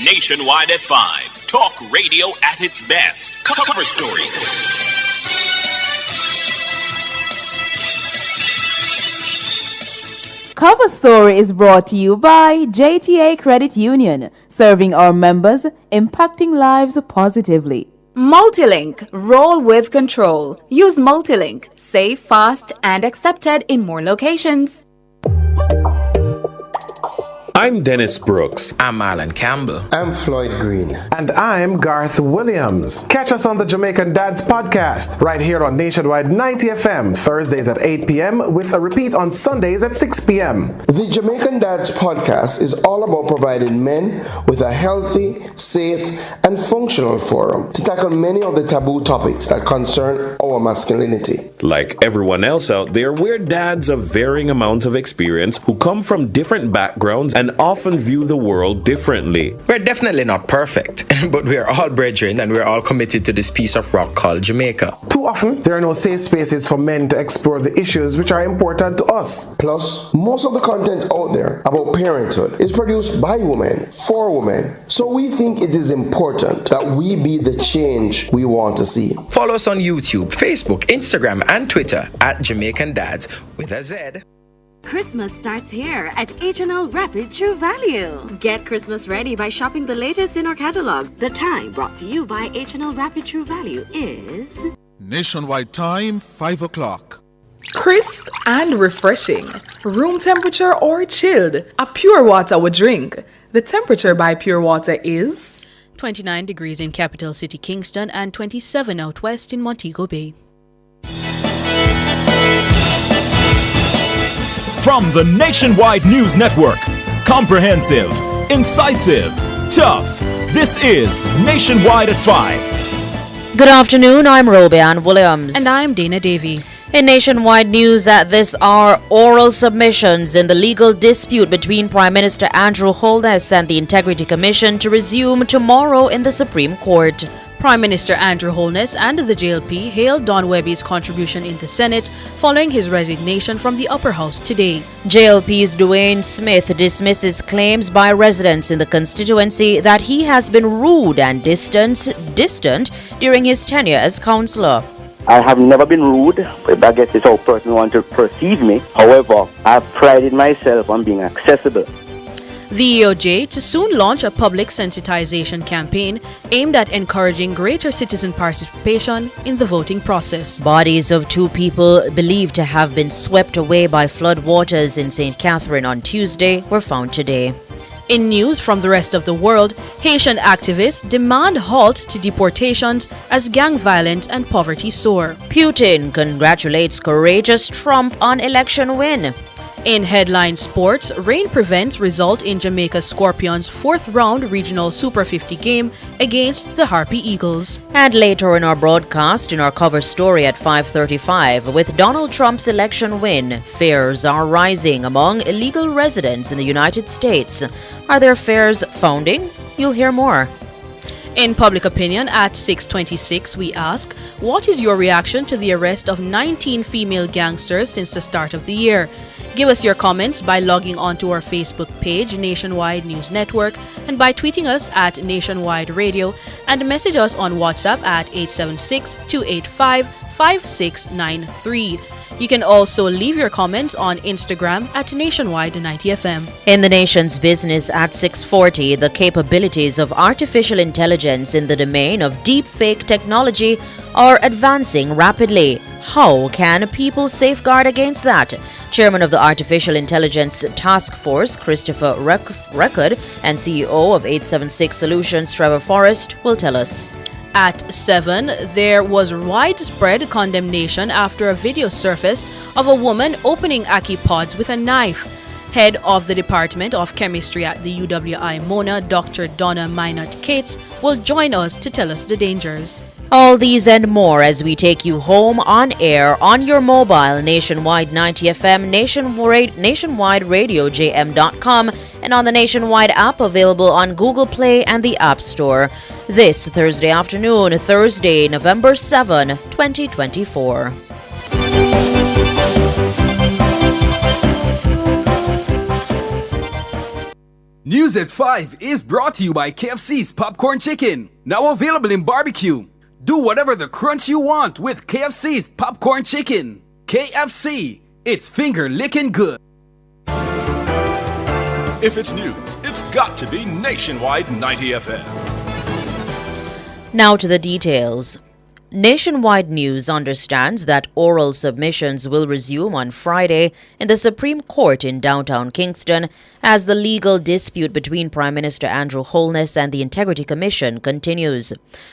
Nationwide at 5. Talk radio at its best. Cover story. Cover Story is brought to you by JTA Credit Union, serving our members, impacting lives positively. Multilink, roll with control. Use Multilink, safe, fast, and accepted in more locations. I'm Dennis Brooks. I'm Marlon Campbell. I'm Floyd Green. And I'm Garth Williams. Catch us on the Jamaican Dads podcast right here on Nationwide 90 FM, Thursdays at 8 p.m. with a repeat on Sundays at 6 p.m. The Jamaican Dads podcast is all about providing men with a healthy, safe, and functional forum to tackle many of the taboo topics that concern our masculinity. Like everyone else out there, we're dads of varying amounts of experience who come from different backgrounds and often view the world differently. We're definitely not perfect, but we're all brethren and we're all committed to this piece of rock called Jamaica. Too often, there are no safe spaces for men to explore the issues which are important to us. Plus, most of the content out there about parenthood is produced by women, for women. So we think it is important that we be the change we want to see. Follow us on YouTube, Facebook, Instagram, and Twitter at Jamaican Dads with a Z. Christmas starts here at H&L Rapid True Value. Get Christmas ready by shopping the latest in our catalog. The time brought to you by H&L Rapid True Value is... Nationwide time, 5 o'clock. Crisp and refreshing. Room temperature or chilled. A pure water would drink. The temperature by Pure Water is... 29 degrees in capital city Kingston and 27 out west in Montego Bay. From the Nationwide News Network, comprehensive, incisive, tough. This is Nationwide at 5. Good afternoon, I'm Robian Williams. And I'm Dana Davey. In Nationwide News at this hour, oral submissions in the legal dispute between Prime Minister Andrew Holness and the Integrity Commission to resume tomorrow in the Supreme Court. Prime Minister Andrew Holness and the JLP hailed Don Webby's contribution in the Senate following his resignation from the upper house today. JLP's Dwayne Smith dismisses claims by residents in the constituency that he has been rude and distant during his tenure as councillor. I have never been rude, but I guess it's how person want to perceive me. However, I've prided myself on being accessible. The EOJ to soon launch a public sensitization campaign aimed at encouraging greater citizen participation in the voting process. Bodies of two people believed to have been swept away by flood waters in St. Catherine on Tuesday were found today. In news from the rest of the world, Haitian activists demand halt to deportations as gang violence and poverty soar. Putin congratulates courageous Trump on election win. In headline sports, rain prevents result in Jamaica's Scorpions' fourth-round regional Super 50 game against the Harpy Eagles. And later in our broadcast, in our cover story at 5:35, with Donald Trump's election win, fears are rising among illegal residents in the United States. Are their fears founding? You'll hear more. In public opinion at 6:26, we ask, what is your reaction to the arrest of 19 female gangsters since the start of the year? Give us your comments by logging onto our Facebook page, Nationwide News Network, and by tweeting us at Nationwide Radio, and message us on WhatsApp at 876-285-5693. You can also leave your comments on Instagram at Nationwide 90FM. In the nation's business at 6:40, the capabilities of artificial intelligence in the domain of deepfake technology are advancing rapidly. How can people safeguard against that? Chairman of the Artificial Intelligence Task Force, Christopher Record, and CEO of 876 Solutions, Trevor Forrest, will tell us. At 7, there was widespread condemnation after a video surfaced of a woman opening ackee pods with a knife. Head of the Department of Chemistry at the UWI Mona, Dr. Donna Minot-Cates, will join us to tell us the dangers. All these and more as we take you home on air on your mobile, Nationwide 90 FM, Nationwide Radio JM.com, and on the Nationwide app available on Google Play and the App Store. This Thursday afternoon, Thursday, November 7, 2024. News at 5 is brought to you by KFC's Popcorn Chicken. Now available in barbecue. Do whatever the crunch you want with KFC's Popcorn Chicken. KFC, it's finger licking good. If it's news, it's got to be Nationwide 90 FM. Now to the details. Nationwide News understands that oral submissions will resume on Friday in the Supreme Court in downtown Kingston as the legal dispute between Prime Minister Andrew Holness and the Integrity Commission continues.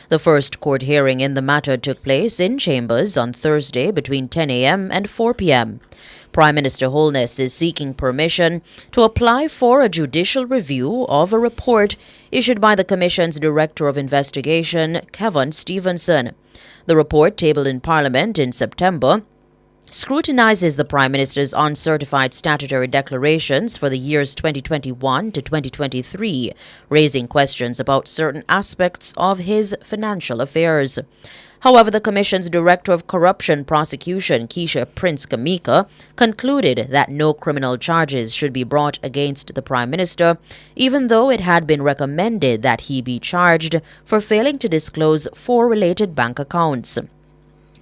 The first court hearing in the matter took place in chambers on Thursday between 10 a.m. and 4 p.m. Prime Minister Holness is seeking permission to apply for a judicial review of a report issued by the Commission's Director of Investigation, Kevin Stevenson. The report, tabled in Parliament in September, scrutinizes the Prime Minister's uncertified statutory declarations for the years 2021 to 2023, raising questions about certain aspects of his financial affairs. However, the Commission's Director of Corruption Prosecution, Keisha Prince-Kamika, concluded that no criminal charges should be brought against the Prime Minister, even though it had been recommended that he be charged for failing to disclose 4 related bank accounts.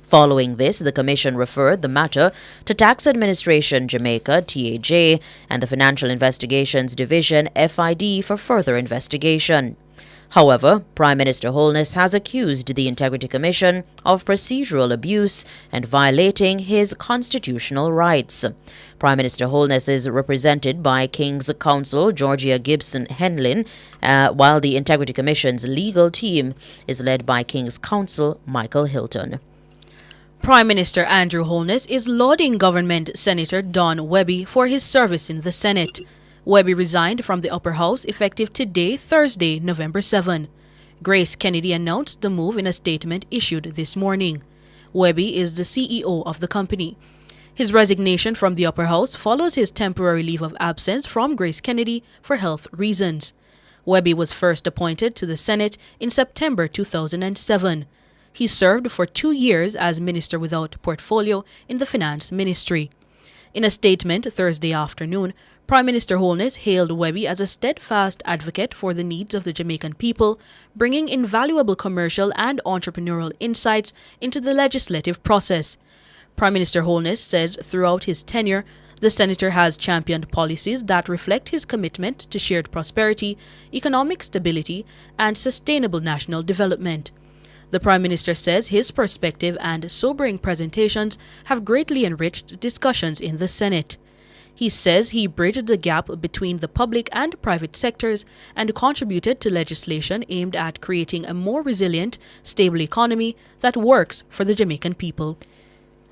Following this, the Commission referred the matter to Tax Administration Jamaica, TAJ, and the Financial Investigations Division, FID, for further investigation. However, Prime Minister Holness has accused the Integrity Commission of procedural abuse and violating his constitutional rights. Prime Minister Holness is represented by King's Counsel Georgia Gibson Henlin, while the Integrity Commission's legal team is led by King's Counsel Michael Hilton. Prime Minister Andrew Holness is lauding Government Senator Don Webby for his service in the Senate. Webby resigned from the upper house effective today, Thursday, November 7. Grace Kennedy announced the move in a statement issued this morning. Webby is the CEO of the company. His resignation from the upper house follows his temporary leave of absence from Grace Kennedy for health reasons. Webby was first appointed to the Senate in September 2007. He served for 2 years as Minister without Portfolio in the Finance Ministry. In a statement Thursday afternoon, Prime Minister Holness hailed Webby as a steadfast advocate for the needs of the Jamaican people, bringing invaluable commercial and entrepreneurial insights into the legislative process. Prime Minister Holness says throughout his tenure, the senator has championed policies that reflect his commitment to shared prosperity, economic stability, and sustainable national development. The Prime Minister says his perspective and sobering presentations have greatly enriched discussions in the Senate. He says he bridged the gap between the public and private sectors and contributed to legislation aimed at creating a more resilient, stable economy that works for the Jamaican people.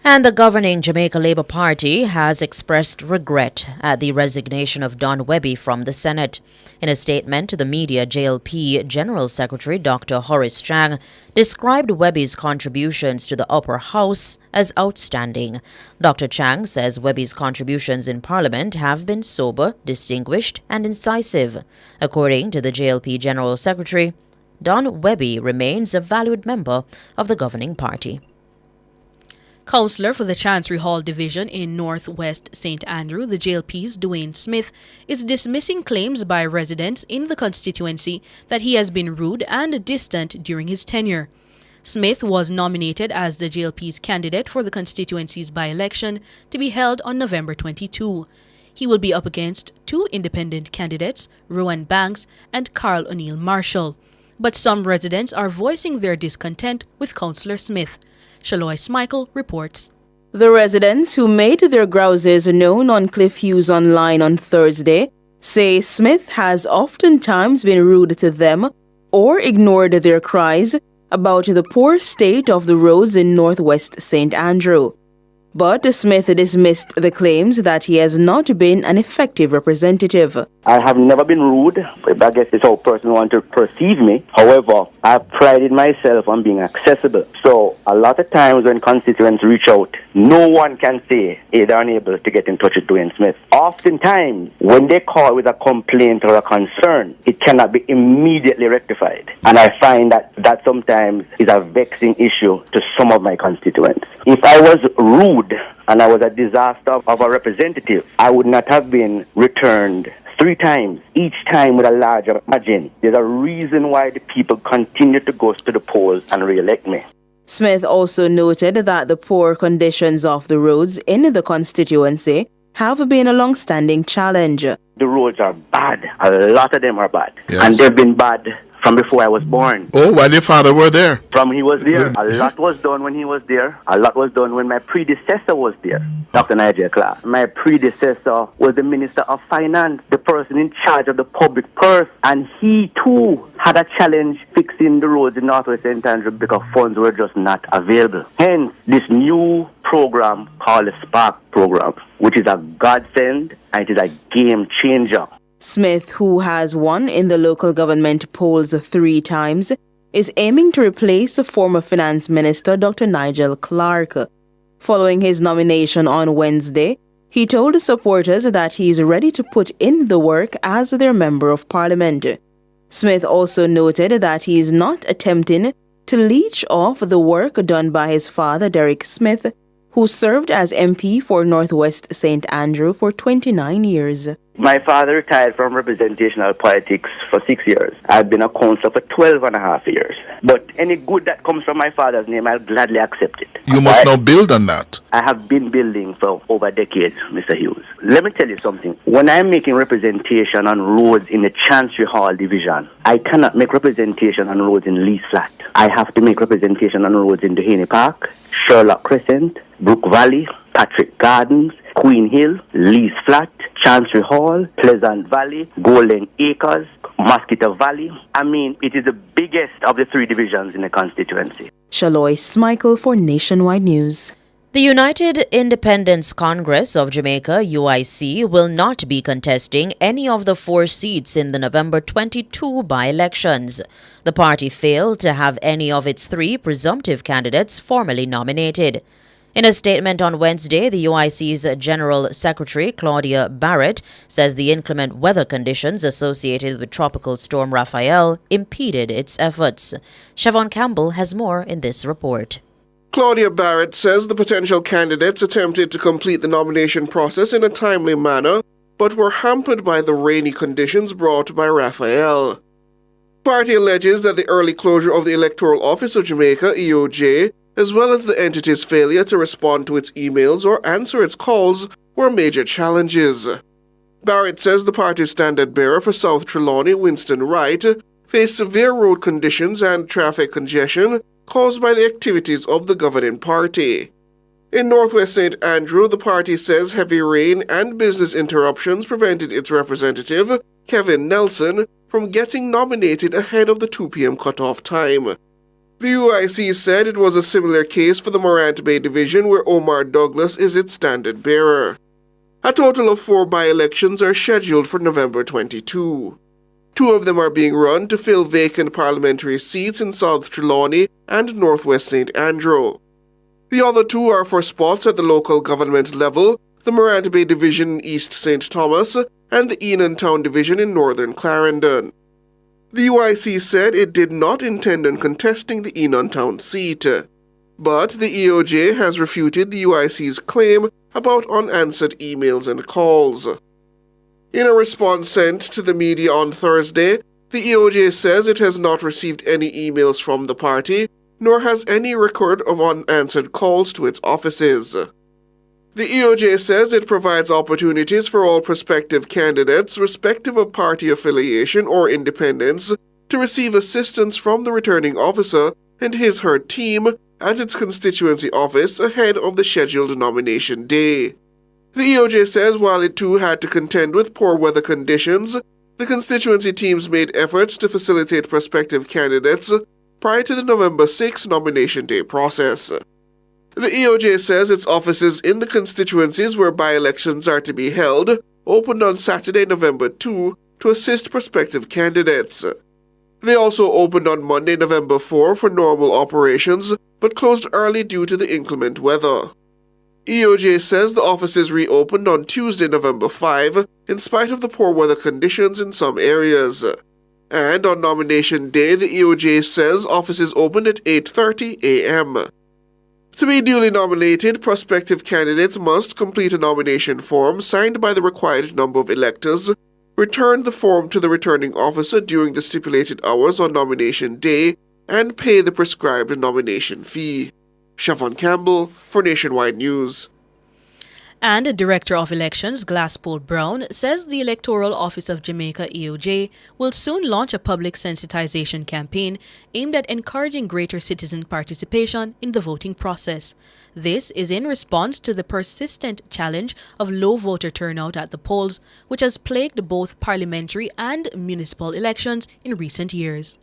And the governing Jamaica Labour Party has expressed regret at the resignation of Don Webby from the Senate. In a statement to the media, JLP General Secretary Dr. Horace Chang described Webby's contributions to the upper house as outstanding. Dr. Chang says Webby's contributions in Parliament have been sober, distinguished, and incisive. According to the JLP General Secretary, Don Webby remains a valued member of the governing party. Councillor for the Chancery Hall Division in Northwest St. Andrew, the JLP's Dwayne Smith, is dismissing claims by residents in the constituency that he has been rude and distant during his tenure. Smith was nominated as the JLP's candidate for the constituency's by-election to be held on November 22. He will be up against 2 independent candidates, Rowan Banks and Carl O'Neill Marshall. But some residents are voicing their discontent with Councillor Smith. Shalois Michael reports. The residents who made their grouses known on Cliff Hughes Online on Thursday say Smith has oftentimes been rude to them or ignored their cries about the poor state of the roads in Northwest St. Andrew. But Smith dismissed the claims that he has not been an effective representative. I have never been rude. I guess it's how a person wants to perceive me. However, I've prided myself on being accessible. So a lot of times when constituents reach out, no one can say they're unable to get in touch with Dwayne Smith. Oftentimes, when they call with a complaint or a concern, it cannot be immediately rectified. And I find that sometimes is a vexing issue to some of my constituents. If I was rude and I was a disaster of a representative, I would not have been returned 3 times, each time with a larger margin. There's a reason why the people continue to go to the polls and re-elect me. Smith also noted that the poor conditions of the roads in the constituency have been a long-standing challenge. The roads are bad. A lot of them are bad. Yes. And they've been bad from before I was born. Oh, while your father were there? From he was there. A lot was done when he was there. A lot was done when my predecessor was there, Dr. Nigel Clark. My predecessor was the Minister of Finance, the person in charge of the public purse, and he too had a challenge fixing the roads in Northwest St. Andrew because funds were just not available. Hence, this new program called the Spark program, which is a godsend and it is a game changer. Smith, who has won in the local government polls 3 times, is aiming to replace the former Finance Minister Dr. Nigel Clark. Following his nomination on Wednesday, he told the supporters that he is ready to put in the work as their Member of Parliament. Smith also noted that he is not attempting to leech off the work done by his father, Derek Smith, who served as MP for Northwest St. Andrew for 29 years. My father retired from representational politics for 6 years. I've been a councillor for 12 and a half years. But any good that comes from my father's name, I'll gladly accept it. You must now build on that. I have been building for over decades, Mr. Hughes. Let me tell you something. When I'm making representation on roads in the Chancery Hall division, I cannot make representation on roads in Lees Flat. I have to make representation on roads in Dehaney Park, Sherlock Crescent, Brook Valley, Patrick Gardens, Queen Hill, Lees Flat, Chancery Hall, Pleasant Valley, Golden Acres, Mosquito Valley. I mean, it is the biggest of the 3 divisions in the constituency. Shalois Michael for Nationwide News. The United Independence Congress of Jamaica, UIC, will not be contesting any of the 4 seats in the November 22 by-elections. The party failed to have any of its 3 presumptive candidates formally nominated. In a statement on Wednesday, the UIC's General Secretary, Claudia Barrett, says the inclement weather conditions associated with Tropical Storm Raphael impeded its efforts. Siobhan Campbell has more in this report. Claudia Barrett says the potential candidates attempted to complete the nomination process in a timely manner, but were hampered by the rainy conditions brought by Raphael. Party alleges that the early closure of the Electoral Office of Jamaica, EOJ, as well as the entity's failure to respond to its emails or answer its calls, were major challenges. Barrett says the party's standard-bearer for South Trelawney, Winston Wright, faced severe road conditions and traffic congestion caused by the activities of the governing party. In Northwest St. Andrew, the party says heavy rain and business interruptions prevented its representative, Kevin Nelson, from getting nominated ahead of the 2 p.m. cutoff time. The UIC said it was a similar case for the Morant Bay Division, where Omar Douglas is its standard-bearer. A total of 4 by-elections are scheduled for November 22. 2 of them are being run to fill vacant parliamentary seats in South Trelawney and Northwest St. Andrew. The other 2 are for spots at the local government level, the Morant Bay Division in East St. Thomas and the Enon Town Division in Northern Clarendon. The UIC said it did not intend on contesting the Enon Town seat, but the EOJ has refuted the UIC's claim about unanswered emails and calls. In a response sent to the media on Thursday, the EOJ says it has not received any emails from the party, nor has any record of unanswered calls to its offices. The EOJ says it provides opportunities for all prospective candidates, respective of party affiliation or independence, to receive assistance from the returning officer and his/her team at its constituency office ahead of the scheduled nomination day. The EOJ says while it too had to contend with poor weather conditions, the constituency teams made efforts to facilitate prospective candidates prior to the November 6 nomination day process. The EOJ says its offices in the constituencies where by-elections are to be held opened on Saturday, November 2 to assist prospective candidates. They also opened on Monday, November 4 for normal operations, but closed early due to the inclement weather. EOJ says the offices reopened on Tuesday, November 5, in spite of the poor weather conditions in some areas. And on nomination day, the EOJ says offices opened at 8:30 a.m. To be duly nominated, prospective candidates must complete a nomination form signed by the required number of electors, return the form to the returning officer during the stipulated hours on nomination day, and pay the prescribed nomination fee. Siobhan Campbell for Nationwide News. And the Director of Elections, Glasspool Brown, says the Electoral Office of Jamaica EOJ will soon launch a public sensitization campaign aimed at encouraging greater citizen participation in the voting process. This is in response to the persistent challenge of low voter turnout at the polls, which has plagued both parliamentary and municipal elections in recent years.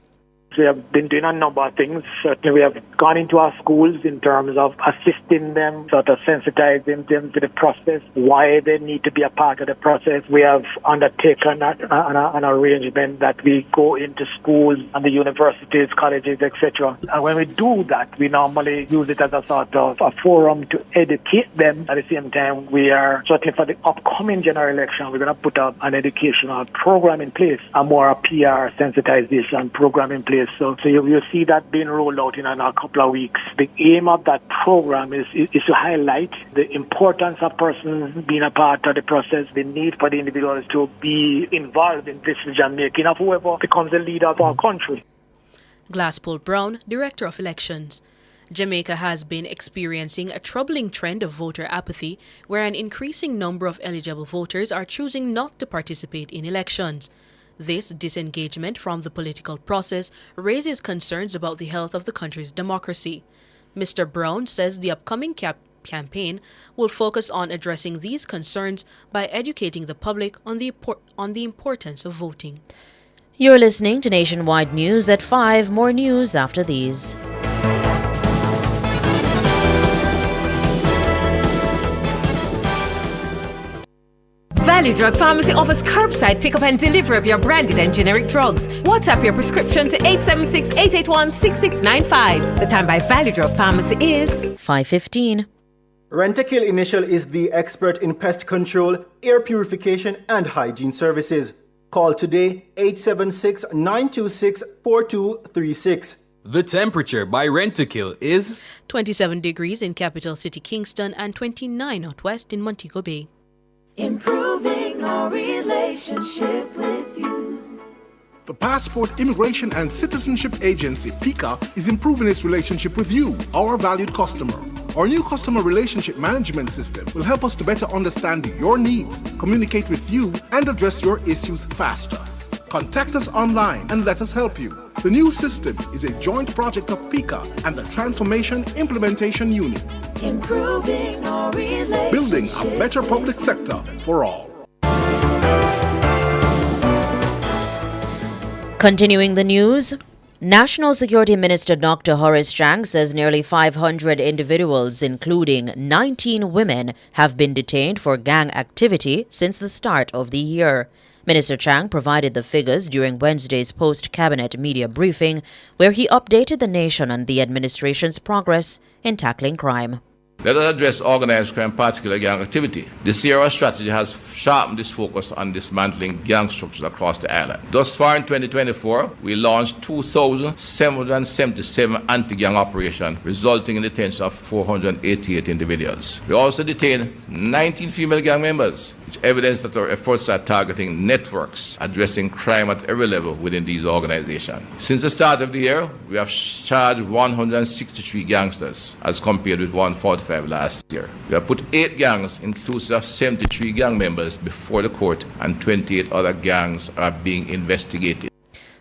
We have been doing a number of things. Certainly we have gone into our schools in terms of assisting them, sort of sensitizing them to the process, why they need to be a part of the process. We have undertaken an arrangement that we go into schools and the universities, colleges, etc. And when we do that, we normally use it as a sort of a forum to educate them. At the same time, we are, certainly for the upcoming general election, we're going to put up an educational program in place, a more PR sensitization program in place. So you'll see that being rolled out in a couple of weeks. The aim of that program is to highlight the importance of persons being a part of the process, the need for the individuals to be involved in decision making of whoever becomes the leader of our country. Glasspool Brown, Director of Elections. Jamaica has been experiencing a troubling trend of voter apathy, where an increasing number of eligible voters are choosing not to participate in elections. This disengagement from the political process raises concerns about the health of the country's democracy. Mr. Brown says the upcoming campaign will focus on addressing these concerns by educating the public on the importance of voting. You're listening to Nationwide News at 5. More news after these. Value Drug Pharmacy offers curbside pickup and delivery of your branded and generic drugs. WhatsApp your prescription to 876-881-6695. The time by Value Drug Pharmacy is 5:15. Rent-A-Kill Initial is the expert in pest control, air purification, and hygiene services. Call today 876-926-4236. The temperature by Rent-A-Kill is 27 degrees in capital city Kingston and 29 out west in Montego Bay. Improving our relationship with you. The Passport Immigration and Citizenship Agency, PICA, is improving its relationship with you, our valued customer. Our new customer relationship management system will help us to better understand your needs, communicate with you, and address your issues faster. Contact us online and let us help you. The new system is a joint project of PICA and the Transformation Implementation Unit. Improving our relationship. Building a better public sector for all. Continuing the news, National Security Minister Dr. Horace Chang says nearly 500 individuals, including 19 women, have been detained for gang activity since the start of the year. Minister Chang provided the figures during Wednesday's post-cabinet media briefing, where he updated the nation on the administration's progress in tackling crime. Let us address organized crime, particularly gang activity. This year, our strategy has sharpened this focus on dismantling gang structures across the island. Thus far in 2024, we launched 2,777 anti-gang operations, resulting in the detention of 488 individuals. We also detained 19 female gang members, which evidence that our efforts are targeting networks, addressing crime at every level within these organizations. Since the start of the year, we have charged 163 gangsters, as compared with 145 last year. We have put 8 gangs, inclusive of 73 gang members, before the court, and 28 other gangs are being investigated.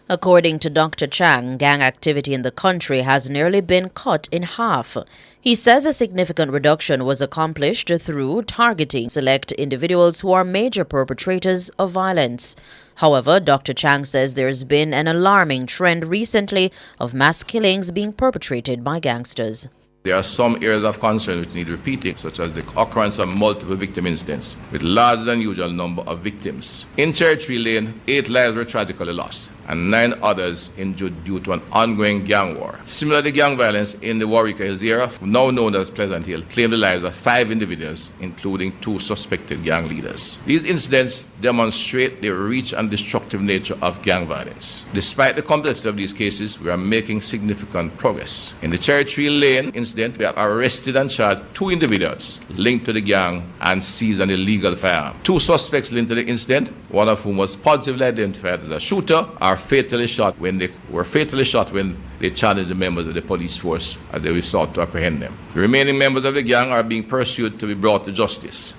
According to Dr. Chang, gang activity in the country has nearly been cut in half. He says a significant reduction was accomplished through targeting select individuals who are major perpetrators of violence. However, Dr. Chang says there's been an alarming trend recently of mass killings being perpetrated by gangsters. There are some areas of concern which need repeating, such as the occurrence of multiple victim incidents with larger than usual number of victims. In Cherry Lane, 8 lives were tragically lost and 9 others injured due to an ongoing gang war. Similarly, gang violence in the Warwick Hills area, now known as Pleasant Hill, claimed the lives of 5 individuals, including 2 suspected gang leaders. These incidents demonstrate the reach and destructive nature of gang violence. Despite the complexity of these cases, we are making significant progress. In the Cherry Lane incident, we have arrested and charged 2 individuals linked to the gang and seized an illegal firearm. 2 suspects linked to the incident one of whom was positively identified as a shooter, are fatally shot when they challenged the members of the police force as they sought to apprehend them. The remaining members of the gang are being pursued to be brought to justice.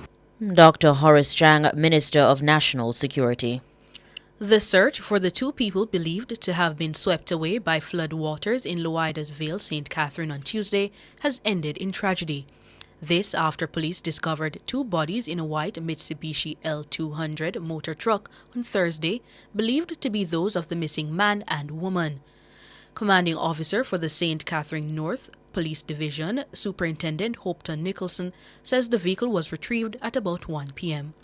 Dr. Horace Chang, Minister of National Security. The search for the two people believed to have been swept away by flood waters in Loida's Vale, St. Catherine on Tuesday has ended in tragedy. This after police discovered two bodies in a white Mitsubishi L200 motor truck on Thursday, believed to be those of the missing man and woman. Commanding officer for the St. Catherine North Police Division, Superintendent Hopton Nicholson, says the vehicle was retrieved at about 1 p.m.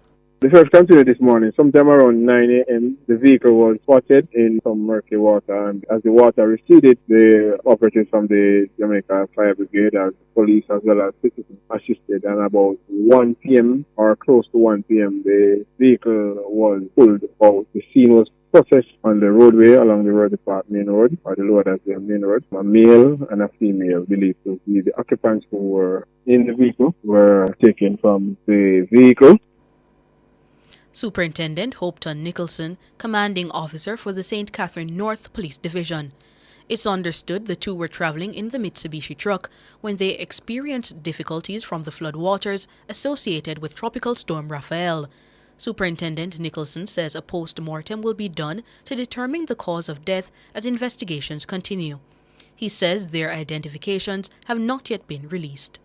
The search continued this morning. Sometime around 9 a.m., the vehicle was spotted in some murky water, and as the water receded, the operatives from the Jamaica Fire Brigade, as police as well as citizens, assisted, and about 1 p.m. or close to 1 p.m., the vehicle was pulled out. The scene was processed on the roadway along the road department main road, or the lower as the main road. A male and a female believed to be the occupants who were in the vehicle were taken from the vehicle. Superintendent Hopton Nicholson, commanding officer for the St. Catherine North Police Division. It's understood the two were traveling in the Mitsubishi truck when they experienced difficulties from the flood waters associated with Tropical Storm Raphael. Superintendent Nicholson says a post-mortem will be done to determine the cause of death as investigations continue. He says their identifications have not yet been released.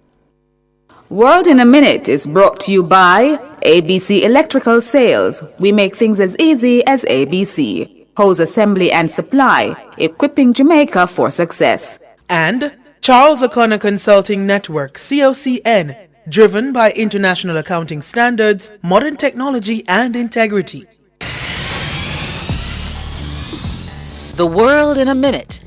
World in a Minute is brought to you by ABC Electrical Sales. We make things as easy as ABC. Hose assembly and supply, equipping Jamaica for success. And Charles O'Connor Consulting Network, COCN, driven by international accounting standards, modern technology and integrity. The World in a Minute.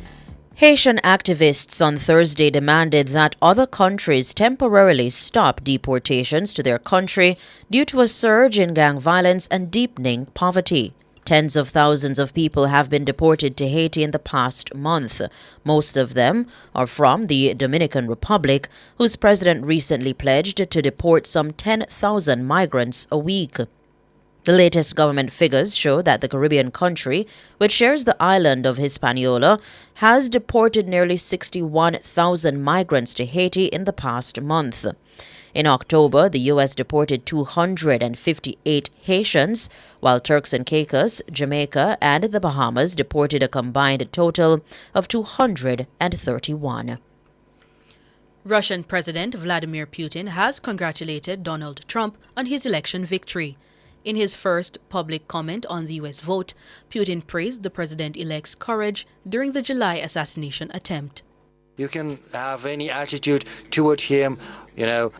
Haitian activists on Thursday demanded that other countries temporarily stop deportations to their country due to a surge in gang violence and deepening poverty. Tens of thousands of people have been deported to Haiti in the past month. Most of them are from the Dominican Republic, whose president recently pledged to deport some 10,000 migrants a week. The latest government figures show that the Caribbean country, which shares the island of Hispaniola, has deported nearly 61,000 migrants to Haiti in the past month. In October, the U.S. deported 258 Haitians, while Turks and Caicos, Jamaica, and the Bahamas deported a combined total of 231. Russian President Vladimir Putin has congratulated Donald Trump on his election victory. In his first public comment on the U.S. vote, Putin praised the president-elect's courage during the July assassination attempt. You can have any attitude toward him,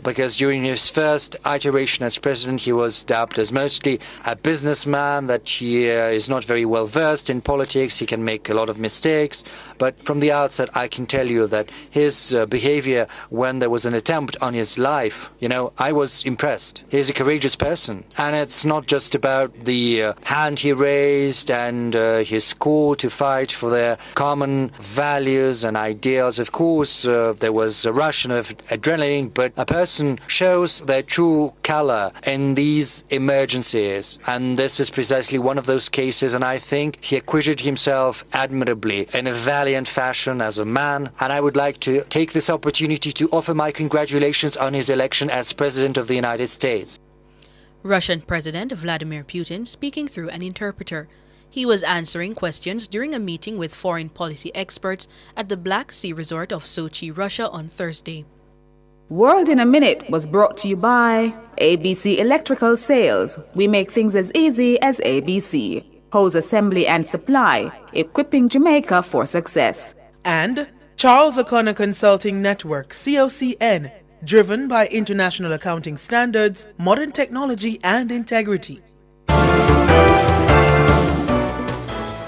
because during his first iteration as president, he was dubbed as mostly a businessman, that he is not very well versed in politics. He can make a lot of mistakes. But from the outset, I can tell you that his behavior when there was an attempt on his life, I was impressed. He's a courageous person. And it's not just about the hand he raised and his call to fight for their common values and ideals. Of course, there was a rush of adrenaline, but a person shows their true color in these emergencies. And this is precisely one of those cases, and I think he acquitted himself admirably in a valiant fashion as a man. And I would like to take this opportunity to offer my congratulations on his election as President of the United States. Russian President Vladimir Putin speaking through an interpreter. He was answering questions during a meeting with foreign policy experts at the Black Sea resort of Sochi, Russia on Thursday. World in a Minute was brought to you by ABC Electrical Sales. We make things as easy as ABC. Hose assembly and supply, equipping Jamaica for success. And Charles O'Connor Consulting Network, COCN, driven by international accounting standards, modern technology and integrity.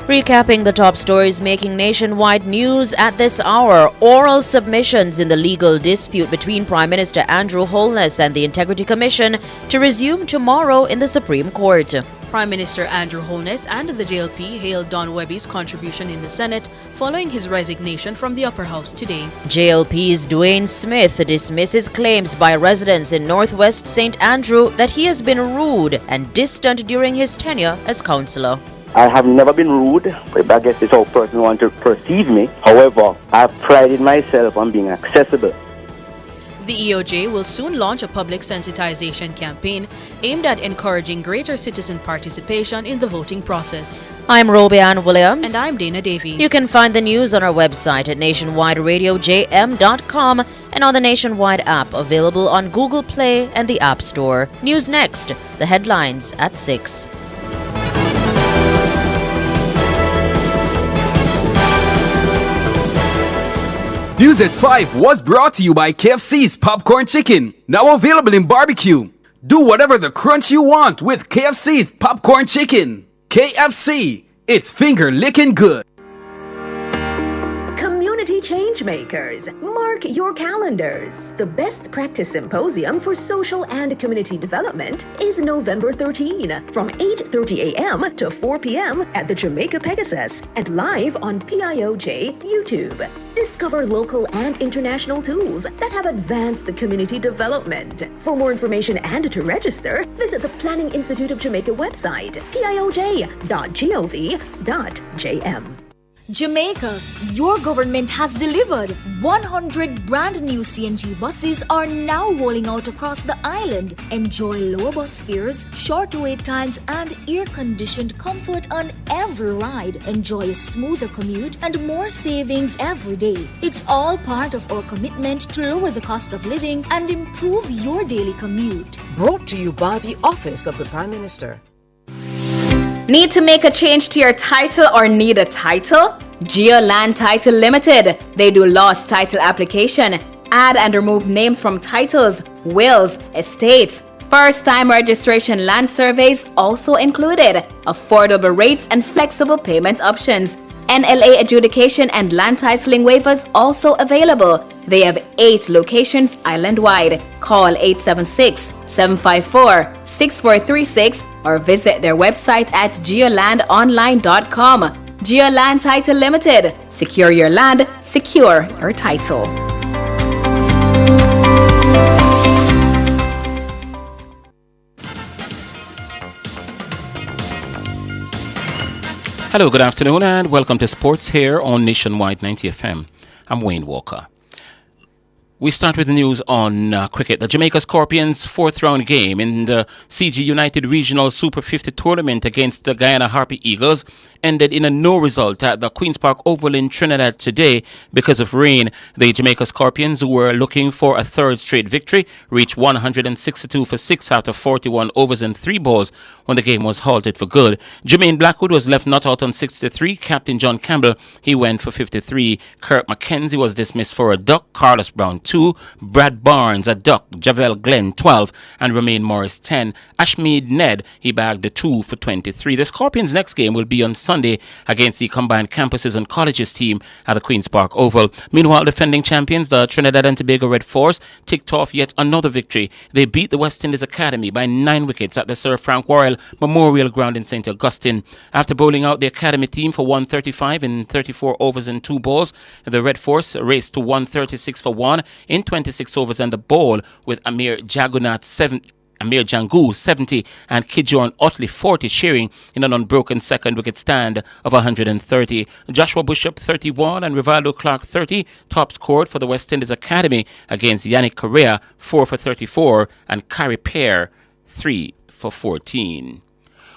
Recapping the top stories making nationwide news at this hour. Oral submissions in the legal dispute between Prime Minister Andrew Holness and the Integrity Commission to resume tomorrow in the Supreme Court. Prime Minister Andrew Holness and the JLP hailed Don Webby's contribution in the Senate following his resignation from the upper house today. JLP's Dwayne Smith dismisses claims by residents in Northwest St. Andrew that he has been rude and distant during his tenure as councillor. I have never been rude, but I guess it's how a person wants to perceive me. However, I have prided myself on being accessible. The EOJ will soon launch a public sensitization campaign aimed at encouraging greater citizen participation in the voting process. I'm Robianne Williams. And I'm Dana Davey. You can find the news on our website at nationwideradiojm.com and on the Nationwide app available on Google Play and the App Store. News next, the headlines at 6. News at 5 was brought to you by KFC's Popcorn Chicken, now available in barbecue. Do whatever the crunch you want with KFC's Popcorn Chicken. KFC, it's finger licking good. Community Changemakers, mark your calendars. The Best Practice Symposium for Social and Community Development is November 13 from 8:30 a.m. to 4 p.m. at the Jamaica Pegasus and live on PIOJ YouTube. Discover local and international tools that have advanced community development. For more information and to register, visit the Planning Institute of Jamaica website, pioj.gov.jm. Jamaica, your government has delivered. 100 brand new CNG buses are now rolling out across the island. Enjoy lower bus fares, short wait times, and air-conditioned comfort on every ride. Enjoy a smoother commute and more savings every day. It's all part of our commitment to lower the cost of living and improve your daily commute. Brought to you by the Office of the Prime Minister. Need to make a change to your title or need a title? GeoLand Title Limited. They do lost title application, add and remove names from titles, wills, estates. First-time registration land surveys also included. Affordable rates and flexible payment options. NLA adjudication and land titling waivers also available. They have 8 locations island-wide. Call 876-754-6436 or visit their website at geolandonline.com. GeoLand Title Limited. Secure your land, secure your title. Hello, good afternoon, and welcome to Sports here on Nationwide 90 FM. I'm Wayne Walker. We start with the news on cricket. The Jamaica Scorpions' 4th round game in the CG United Regional Super 50 tournament against the Guyana Harpy Eagles ended in a no result at the Queen's Park Oval in Trinidad today because of rain. The Jamaica Scorpions, who were looking for a 3rd straight victory, reached 162 for 6 after 41 overs and 3 balls when the game was halted for good. Jermaine Blackwood was left not out on 63. Captain John Campbell, he went for 53. Kirk McKenzie was dismissed for a duck. Carlos Brown 2, Brad Barnes a duck, Javel Glenn 12, and Romaine Morris 10. Ashmead Ned, he bagged the 2 for 23. The Scorpions' next game will be on Sunday against the combined campuses and colleges team at the Queen's Park Oval. Meanwhile, defending champions, the Trinidad and Tobago Red Force, ticked off yet another victory. They beat the West Indies Academy by 9 wickets at the Sir Frank Worrell Memorial Ground in St. Augustine. After bowling out the Academy team for 135 in 34 overs and 2 balls, the Red Force raced to 136 for 1 in 26 overs and a ball with Amir Jangu 70 and Kijon Otley 40 sharing in an unbroken second wicket stand of 130. Joshua Bishop 31 and Rivaldo Clark 30 top scored for the West Indies Academy against Yannick Correa 4 for 34 and Carrie Pear 3 for 14.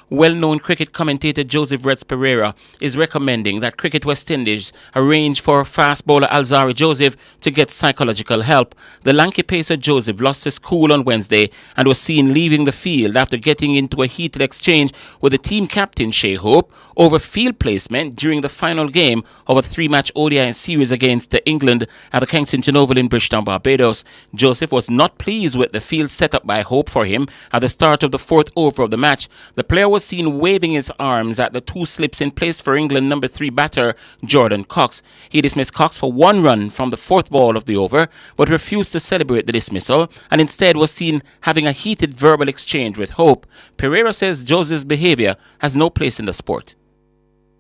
Well-known cricket commentator Joseph Reds Pereira is recommending that Cricket West Indies arrange for fast bowler Alzari Joseph to get psychological help. The lanky pacer Joseph lost his cool on Wednesday and was seen leaving the field after getting into a heated exchange with the team captain Shea Hope over field placement during the final game of a 3-match ODI series against England at the Kensington Oval in Bridgetown, Barbados. Joseph was not pleased with the field set up by Hope for him at the start of the 4th over of the match. The player was was seen waving his arms at the 2 slips in place for England number 3 batter Jordan Cox. He dismissed Cox for 1 run from the 4th ball of the over, but refused to celebrate the dismissal and instead was seen having a heated verbal exchange with Hope. Pereira says Joseph's behavior has no place in the sport.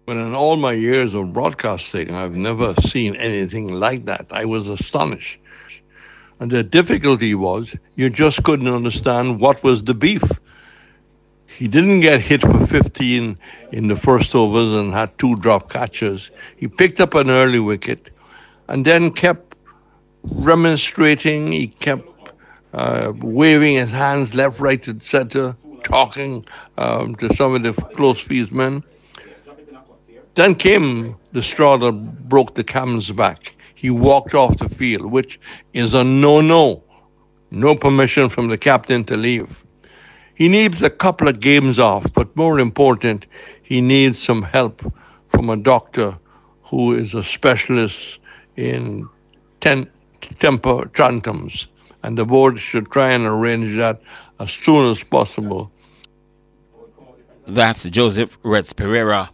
But in all my years of broadcasting, I've never seen anything like that. I was astonished. And the difficulty was you just couldn't understand what was the beef. He didn't get hit for 15 in the first overs and had 2 drop catches. He picked up an early wicket and then kept remonstrating. He kept waving his hands left, right, and center, talking to some of the close fieldsmen. Then came the straw that broke the camel's back. He walked off the field, which is a no-no. No permission from the captain to leave. He needs a couple of games off, but more important, he needs some help from a doctor who is a specialist in temper tantrums. And the board should try and arrange that as soon as possible. That's Joseph Reds Pereira.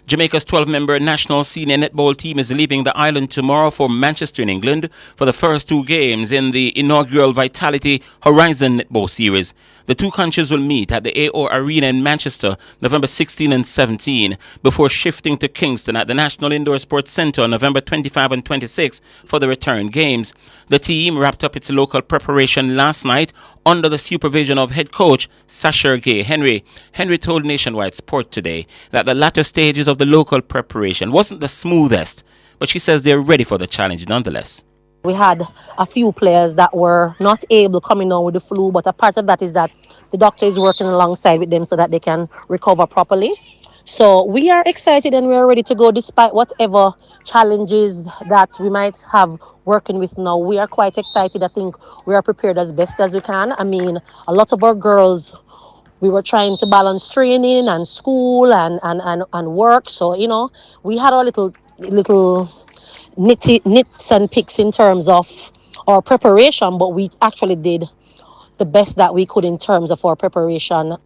Jamaica's 12-member national senior netball team is leaving the island tomorrow for Manchester in England for the first 2 games in the inaugural Vitality Horizon Netball Series. The 2 countries will meet at the AO Arena in Manchester November 16 and 17 before shifting to Kingston at the National Indoor Sports Centre on November 25 and 26 for the return games. The team wrapped up its local preparation last night under the supervision of head coach Sasha Gay Henry. Henry told Nationwide Sport today that the latter stages of the local preparation wasn't the smoothest, but she says they're ready for the challenge nonetheless. We had a few players that were not able coming down with the flu, but a part of that is that the doctor is working alongside with them so that they can recover properly. So we are excited and we are ready to go despite whatever challenges that we might have working with now. We are quite excited. I think we are prepared as best as we can. I mean, a lot of our girls, we were trying to balance training and school and work. So, you know, we had our little nits and picks in terms of our preparation, but we actually did the best that we could in terms of our preparation.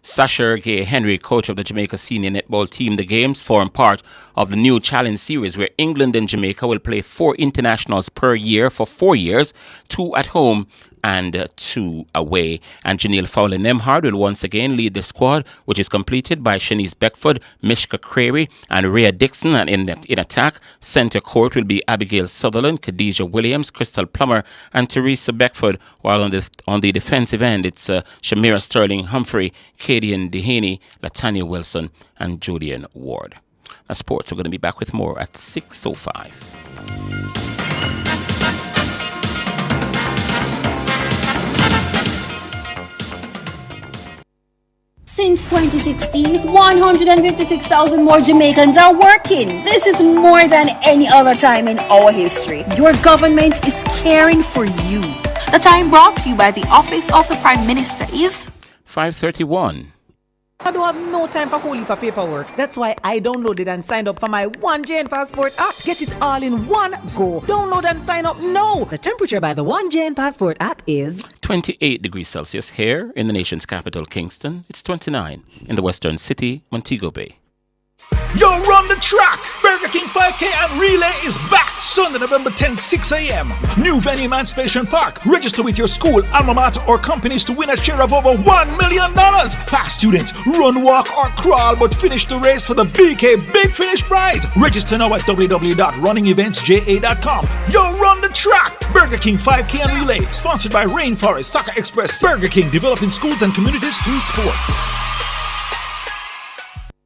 Sasha Gay Henry, coach of the Jamaica senior netball team. The games form part of the new Challenge Series where England and Jamaica will play 4 internationals per year for 4 years, 2 at home and 2 away. And Janelle Fowler-Nemhard will once again lead the squad, which is completed by Shanice Beckford, Mishka Crary and Rhea Dixon. And in attack, centre court will be Abigail Sutherland, Khadijah Williams, Crystal Plummer and Teresa Beckford, while on the defensive end, it's Shamira Sterling Humphrey, Kadian Dehaney, Latanya Wilson and Julian Ward. Now, sports are going to be back with more at 6:05. Since 2016, 156,000 more Jamaicans are working. This is more than any other time in our history. Your government is caring for you. The time brought to you by the Office of the Prime Minister is 5:31. I don't have no time for whole heap of paperwork. That's why I downloaded and signed up for my One JN Passport app. Get it all in one go. Download and sign up now. The temperature by the One JN Passport app is 28 degrees Celsius here in the nation's capital, Kingston. It's 29 in the western city, Montego Bay. Yo, run the track! Burger King 5K and Relay is back Sunday, November 10th, 6 a.m. New venue, Emancipation Park. Register with your school, alma mater, or companies to win a share of over $1 million. Past students, run, walk, or crawl, but finish the race for the BK Big Finish Prize. Register now at www.runningeventsja.com. Yo, run the track! Burger King 5K and Relay. Sponsored by Rainforest Soccer Express. Burger King, developing schools and communities through sports.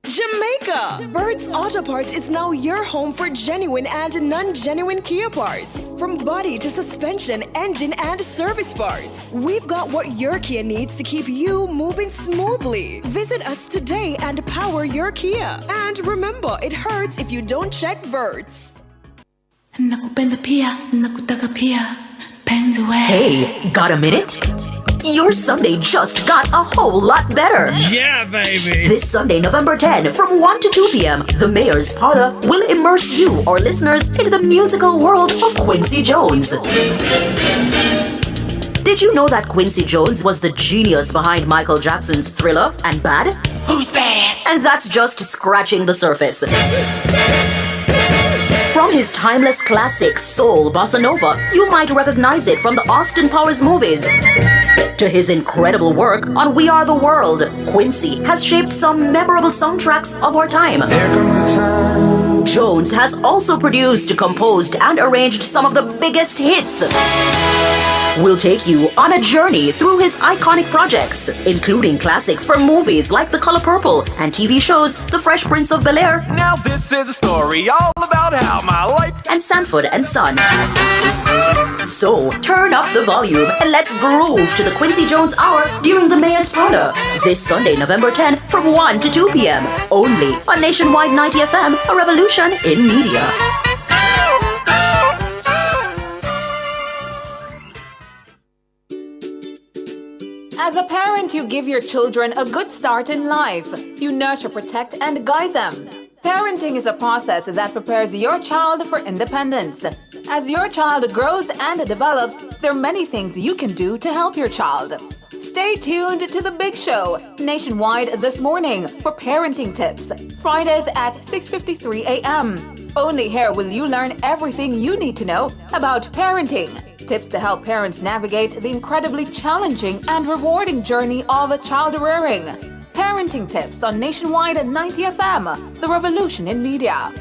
Jamaica! Bird's Auto Parts is now your home for genuine and non-genuine Kia parts. From body to suspension, engine, and service parts. We've got what your Kia needs to keep you moving smoothly. Visit us today and power your Kia. And remember, it hurts if you don't check Bird's. Nakupenda pia, nakutaka pia. Hey, got a minute? Your Sunday just got a whole lot better. Yeah, baby. This Sunday, November 10, from 1 to 2 p.m., the Mayor's Parlor will immerse you, our listeners, into the musical world of Quincy Jones. Did you know that Quincy Jones was the genius behind Michael Jackson's Thriller and Bad? Who's bad? And that's just scratching the surface. From his timeless classic Soul Bossa Nova, you might recognize it from the Austin Powers movies. To his incredible work on We Are the World, Quincy has shaped some memorable soundtracks of our time. Here comes the time. Jones has also produced, composed, and arranged some of the biggest hits. We'll take you on a journey through his iconic projects, including classics from movies like The Color Purple and TV shows The Fresh Prince of Bel-Air. Now this is a story all about how my life... And Sanford and Son. So, turn up the volume and let's groove to the Quincy Jones Hour during the Mayor's Parlor. This Sunday, November 10, from 1 to 2 p.m. Only on Nationwide 90 FM, a revolution in media. As a parent, you give your children a good start in life. You nurture, protect, and guide them. Parenting is a process that prepares your child for independence. As your child grows and develops, there are many things you can do to help your child. Stay tuned to The Big Show, nationwide this morning, for parenting tips. Fridays at 6:53 a.m. Only here will you learn everything you need to know about parenting. Tips to help parents navigate the incredibly challenging and rewarding journey of child rearing. Parenting tips on Nationwide 90 FM, the revolution in media.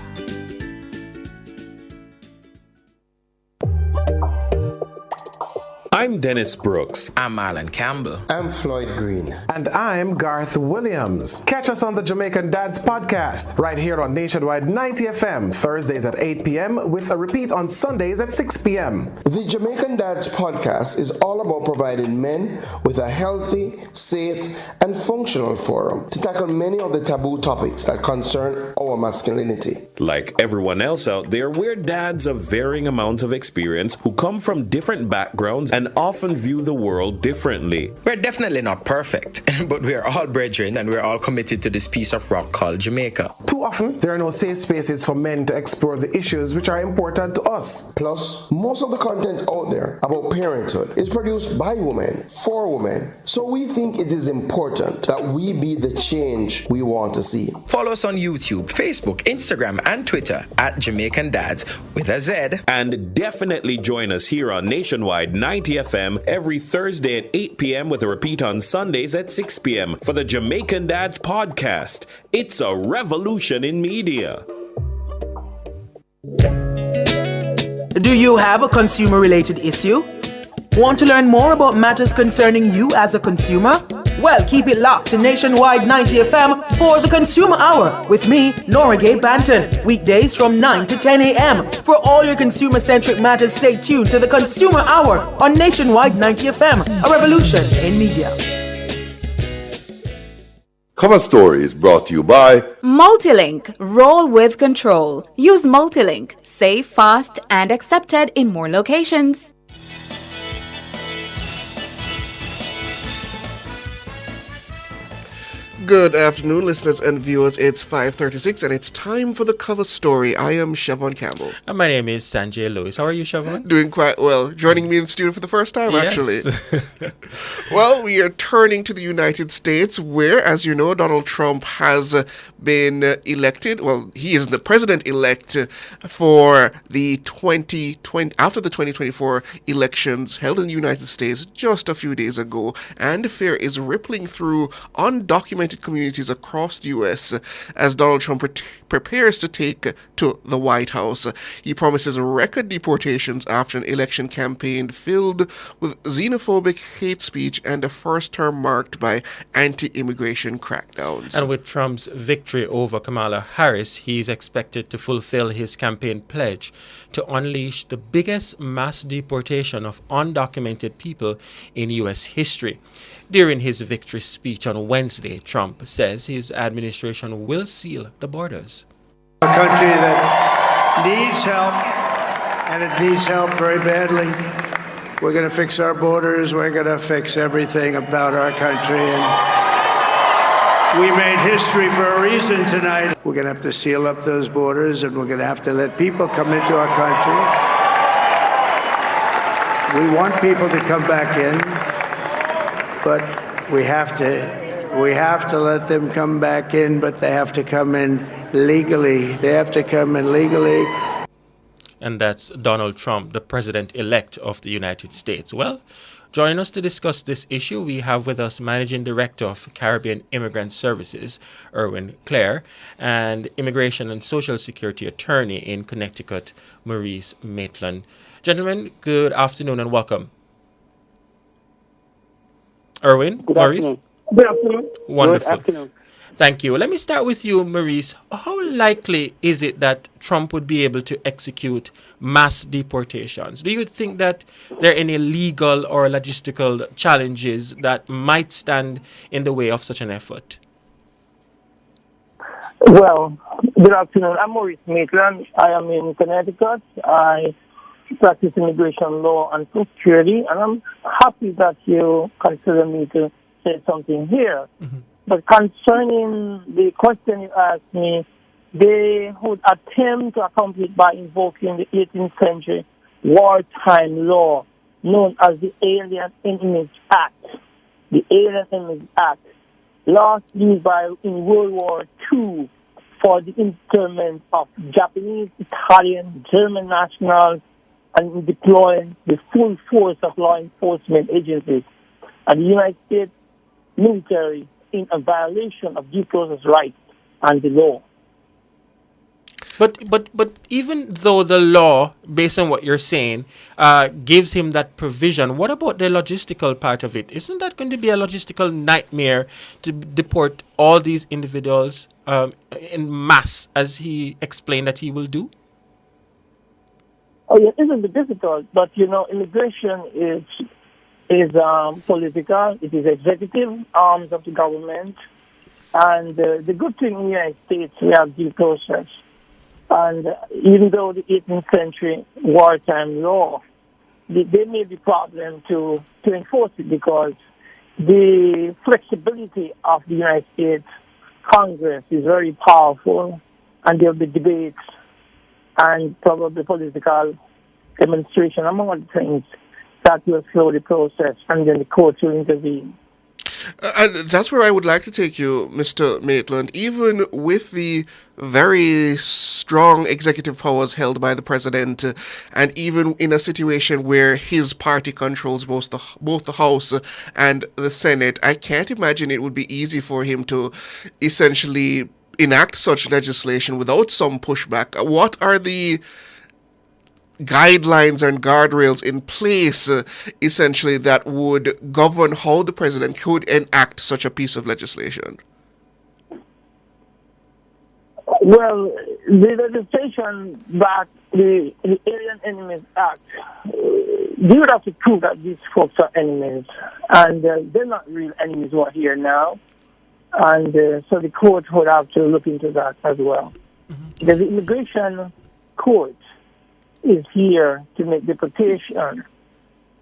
I'm Dennis Brooks. I'm Marlon Campbell. I'm Floyd Green. And I'm Garth Williams. Catch us on the Jamaican Dads podcast right here on Nationwide 90 FM, Thursdays at 8 p.m. with a repeat on Sundays at 6 p.m. The Jamaican Dads podcast is all about providing men with a healthy, safe, and functional forum to tackle many of the taboo topics that concern our masculinity. Like everyone else out there, we're dads of varying amounts of experience who come from different backgrounds and often view the world differently. We're definitely not perfect, but we're all brethren and we're all committed to this piece of rock called Jamaica. Too often, there are no safe spaces for men to explore the issues which are important to us. Plus, most of the content out there about parenthood is produced by women, for women. So we think it is important that we be the change we want to see. Follow us on YouTube, Facebook, Instagram, and Twitter at Jamaican Dads with a Z. And definitely join us here on Nationwide 90 FM every Thursday at 8 p.m. with a repeat on Sundays at 6 p.m. for the Jamaican Dads podcast. It's a revolution in media. Do you have a consumer-related issue? Want to learn more about matters concerning you as a consumer? Well, keep it locked to Nationwide 90 FM for the Consumer Hour with me, Nora Gay Banton. Weekdays from 9 to 10 a.m. For all your consumer-centric matters, stay tuned to the Consumer Hour on Nationwide 90 FM, a revolution in media. Cover Story is brought to you by Multilink. Roll with control. Use Multilink. Safe, fast, and accepted in more locations. Good afternoon, listeners and viewers. It's 5:36 and it's time for the cover story. I am Siobhan Campbell. And my name is Sanjay Lewis. How are you, Siobhan? Doing quite well. Joining me in the studio for the first time, actually. Well, we are turning to the United States where, as you know, Donald Trump has been elected. Well, he is the president-elect for the 2024 elections held in the United States just a few days ago. And fear is rippling through undocumented communities across the U.S. as Donald Trump prepares to take to the White House. He promises record deportations after an election campaign filled with xenophobic hate speech and a first term marked by anti-immigration crackdowns. And with Trump's victory over Kamala Harris, he is expected to fulfill his campaign pledge to unleash the biggest mass deportation of undocumented people in U.S. history. During his victory speech on Wednesday, Trump says his administration will seal the borders. A country that needs help, and it needs help very badly. We're going to fix our borders. We're going to fix everything about our country. And we made history for a reason tonight. We're going to have to seal up those borders, and we're going to have to let people come into our country. We want people to come back in, but we have to let them come back in, but they have to come in legally. They have to come in legally. And that's Donald Trump, the president-elect of the United States. Well, joining us to discuss this issue, we have with us Managing Director of Caribbean Immigrant Services, Erwin Clare, and Immigration and Social Security Attorney in Connecticut, Maurice Matlin. Gentlemen, good afternoon and welcome. Erwin, Good Maurice? afternoon. Good afternoon. Wonderful. Good afternoon. Thank you. Let me start with you, Maurice. How likely is it that Trump would be able to execute mass deportations? Do you think that there are any legal or logistical challenges that might stand in the way of such an effort? Well, good afternoon. I'm Maurice Matlin. I am in Connecticut. I practice immigration law and food security, and I'm happy that you consider me to say something here. But concerning the question you asked me, they would attempt to accomplish by invoking the 18th century wartime law known as the Alien Enemies Act. The Alien Enemies Act, last used in World War II for the internment of Japanese, Italian, German nationals and deploying the full force of law enforcement agencies and the United States military in a violation of due process rights and the law. But even though the law, based on what you're saying, gives him that provision, what about the logistical part of it? Isn't that going to be a logistical nightmare to deport all these individuals in mass, as he explained that he will do? Oh, yeah, it isn't difficult, but immigration is political, it is executive arms of the government, and the good thing in the United States, we have due process. And even though the 18th century wartime law, they made the problem to enforce it because the flexibility of the United States Congress is very powerful, and there will be debates and probably political demonstration, among other things, that will slow the process, and then the courts will intervene. And that's where I would like to take you, Mr. Maitland. Even with the very strong executive powers held by the president, and even in a situation where his party controls both the House and the Senate, I can't imagine it would be easy for him to essentially enact such legislation without some pushback. What are the guidelines and guardrails in place, essentially, that would govern how the president could enact such a piece of legislation? Well, the legislation that the Alien Enemies Act, they would have to prove that these folks are enemies, and they're not real enemies who are here now, and so the court would have to look into that as well. Because the immigration court is here to make deportation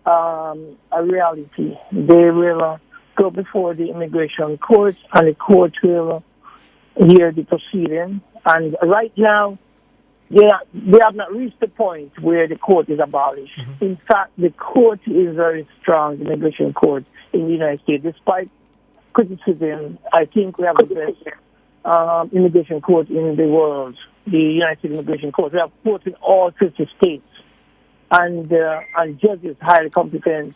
a reality. They will go before the immigration court, and the court will hear the proceeding. And right now, they have not reached the point where the court is abolished. In fact, the court is very strong, the immigration court in the United States. Despite criticism, I think we have the best immigration court in the world. The United States Immigration Court. We have courts in all 50 states, and judges highly competent,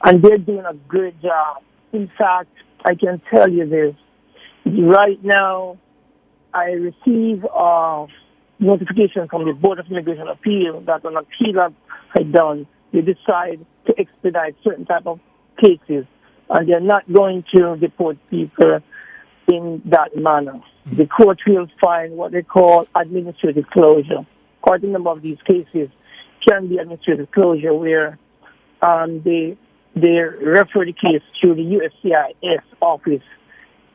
and they're doing a great job. In fact, I can tell you this. Right now, I receive notification from the Board of Immigration Appeal that an appeal that I done, they decide to expedite certain type of cases, and they're not going to deport people in that manner. The court will find what they call administrative closure. Quite a number of these cases can be administrative closure where they refer the case to the USCIS office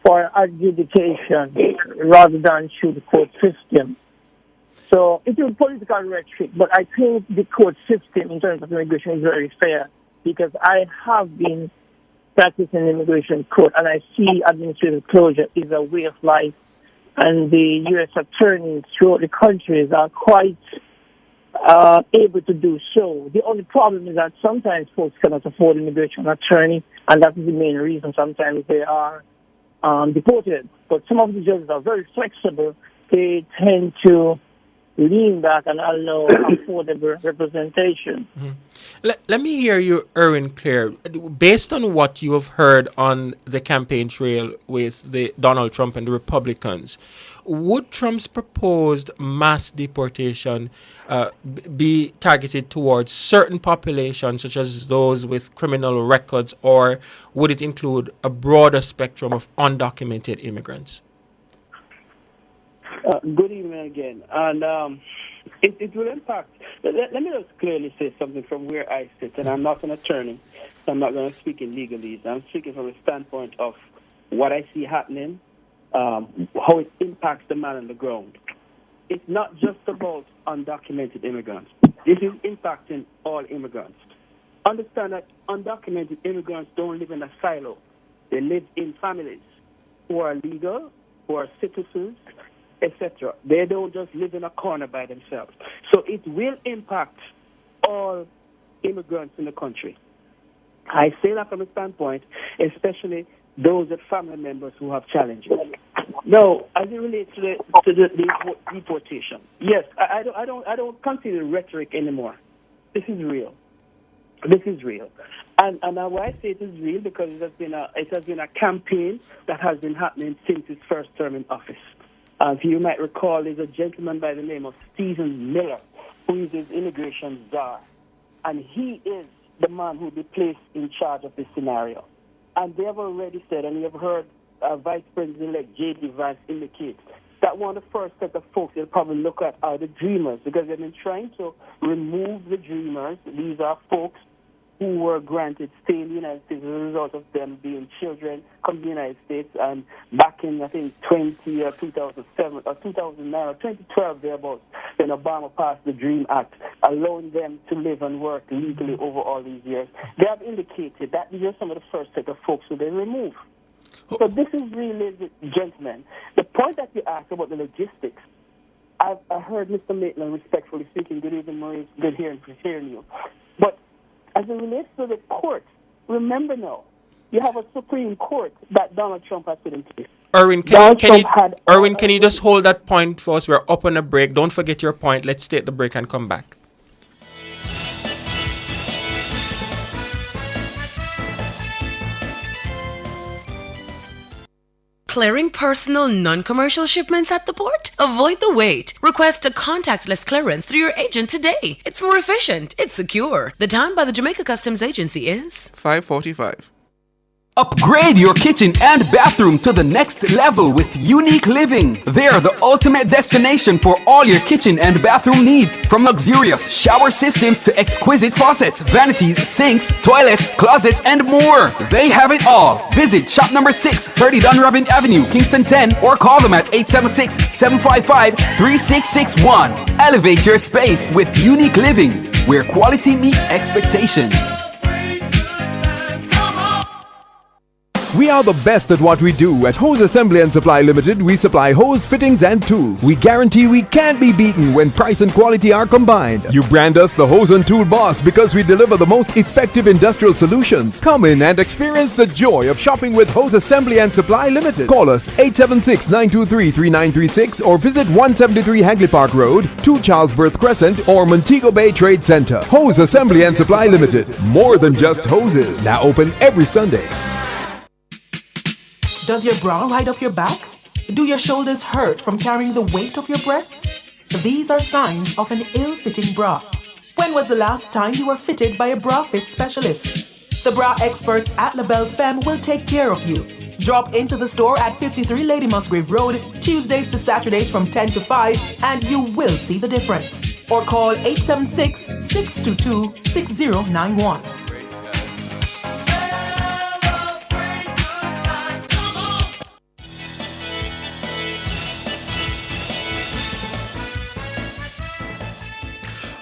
for adjudication rather than through the court system. So it is political rhetoric, but I think the court system in terms of immigration is very fair because I have been practicing immigration court and I see administrative closure is a way of life. And the U.S. attorneys throughout the countries are quite able to do so. The only problem is that sometimes folks cannot afford immigration attorney, and that is the main reason sometimes they are deported. But some of the judges are very flexible. They tend to lean back and allow affordable representation. Let me hear you, Erwin Clare. Based on what you have heard on the campaign trail with the Donald Trump and the Republicans, would Trump's proposed mass deportation be targeted towards certain populations, such as those with criminal records, or would it include a broader spectrum of undocumented immigrants? Good evening again. And it will impact. Let me just clearly say something from where I sit, and I'm not an attorney, so I'm not going to speak in legalese. I'm speaking from a standpoint of what I see happening, how it impacts the man on the ground. It's not just about undocumented immigrants. This is impacting all immigrants. Understand that undocumented immigrants don't live in a silo. They live in families who are legal, who are citizens, etc. They don't just live in a corner by themselves. So it will impact all immigrants in the country. I say that from a standpoint, especially those with family members who have challenges. Now, as it relates to the deportation, yes, I don't consider rhetoric anymore. This is real. This is real. And why I say it is real, because it has been a campaign that has been happening since his first term in office. As you might recall, there's a gentleman by the name of Stephen Miller, who is his immigration czar. And he is the man who will be placed in charge of this scenario. And they have already said, and you have heard Vice President-elect J.D. Vance indicate, that one of the first set of folks they'll probably look at are the dreamers, because they've been trying to remove the dreamers. These are folks who were granted stay in the United States as a result of them being children come to the United States. And back in, I think, 2007 or 2009 or 2012, thereabouts, then Obama passed the DREAM Act, allowing them to live and work legally over all these years. They have indicated that these are some of the first set of folks who they remove. So this is really, gentlemen, the point that you asked about the logistics. I heard Mr. Matlin respectfully speaking. Good evening, Maurice. Good hearing you. But as it relates to the court, remember now, you have a Supreme Court that Donald Trump has put in place. Erwin, can you just hold that point for us? We're up on a break. Don't forget your point. Let's take the break and come back. Clearing personal, non-commercial shipments at the port? Avoid the wait. Request a contactless clearance through your agent today. It's more efficient. It's secure. The time by the Jamaica Customs Agency is 5:45. Upgrade your kitchen and bathroom to the next level with Unique Living. They're the ultimate destination for all your kitchen and bathroom needs, from luxurious shower systems to exquisite faucets, vanities, sinks, toilets, closets, and more. They have it all. Visit shop number 6, 30 Dunrobin Avenue, Kingston 10, or call them at 876-755-3661. Elevate your space with Unique Living, where quality meets expectations. We are the best at what we do. At Hose Assembly and Supply Limited, we supply hose fittings and tools. We guarantee we can't be beaten when price and quality are combined. You brand us the Hose and Tool Boss because we deliver the most effective industrial solutions. Come in and experience the joy of shopping with Hose Assembly and Supply Limited. Call us 876-923-3936 or visit 173 Hagley Park Road, 2 Charles Worth Crescent, or Montego Bay Trade Center. Hose Assembly and Supply Limited. More than just hoses. Now open every Sunday. Does your bra ride up your back? Do your shoulders hurt from carrying the weight of your breasts? These are signs of an ill-fitting bra. When was the last time you were fitted by a bra fit specialist? The bra experts at LaBelle Femme will take care of you. Drop into the store at 53 Lady Musgrave Road, Tuesdays to Saturdays from 10 to 5, and you will see the difference. Or call 876-622-6091.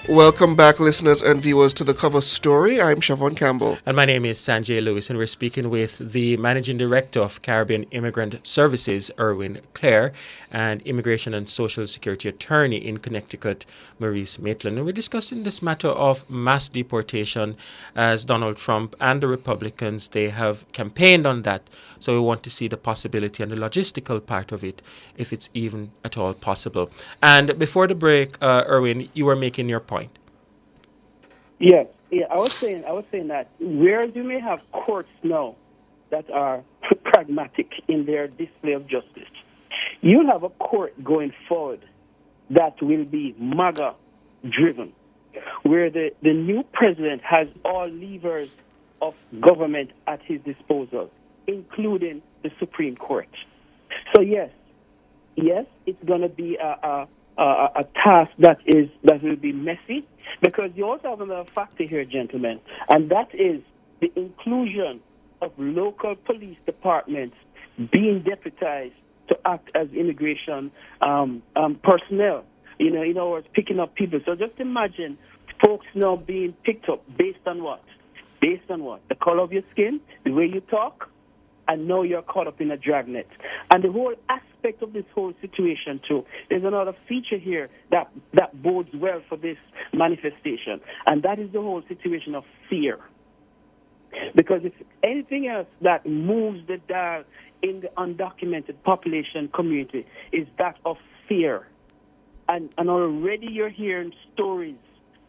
Welcome back, listeners and viewers, to The Cover Story. I'm Siobhan Campbell. And my name is Sanjay Lewis, and we're speaking with the Managing Director of Caribbean Immigrant Services, Erwin Clare, and Immigration and Social Security Attorney in Connecticut, Maurice Matlin. And we're discussing this matter of mass deportation, as Donald Trump and the Republicans, they have campaigned on that. So we want to see the possibility and the logistical part of it, if it's even at all possible. And before the break, Erwin, you were making your point. Yes, I was saying that whereas you may have courts now that are pragmatic in their display of justice, you'll have a court going forward that will be MAGA driven, where the new president has all levers of government at his disposal, including the Supreme Court. So yes, it's going to be a task that will be messy, because you also have another factor here, gentlemen, and that is the inclusion of local police departments being deputized to act as immigration personnel. In other words, picking up people. So just imagine folks now being picked up based on what? Based on what? The color of your skin, the way you talk, and now you're caught up in a dragnet. And the whole aspect of this whole situation, too, there's another feature here that bodes well for this manifestation, and that is the whole situation of fear. Because if anything else that moves the dial in the undocumented population community is that of fear. And already you're hearing stories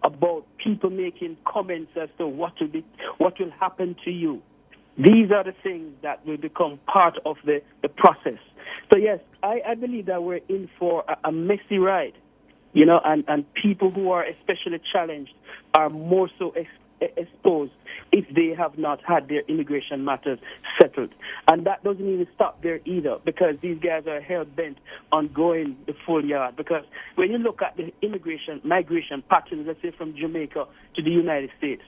about people making comments as to what will happen to you. These are the things that will become part of the process. So yes, I believe that we're in for a messy ride, and people who are especially challenged are more so exposed if they have not had their immigration matters settled. And that doesn't even stop there either, because these guys are hell-bent on going the full yard. Because when you look at the migration patterns, let's say from Jamaica to the United States,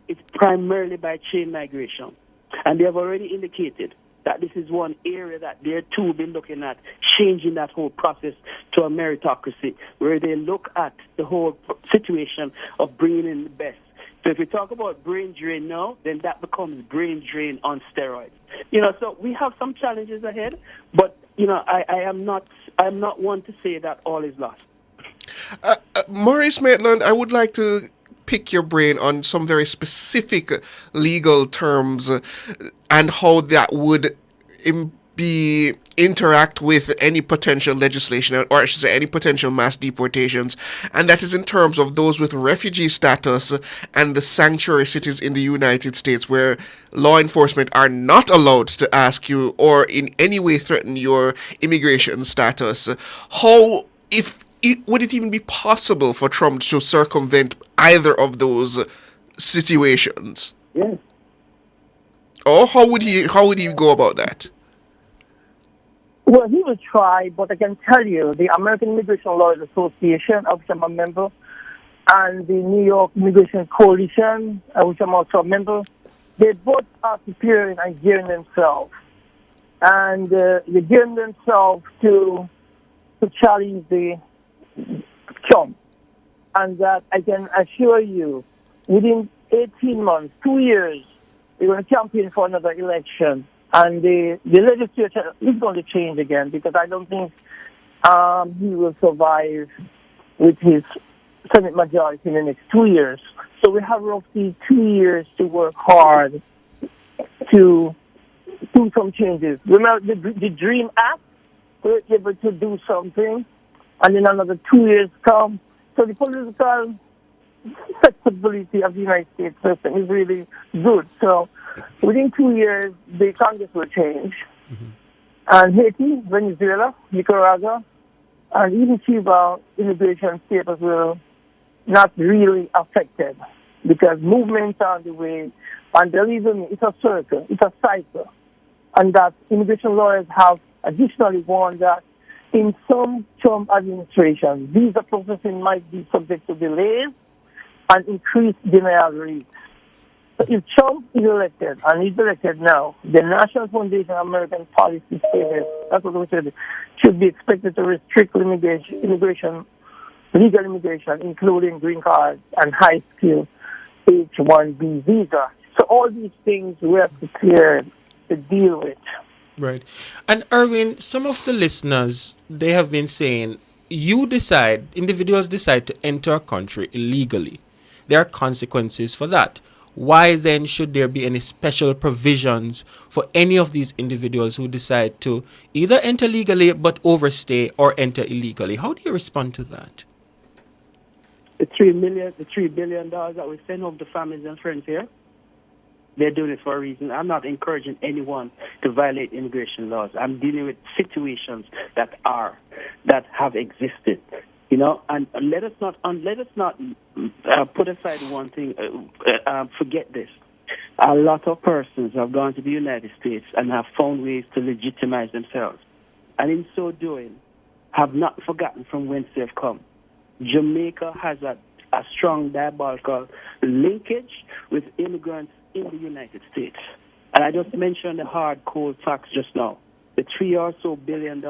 it's primarily by chain migration. And they have already indicated that this is one area that they're too been looking at, changing that whole process to a meritocracy, where they look at the whole situation of bringing in the best. So if we talk about brain drain now, then that becomes brain drain on steroids. So we have some challenges ahead, but I'm not one to say that all is lost. Maurice Matlin, I would like to pick your brain on some very specific legal terms and how that would interact with any potential legislation, or I should say any potential mass deportations, and that is in terms of those with refugee status and the sanctuary cities in the United States, where law enforcement are not allowed to ask you or in any way threaten your immigration status. Would it even be possible for Trump to circumvent either of those situations? Yes. Or how would he go about that? Well, he will try, but I can tell you, the American Immigration Lawyers Association, of which I'm a member, and the New York Immigration Coalition, of which I'm also a member, they both are preparing and gearing themselves. And they're gearing themselves to challenge the Trump. And that I can assure you, within 18 months, 2 years, they're going to campaign for another election. And the legislature is going to change again, because I don't think he will survive with his Senate majority in the next 2 years. So we have roughly 2 years to work hard to do some changes. Remember the DREAM Act? We're able to do something, and then another 2 years come. So the political flexibility of the United States system is really good. So within 2 years, the Congress will change. Mm-hmm. And Haiti, Venezuela, Nicaragua, and even Cuba, immigration status will not really affected, because movements are on the way. And believe me, it's a circle, it's a cycle. And that immigration lawyers have additionally warned that in some Trump administration, visa processing might be subject to delays and increased denial rates. So if Trump is elected, and he's elected now, the National Foundation of American Policy Status, that's what we said, should be expected to restrict immigration legal immigration, including green cards and high skill H-1B visa. So all these things we are prepared to deal with. Right. And Erwin, some of the listeners, they have been saying, individuals decide to enter a country illegally. There are consequences for that. Why then should there be any special provisions for any of these individuals who decide to either enter legally but overstay or enter illegally? How do you respond to that? The $3 billion that we send home to families and friends here, they're doing it for a reason. I'm not encouraging anyone to violate immigration laws. I'm dealing with situations that have existed, And let us not put aside one thing. Forget this. A lot of persons have gone to the United States and have found ways to legitimize themselves, and in so doing, have not forgotten from whence they've come. Jamaica has a strong diabolical linkage with immigrants in the United States. And I just mentioned the hard, cold facts just now. The $3 billion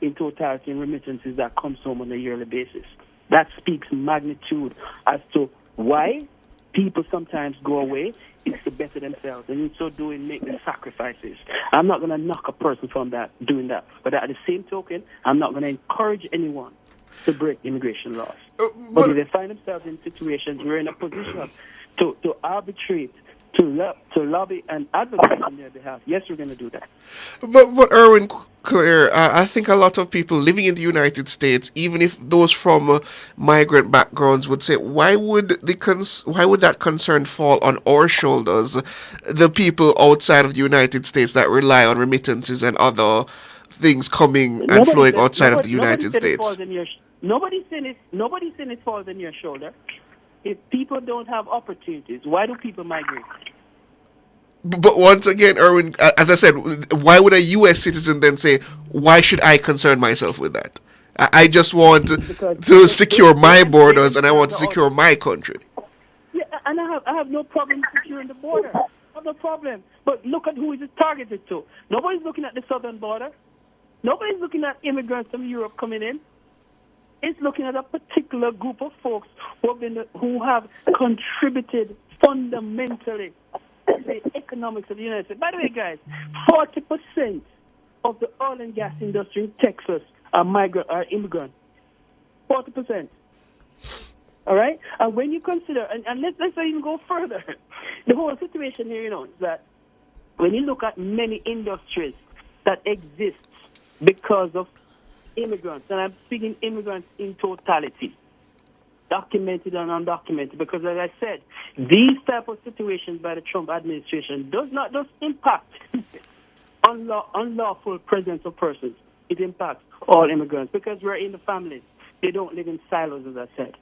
in totality in remittances that comes home on a yearly basis. That speaks magnitude as to why people sometimes go away. It's to better themselves, and in so doing, make the sacrifices. I'm not going to knock a person from doing that. But at the same token, I'm not going to encourage anyone to break immigration laws. But if they find themselves in situations where in a position to arbitrate, to lobby and advocate on their behalf, yes, we're going to do that. But Erwin, Claire, I think a lot of people living in the United States, even if those from migrant backgrounds, would say, why would that concern fall on our shoulders, the people outside of the United States that rely on remittances and other things coming and flowing outside of the United States? Nobody's saying it falls on your shoulder. If people don't have opportunities, why do people migrate? But once again, Erwin, as I said, why would a U.S. citizen then say, why should I concern myself with that? I just want to secure my borders and I want to secure my country. Yeah, and I have no problem securing the border. I have no problem. But look at who it is targeted to. Nobody's looking at the southern border. Nobody's looking at immigrants from Europe coming in. It's looking at a particular group of folks who have contributed fundamentally to the economics of the United States. By the way, guys, 40% of the oil and gas industry in Texas are immigrants. 40%. All right? And when you consider, and let's even go further, the whole situation here, is that when you look at many industries that exist because of immigrants, and I'm speaking immigrants in totality, documented and undocumented, because as I said, these type of situations by the Trump administration does not just impact unlawful presence of persons. It impacts all immigrants because we're in the families. They don't live in silos, as I said.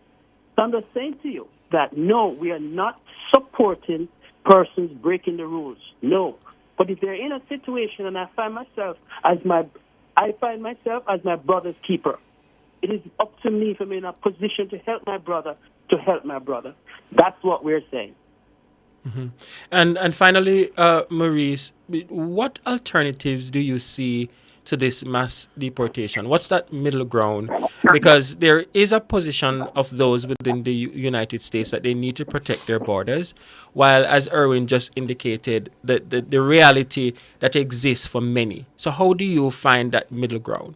So I'm just saying to you that no, we are not supporting persons breaking the rules. No. But if they're in a situation and I find myself as my brother's keeper, it is up to me if I'm in a position to help my brother, to help my brother. That's what we're saying. Mm-hmm. And finally, Maurice, what alternatives do you see to this mass deportation? What's that middle ground? Because there is a position of those within the United States that they need to protect their borders, while, as Erwin just indicated, the reality that exists for many. So how do you find that middle ground?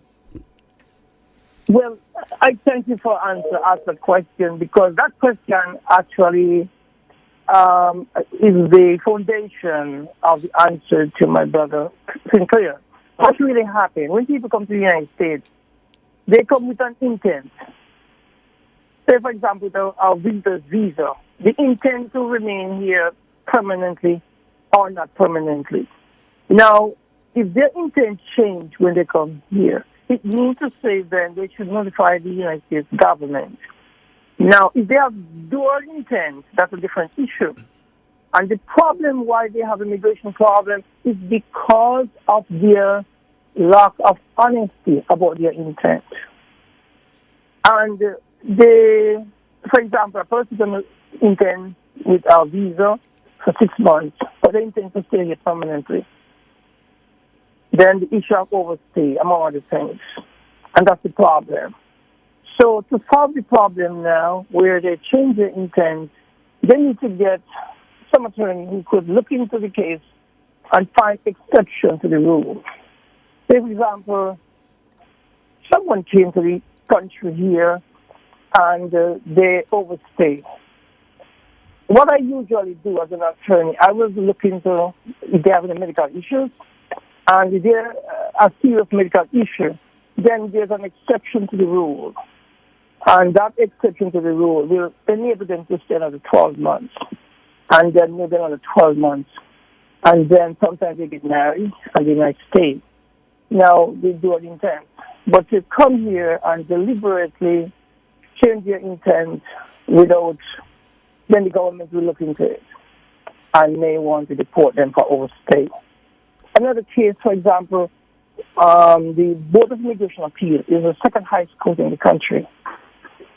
Well, I thank you for asking the question, because that question actually is the foundation of the answer to my brother Sinclair. What really happened when people come to the United States? They come with an intent. Say, for example, a visitor's visa. The intent to remain here permanently or not permanently. Now, if their intent change when they come here, it means to say then they should notify the United States government. Now, if they have dual intent, that's a different issue. And the problem why they have immigration problem is because of their lack of honesty about their intent. And for example, a person can intend with a visa for 6 months, but they intend to stay here permanently. Then the issue of overstay, among other things. And that's the problem. So to solve the problem now, where they change their intent, they need to get some attorney who could look into the case and find exception to the rule. Say, for example, someone came to the country here and they overstayed. What I usually do as an attorney, I will look into if they have any medical issues, and if they're a serious medical issue, then there's an exception to the rule. And that exception to the rule will enable them to stay another 12 months, and then maybe another 12 months. And then sometimes they get married and they might stay. Now, they do an intent. But to come here and deliberately change their intent without, then the government will look into it and may want to deport them for overstay. Another case, for example, the Board of Immigration Appeal is the second highest court in the country.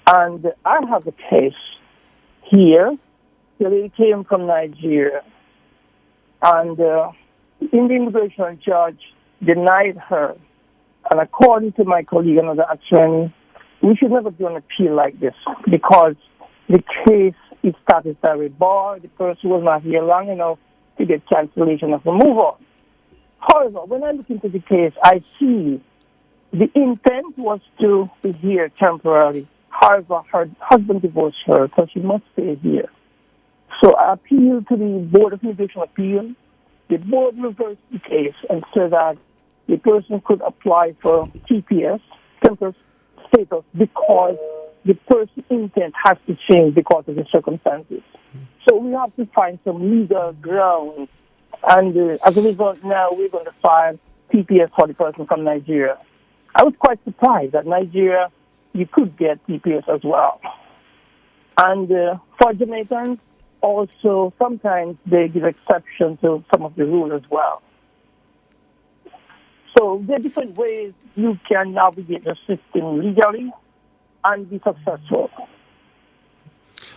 And I have a case here. The lady came from Nigeria. And the immigration judge denied her. And according to my colleague, another attorney, we should never do an appeal like this because the case is started by a bar. The person was not here long enough to get cancellation of removal. However, when I look into the case, I see the intent was to be here temporarily. However, her husband divorced her, so she must stay here. So I appealed to the Board of Immigration Appeal. The board reversed the case and said that the person could apply for TPS, temporary status, because the person's intent has to change because of the circumstances. So we have to find some legal ground. And as a result, now we're going to file TPS for the person from Nigeria. I was quite surprised that Nigeria, you could get TPS as well. And for Jamaicans, also, sometimes they give exception to some of the rules as well. So there are different ways you can navigate the system legally and be successful.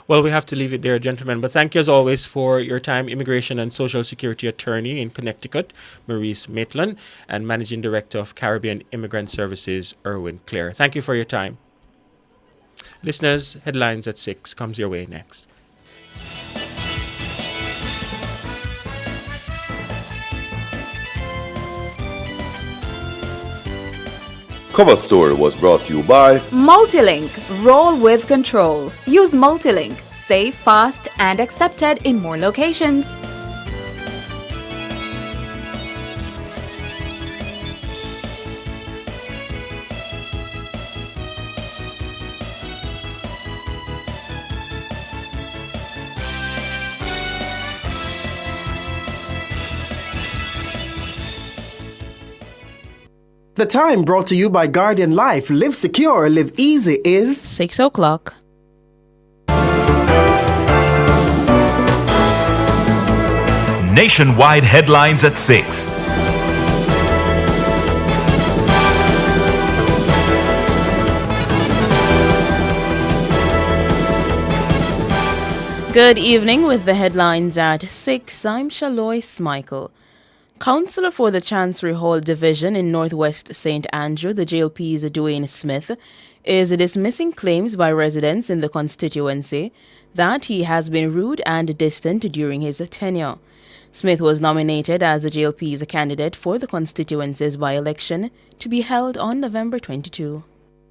Well, we have to leave it there, gentlemen. But thank you, as always, for your time, Immigration and Social Security Attorney in Connecticut, Maurice Matlin, and Managing Director of Caribbean Immigrant Services, Erwin Clare. Thank you for your time. Listeners, Headlines at 6 comes your way next. Cover Story was brought to you by Multilink. Roll with control. Use Multilink. Safe, fast, and accepted in more locations. The time brought to you by Guardian Life. Live secure, live easy is 6 o'clock. Nationwide headlines at 6. Good evening with the headlines at 6. I'm Shalois Michael. Councillor for the Chancery Hall Division in Northwest St. Andrew, the JLP's Dwayne Smith, is dismissing claims by residents in the constituency that he has been rude and distant during his tenure. Smith was nominated as the JLP's candidate for the constituency's by-election to be held on November 22.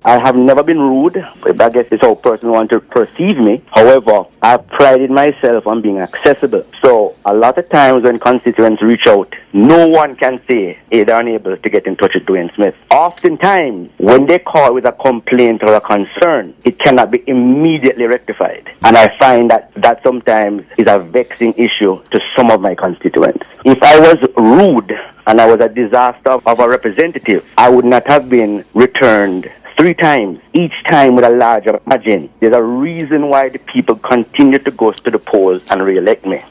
I have never been rude, but I guess it's how a person wants to perceive me. However, I've prided myself on being accessible. So a lot of times when constituents reach out, no one can say they're unable to get in touch with Dwayne Smith. Oftentimes, when they call with a complaint or a concern, it cannot be immediately rectified. And I find that sometimes is a vexing issue to some of my constituents. If I was rude and I was a disaster of a representative, I would not have been returned 3 times, each time with a larger margin. There's a reason why the people continue to go to the polls and re-elect me.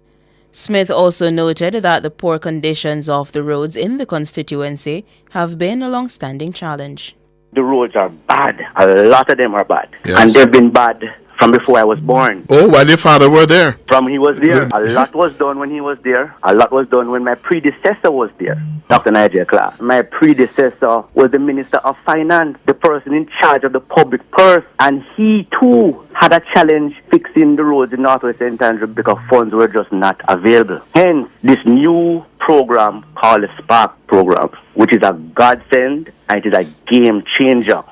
Smith also noted that the poor conditions of the roads in the constituency have been a long-standing challenge. The roads are bad. A lot of them are bad. Yes. And they've been bad from before I was born. Oh, while your father were there? From he was there. Good. A lot was done when he was there. A lot was done when my predecessor was there, Dr. Nigel Clark. My predecessor was the Minister of Finance, the person in charge of the public purse, and he too had a challenge fixing the roads in Northwest St. Andrew because funds were just not available. Hence, this new program called the Spark program, which is a godsend and it is a game changer.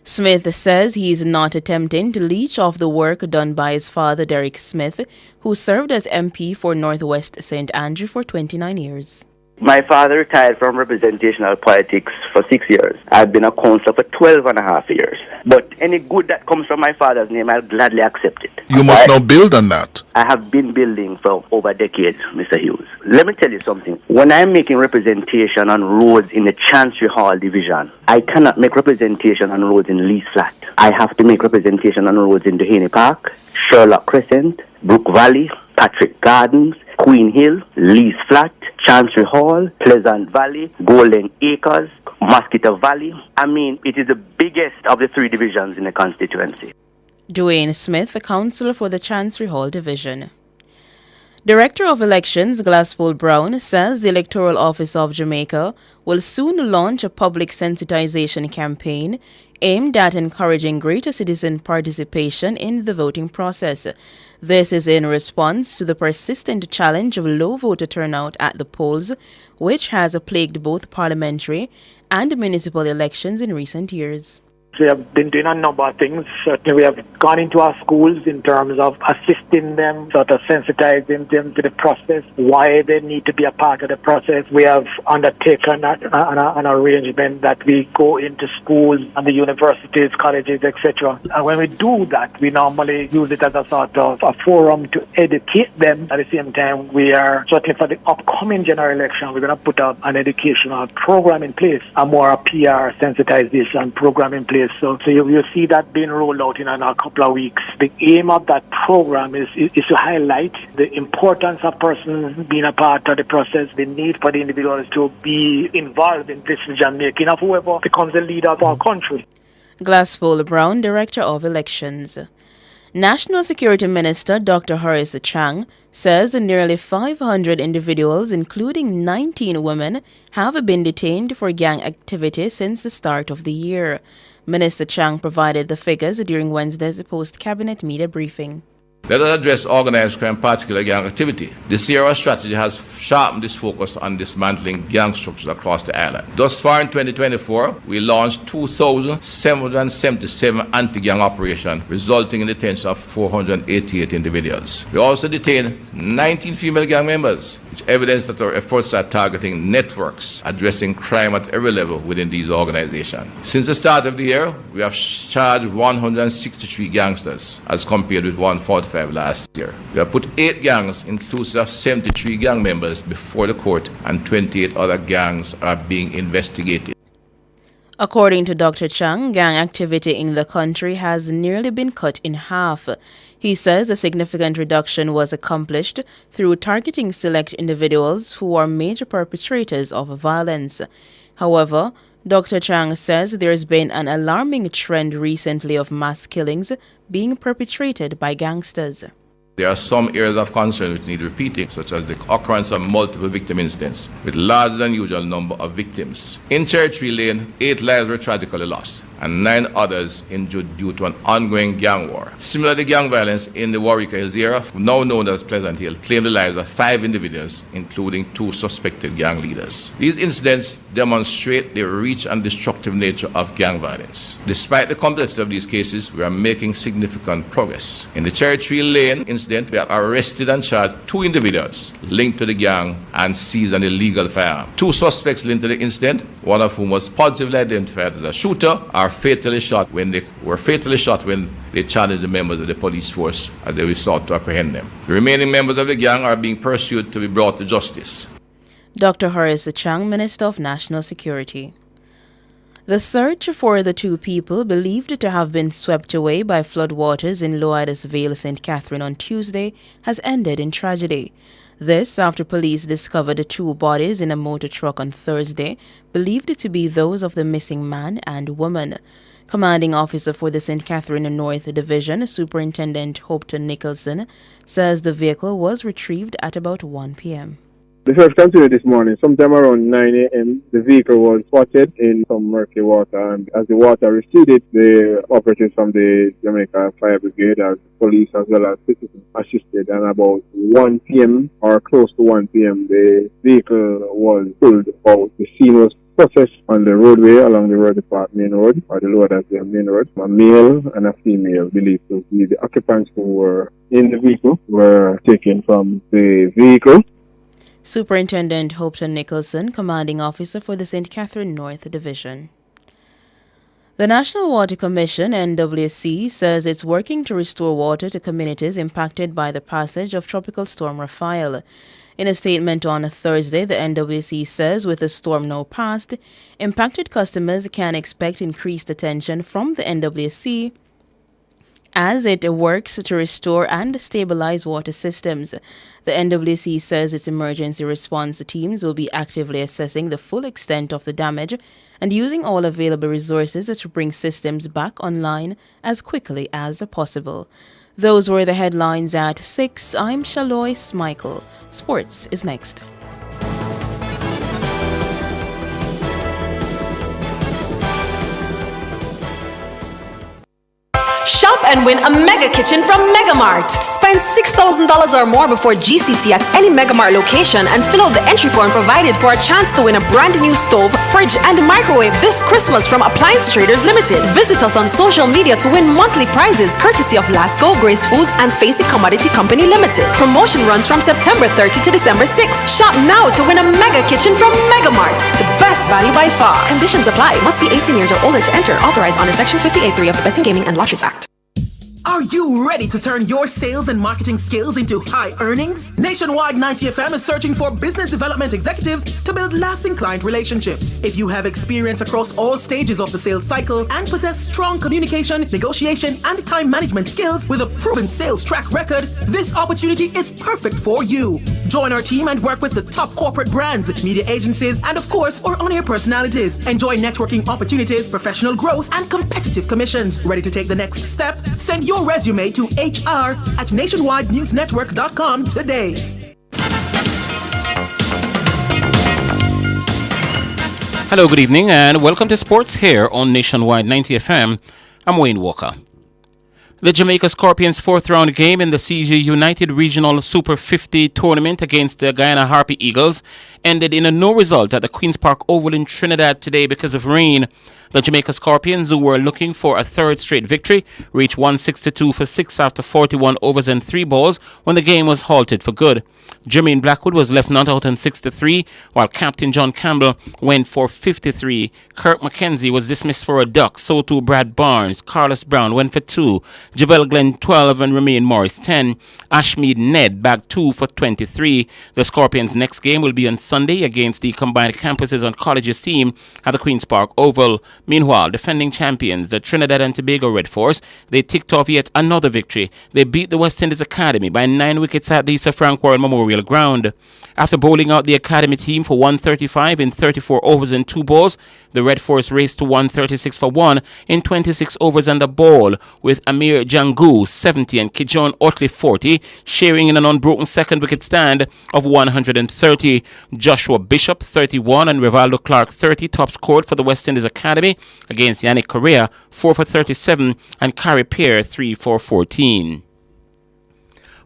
Smith says he is not attempting to leech off the work done by his father, Derek Smith, who served as MP for Northwest St. Andrew for 29 years. My father retired from representational politics for 6 years. I've been a councillor for 12 and a half years. But any good that comes from my father's name, I'll gladly accept it. You must now build on that. I have been building for over decades, Mr. Hughes. Let me tell you something. When I'm making representation on roads in the Chancery Hall Division, I cannot make representation on roads in Lees Flat. I have to make representation on roads in Duhaney Park, Sherlock Crescent, Brook Valley, Patrick Gardens, Queen Hill, Lees Flat, Chancery Hall, Pleasant Valley, Golden Acres, Mosquito Valley. I mean, it is the biggest of the 3 divisions in the constituency. Dwayne Smith, the councillor for the Chancery Hall Division. Director of Elections Glaspole Brown says the Electoral Office of Jamaica will soon launch a public sensitization campaign aimed at encouraging greater citizen participation in the voting process. This is in response to the persistent challenge of low voter turnout at the polls, which has plagued both parliamentary and municipal elections in recent years. We have been doing a number of things. Certainly we have gone into our schools in terms of assisting them, sort of sensitizing them to the process, why they need to be a part of the process. We have undertaken an arrangement that we go into schools and the universities, colleges, etc. And when we do that, we normally use it as a sort of a forum to educate them. At the same time, we are, certainly for the upcoming general election, we're going to put up an educational program in place, a more PR sensitization program in place. So you'll see that being rolled out in a couple of weeks. The aim of that program is to highlight the importance of persons being a part of the process, the need for the individuals to be involved in decision making of whoever becomes the leader of our country. Glaspole Brown, Director of Elections. National Security Minister Dr. Horace Chang says nearly 500 individuals, including 19 women, have been detained for gang activity since the start of the year. Minister Chang provided the figures during Wednesday's post-cabinet media briefing. Let us address organized crime, particularly gang activity. This year, our strategy has sharpened this focus on dismantling gang structures across the island. Thus far in 2024, we launched 2,777 anti-gang operations, resulting in the detention of 488 individuals. We also detained 19 female gang members, which evidence that our efforts are targeting networks, addressing crime at every level within these organizations. Since the start of the year, we have charged 163 gangsters, as compared with 145 last year. We have put 8 gangs, inclusive of 73 gang members, before the court, and 28 other gangs are being investigated. According to Dr. Chang, gang activity in the country has nearly been cut in half. He says a significant reduction was accomplished through targeting select individuals who are major perpetrators of violence. However, Dr. Chang says there has been an alarming trend recently of mass killings being perpetrated by gangsters. There are some areas of concern which need repeating, such as the occurrence of multiple victim incidents with larger than usual number of victims. In Cherry Lane, 8 lives were tragically lost and 9 others injured due to an ongoing gang war. Similarly, gang violence in the Warwick Hills area, now known as Pleasant Hill, claimed the lives of 5 individuals, including 2 suspected gang leaders. These incidents demonstrate the reach and destructive nature of gang violence. Despite the complexity of these cases, we are making significant progress. In the Cherry Lane incident, we have arrested and charged 2 individuals linked to the gang and seized an illegal firearm. 2 suspects linked to the incident, one of whom was positively identified as a shooter, are fatally shot when they challenged the members of the police force as they sought to apprehend them. The remaining members of the gang are being pursued to be brought to justice. Dr. Horace Chang, Minister of National Security. The search for the 2 people believed to have been swept away by floodwaters in Loidas Vale, St. Catherine on Tuesday has ended in tragedy. This after police discovered 2 bodies in a motor truck on Thursday, believed to be those of the missing man and woman. Commanding officer for the St. Catherine North Division, Superintendent Hopton Nicholson, says the vehicle was retrieved at about 1 p.m. The search continued this morning. Sometime around 9 a.m., the vehicle was spotted in some murky water, and as the water receded, the operatives from the Jamaica Fire Brigade, as police as well as citizens, assisted, and about 1 p.m. or close to 1 p.m., the vehicle was pulled out. The scene was processed on the roadway along the road depart main road, or the load as the main road. A male and a female believed to be the occupants who were in the vehicle were taken from the vehicle. Superintendent Hopton Nicholson, commanding officer for the St. Catherine North Division. The National Water Commission, NWC, says it's working to restore water to communities impacted by the passage of Tropical Storm Raphael. In a statement on Thursday, the NWC says with the storm now past, impacted customers can expect increased attention from the NWC as it works to restore and stabilize water systems. The NWC says its emergency response teams will be actively assessing the full extent of the damage and using all available resources to bring systems back online as quickly as possible. Those were the headlines at 6. I'm Shalois Michael. Sports is next. Shop and win a mega kitchen from Megamart. Spend $6,000 or more before GCT at any Megamart location and fill out the entry form provided for a chance to win a brand new stove, fridge, and microwave this Christmas from Appliance Traders Limited. Visit us on social media to win monthly prizes courtesy of Lasco, Grace Foods, and Facey Commodity Company Limited. Promotion runs from September 30 to December 6. Shop now to win a mega kitchen from Megamart. The best value by far. Conditions apply. Must be 18 years or older to enter. Authorized under Section 58.3 of the Betting, Gaming, and Lotteries Act. Are you ready to turn your sales and marketing skills into high earnings? Nationwide 90 FM is searching for business development executives to build lasting client relationships. If you have experience across all stages of the sales cycle and possess strong communication, negotiation, and time management skills with a proven sales track record, this opportunity is perfect for you. Join our team and work with the top corporate brands, media agencies, and of course, our on-air personalities. Enjoy networking opportunities, professional growth, and competitive commissions. Ready to take the next step? Send your resume to hr@nationwidenewsnetwork.com today. Hello, good evening, and welcome to Sports here on Nationwide 90 FM. I'm Wayne Walker. The Jamaica Scorpions' fourth-round game in the CG United Regional Super 50 tournament against the Guyana Harpy Eagles ended in a no result at the Queen's Park Oval in Trinidad today because of rain. The Jamaica Scorpions, who were looking for a third straight victory, reached 162 for 6 after 41 overs and 3 balls when the game was halted for good. Jermaine Blackwood was left not out on 6-3, while Captain John Campbell went for 53. Kirk McKenzie was dismissed for a duck, so too Brad Barnes. Carlos Brown went for 2. Javel Glenn 12 and Remain Morris 10. Ashmead Ned bagged 2 for 23. The Scorpions' next game will be on Sunday against the combined campuses and colleges team at the Queen's Park Oval. Meanwhile, defending champions, the Trinidad and Tobago Red Force, they ticked off yet another victory. They beat the West Indies Academy by 9 wickets at the Sir Frank Worrell Memorial Ground. After bowling out the Academy team for 135 in 34 overs and 2 balls, the Red Force raced to 136 for 1 in 26 overs and a ball, with Amir Jangu 70 and Kijon Otley 40, sharing in an unbroken second wicket stand of 130. Joshua Bishop 31 and Rivaldo Clark 30 top scored for the West Indies Academy against Yannick Correa 4 for 37 and Carrie Pear 3 for 14.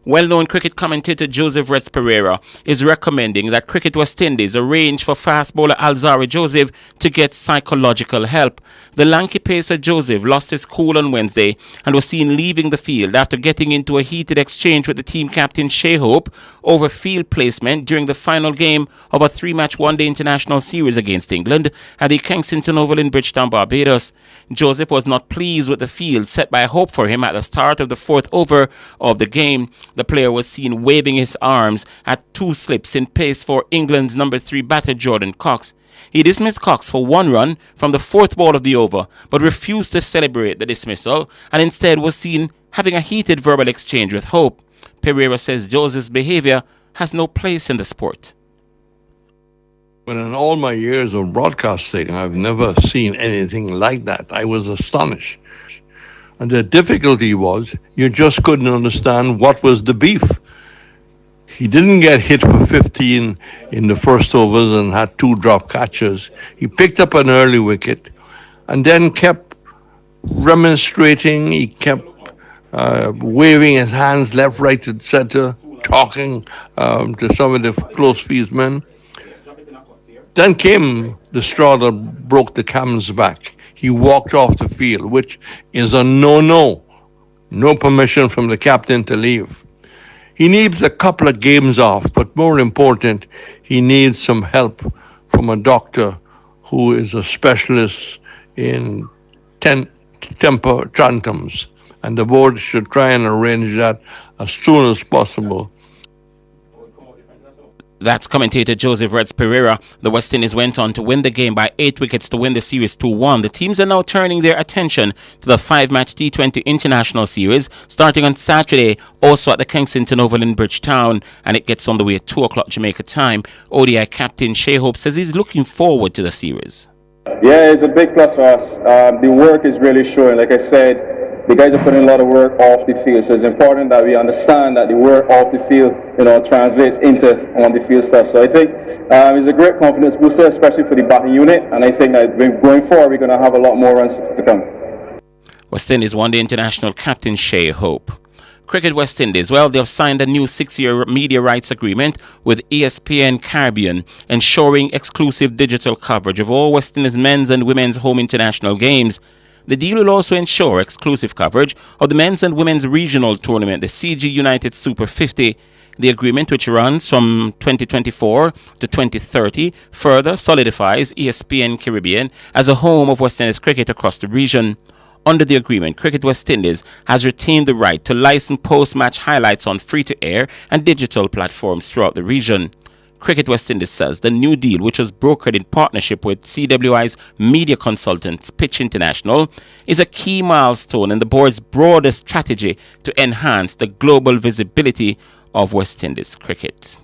Well-known cricket commentator Joseph Retz Pereira is recommending that Cricket West Indies arrange for fast bowler Alzari Joseph to get psychological help. The lanky pacer Joseph lost his cool on Wednesday and was seen leaving the field after getting into a heated exchange with the team captain Shea Hope over field placement during the final game of a 3-match one-day international series against England at the Kensington Oval in Bridgetown, Barbados. Joseph was not pleased with the field set by Hope for him at the start of the 4th over of the game. The player was seen waving his arms at 2 slips in pace for England's number 3 batter Jordan Cox. He dismissed Cox for 1 run from the 4th ball of the over, but refused to celebrate the dismissal and instead was seen having a heated verbal exchange with Hope. Pereira says Joseph's behavior has no place in the sport. But in all my years of broadcasting, I've never seen anything like that. I was astonished. And the difficulty was you just couldn't understand what was the beef. He didn't get hit for 15 in the first overs and had 2 drop catches. He picked up an early wicket and then kept remonstrating. He kept waving his hands left, right, and center, talking to some of the close fieldsmen. Then came the straw that broke the camel's back. He walked off the field, which is a no-no. No permission from the captain to leave. He needs a couple of games off, but more important, he needs some help from a doctor who is a specialist in temper tantrums. And the board should try and arrange that as soon as possible. That's commentator Joseph Reds Pereira. The West Indies went on to win the game by 8 wickets to win the series 2-1. The teams are now turning their attention to the 5-match T20 International Series starting on Saturday, also at the Kensington Oval in Bridgetown, and it gets underway at 2 o'clock Jamaica time. ODI captain Shea Hope says he's looking forward to the series. Yeah, it's a big plus for us. The work is really showing. Like I said, the guys are putting a lot of work off the field, so it's important that we understand that the work off the field, translates into on the field stuff. So I think it's a great confidence booster, especially for the batting unit, and I think that going forward, we're going to have a lot more runs to come. West Indies won the international captain Shea Hope. Cricket West Indies, well, they've signed a new 6-year media rights agreement with ESPN Caribbean, ensuring exclusive digital coverage of all West Indies men's and women's home international games. The deal will also ensure exclusive coverage of the men's and women's regional tournament, the CG United Super 50. The agreement, which runs from 2024 to 2030, further solidifies ESPN Caribbean as a home of West Indies cricket across the region. Under the agreement, Cricket West Indies has retained the right to license post-match highlights on free-to-air and digital platforms throughout the region. Cricket West Indies says the new deal, which was brokered in partnership with CWI's media consultant Pitch International, is a key milestone in the board's broader strategy to enhance the global visibility of West Indies cricket.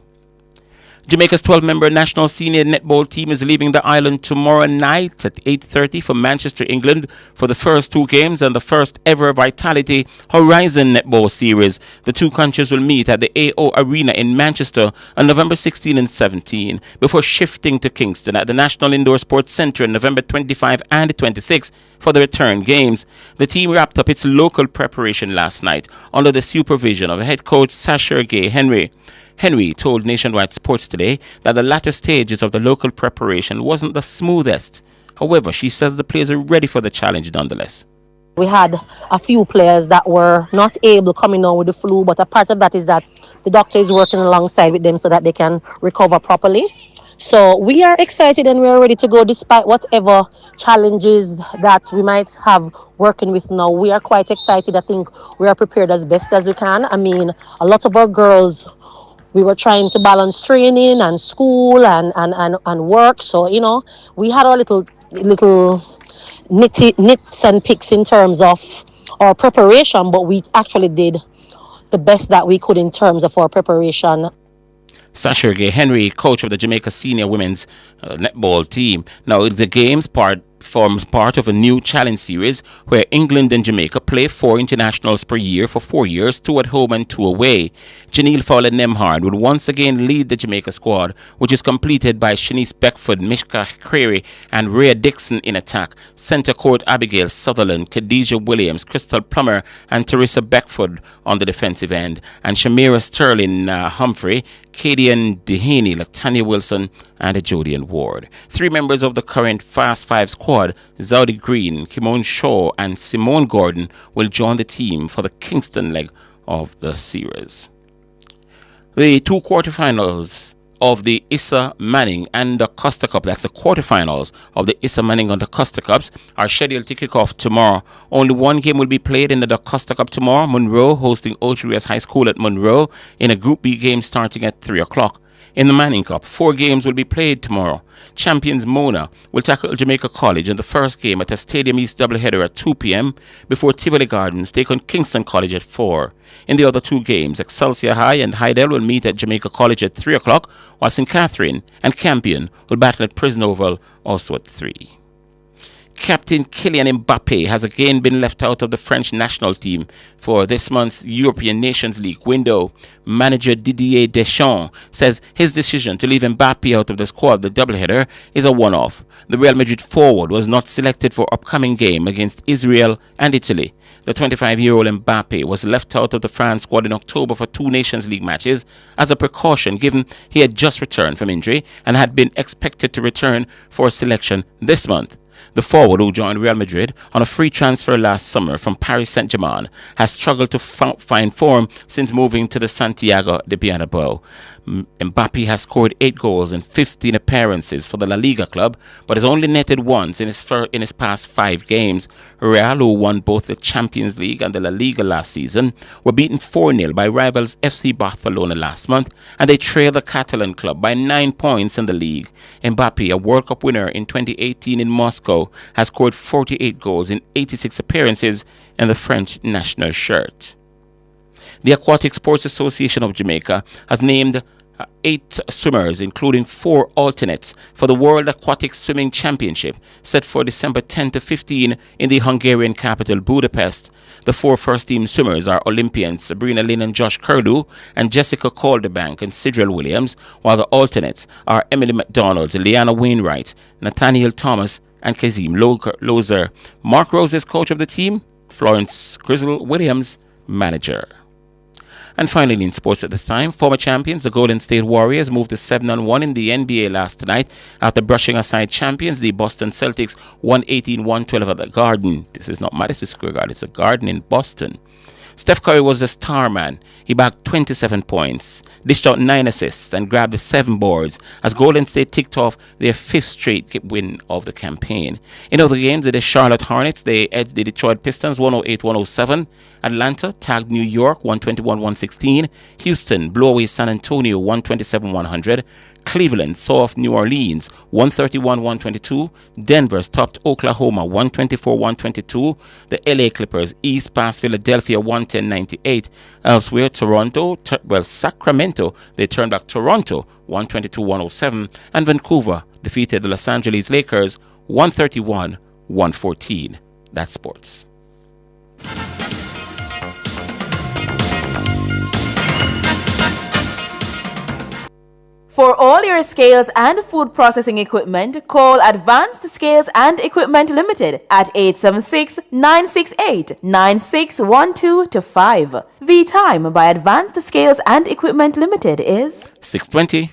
Jamaica's 12-member national senior netball team is leaving the island tomorrow night at 8:30 for Manchester, England for the first 2 games and the first ever Vitality Horizon Netball Series. The 2 countries will meet at the AO Arena in Manchester on November 16 and 17 before shifting to Kingston at the National Indoor Sports Centre on November 25 and 26 for the return games. The team wrapped up its local preparation last night under the supervision of head coach Sasha Gay Henry. Henry told Nationwide Sports Today that the latter stages of the local preparation wasn't the smoothest. However, she says the players are ready for the challenge nonetheless. We had a few players that were not able coming on with the flu, but a part of that is that the doctor is working alongside with them so that they can recover properly. So we are excited and we are ready to go despite whatever challenges that we might have working with now. We are quite excited. I think we are prepared as best as we can. I mean, a lot of our girls, we were trying to balance training and school and work. So, we had our little nits and picks in terms of our preparation, but we actually did the best that we could in terms of our preparation. Sasha Gay Henry, coach of the Jamaica senior women's netball team. Now, the games forms part of a new challenge series where England and Jamaica play 4 internationals per year for 4 years, 2 at home and 2 away. Janelle Fowler-Nemhard will once again lead the Jamaica squad, which is completed by Shanice Beckford, Mishka Creary and Rhea Dixon in attack, centre court Abigail Sutherland, Khadijah Williams, Crystal Plummer and Teresa Beckford on the defensive end, and Shamira Sterling Humphrey, Kadian Dehaney, Latanya Wilson and Jodian Ward. 3 members of the current Fast 5 squad, Zaudi Green, Kimon Shaw and Simone Gordon, will join the team for the Kingston leg of the series. The 2 quarterfinals of the Issa Manning and the Costa Cup, that's the quarterfinals of the Issa Manning and the Costa Cups, are scheduled to kick off tomorrow. Only 1 game will be played in the Costa Cup tomorrow. Monroe hosting Old High School at Monroe in a Group B game starting at 3 o'clock. In the Manning Cup, 4 games will be played tomorrow. Champions Mona will tackle Jamaica College in the first game at a Stadium East doubleheader at 2 p.m. before Tivoli Gardens take on Kingston College at 4. In the other 2 games, Excelsior High and Hydel will meet at Jamaica College at 3 o'clock, while St. Catherine and Campion will battle at Prison Oval also at 3. Captain Kylian Mbappe has again been left out of the French national team for this month's European Nations League window. Manager Didier Deschamps says his decision to leave Mbappe out of the squad, the doubleheader, is a one-off. The Real Madrid forward was not selected for upcoming game against Israel and Italy. The 25-year-old Mbappe was left out of the France squad in October for 2 Nations League matches as a precaution, given he had just returned from injury and had been expected to return for selection this month. The forward, who joined Real Madrid on a free transfer last summer from Paris Saint-Germain, has struggled to find form since moving to the Santiago de Bernabeu. Mbappe has scored 8 goals in 15 appearances for the La Liga club, but has only netted once in his past 5 games. Real, who won both the Champions League and the La Liga last season, were beaten 4-0 by rivals FC Barcelona last month, and they trailed the Catalan club by 9 points in the league. Mbappe, a World Cup winner in 2018 in Moscow, has scored 48 goals in 86 appearances in the French national shirt. The Aquatic Sports Association of Jamaica has named 8 swimmers, including 4 alternates, for the World Aquatic Swimming Championship set for December 10 to 15 in the Hungarian capital Budapest. The 4 first-team swimmers are Olympians Sabrina Lynn and Josh Curlew, and Jessica Calderbank and Sidrel Williams, while the alternates are Emily McDonald, Leanna Wainwright, Nathaniel Thomas, and Kazim Lozer. Mark Rose is coach of the team, Florence Grizzle Williams, manager. And finally in sports at this time, former champions, the Golden State Warriors, moved to 7-1 in the NBA last night after brushing aside champions, the Boston Celtics, 118-112 at the Garden. This is not Madison Square Garden, it's a Garden in Boston. Steph Curry was the star man. He bagged 27 points, dished out 9 assists, and grabbed the 7 boards as Golden State ticked off their 5th straight win of the campaign. In other games, the Charlotte Hornets, they edged the Detroit Pistons 108-107. Atlanta tagged New York 121-116. Houston blew away San Antonio 127-100. Cleveland saw off New Orleans 131-122. Denver topped Oklahoma 124-122. The LA Clippers eased past Philadelphia 110-98. Elsewhere, Sacramento, they turned back Toronto 122-107. And Vancouver defeated the Los Angeles Lakers 131-114. That's sports. For all your scales and food processing equipment, call Advanced Scales and Equipment Limited at 876-968-9612-5. The time by Advanced Scales and Equipment Limited is 6:20.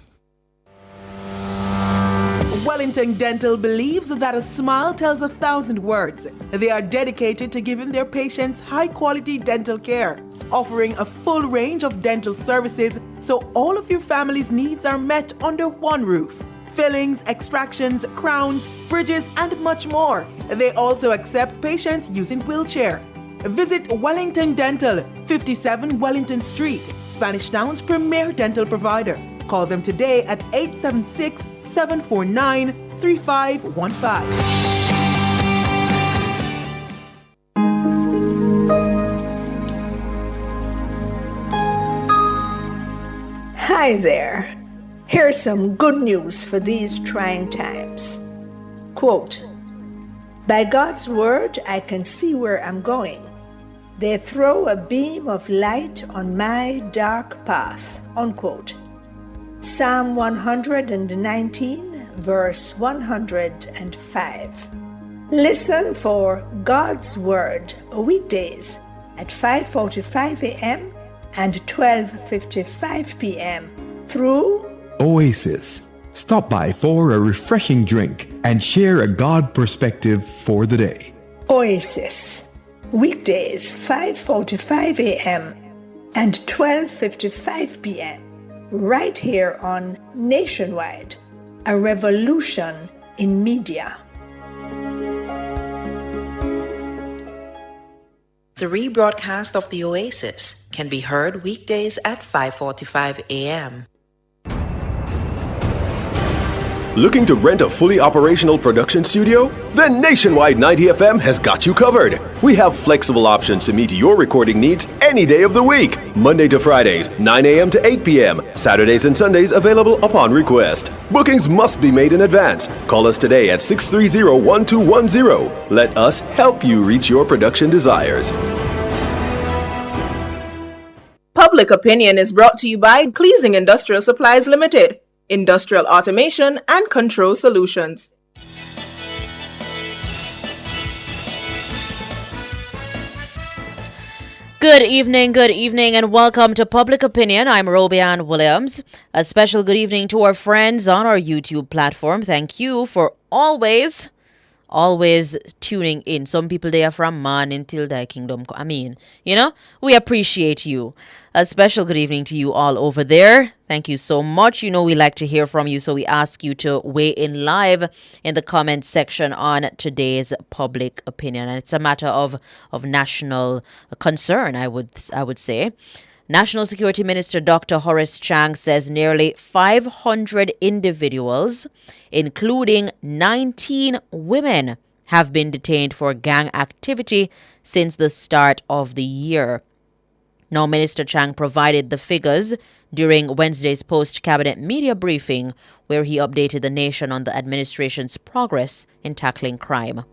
Wellington Dental believes that a smile tells 1,000 words. They are dedicated to giving their patients high-quality dental care, offering a full range of dental services so all of your family's needs are met under one roof. Fillings, extractions, crowns, bridges, and much more. They also accept patients using wheelchair. Visit Wellington Dental, 57 Wellington Street, Spanish Town's premier dental provider. Call them today at 876-749-3515. Hi there. Here's some good news for these trying times. Quote, "By God's word, I can see where I'm going. They throw a beam of light on my dark path." Unquote. Psalm 119, verse 105. Listen for God's word weekdays at 5:45 a.m. and 12:55 p.m. through Oasis. Stop by for a refreshing drink and share a God perspective for the day. Oasis, weekdays 5:45 a.m. and 12:55 p.m. right here on Nationwide, a revolution in media. The rebroadcast of the Oasis can be heard weekdays at 5:45 a.m. Looking to rent a fully operational production studio? Then Nationwide 90 FM has got you covered. We have flexible options to meet your recording needs any day of the week. Monday to Fridays, 9 a.m. to 8 p.m. Saturdays and Sundays available upon request. Bookings must be made in advance. Call us today at 630-1210. Let us help you reach your production desires. Public Opinion is brought to you by Cleasing Industrial Supplies Limited, Industrial Automation and Control Solutions. Good evening, and welcome to Public Opinion. I'm Robianne Williams. A special good evening to our friends on our YouTube platform. Thank you for always tuning in. Some people, they are from man until thy kingdom. I mean, we appreciate you. A special good evening to you all over there. Thank you so much. We like to hear from you, so we ask you to weigh in live in the comment section on today's Public Opinion. And it's a matter of national concern, I would say. National Security Minister Dr. Horace Chang says nearly 500 individuals, including 19 women, have been detained for gang activity since the start of the year. Now, Minister Chang provided the figures during Wednesday's post-cabinet media briefing, where he updated the nation on the administration's progress in tackling crime.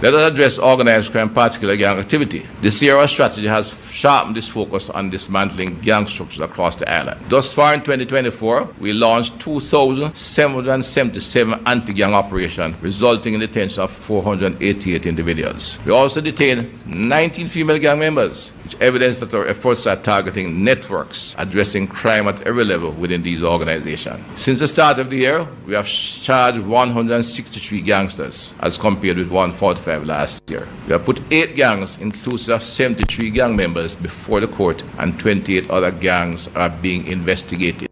Let us address organized crime, particularly gang activity. This year, our strategy has sharpened its focus on dismantling gang structures across the island. Thus far in 2024, we launched 2,777 anti-gang operations, resulting in the detention of 488 individuals. We also detained 19 female gang members, which evidence that our efforts are targeting networks addressing crime at every level within these organizations. Since the start of the year, we have charged 163 gangsters, as compared with 145 last year. We have put 8 gangs, inclusive of 73 gang members, before the court, and 28 other gangs are being investigated.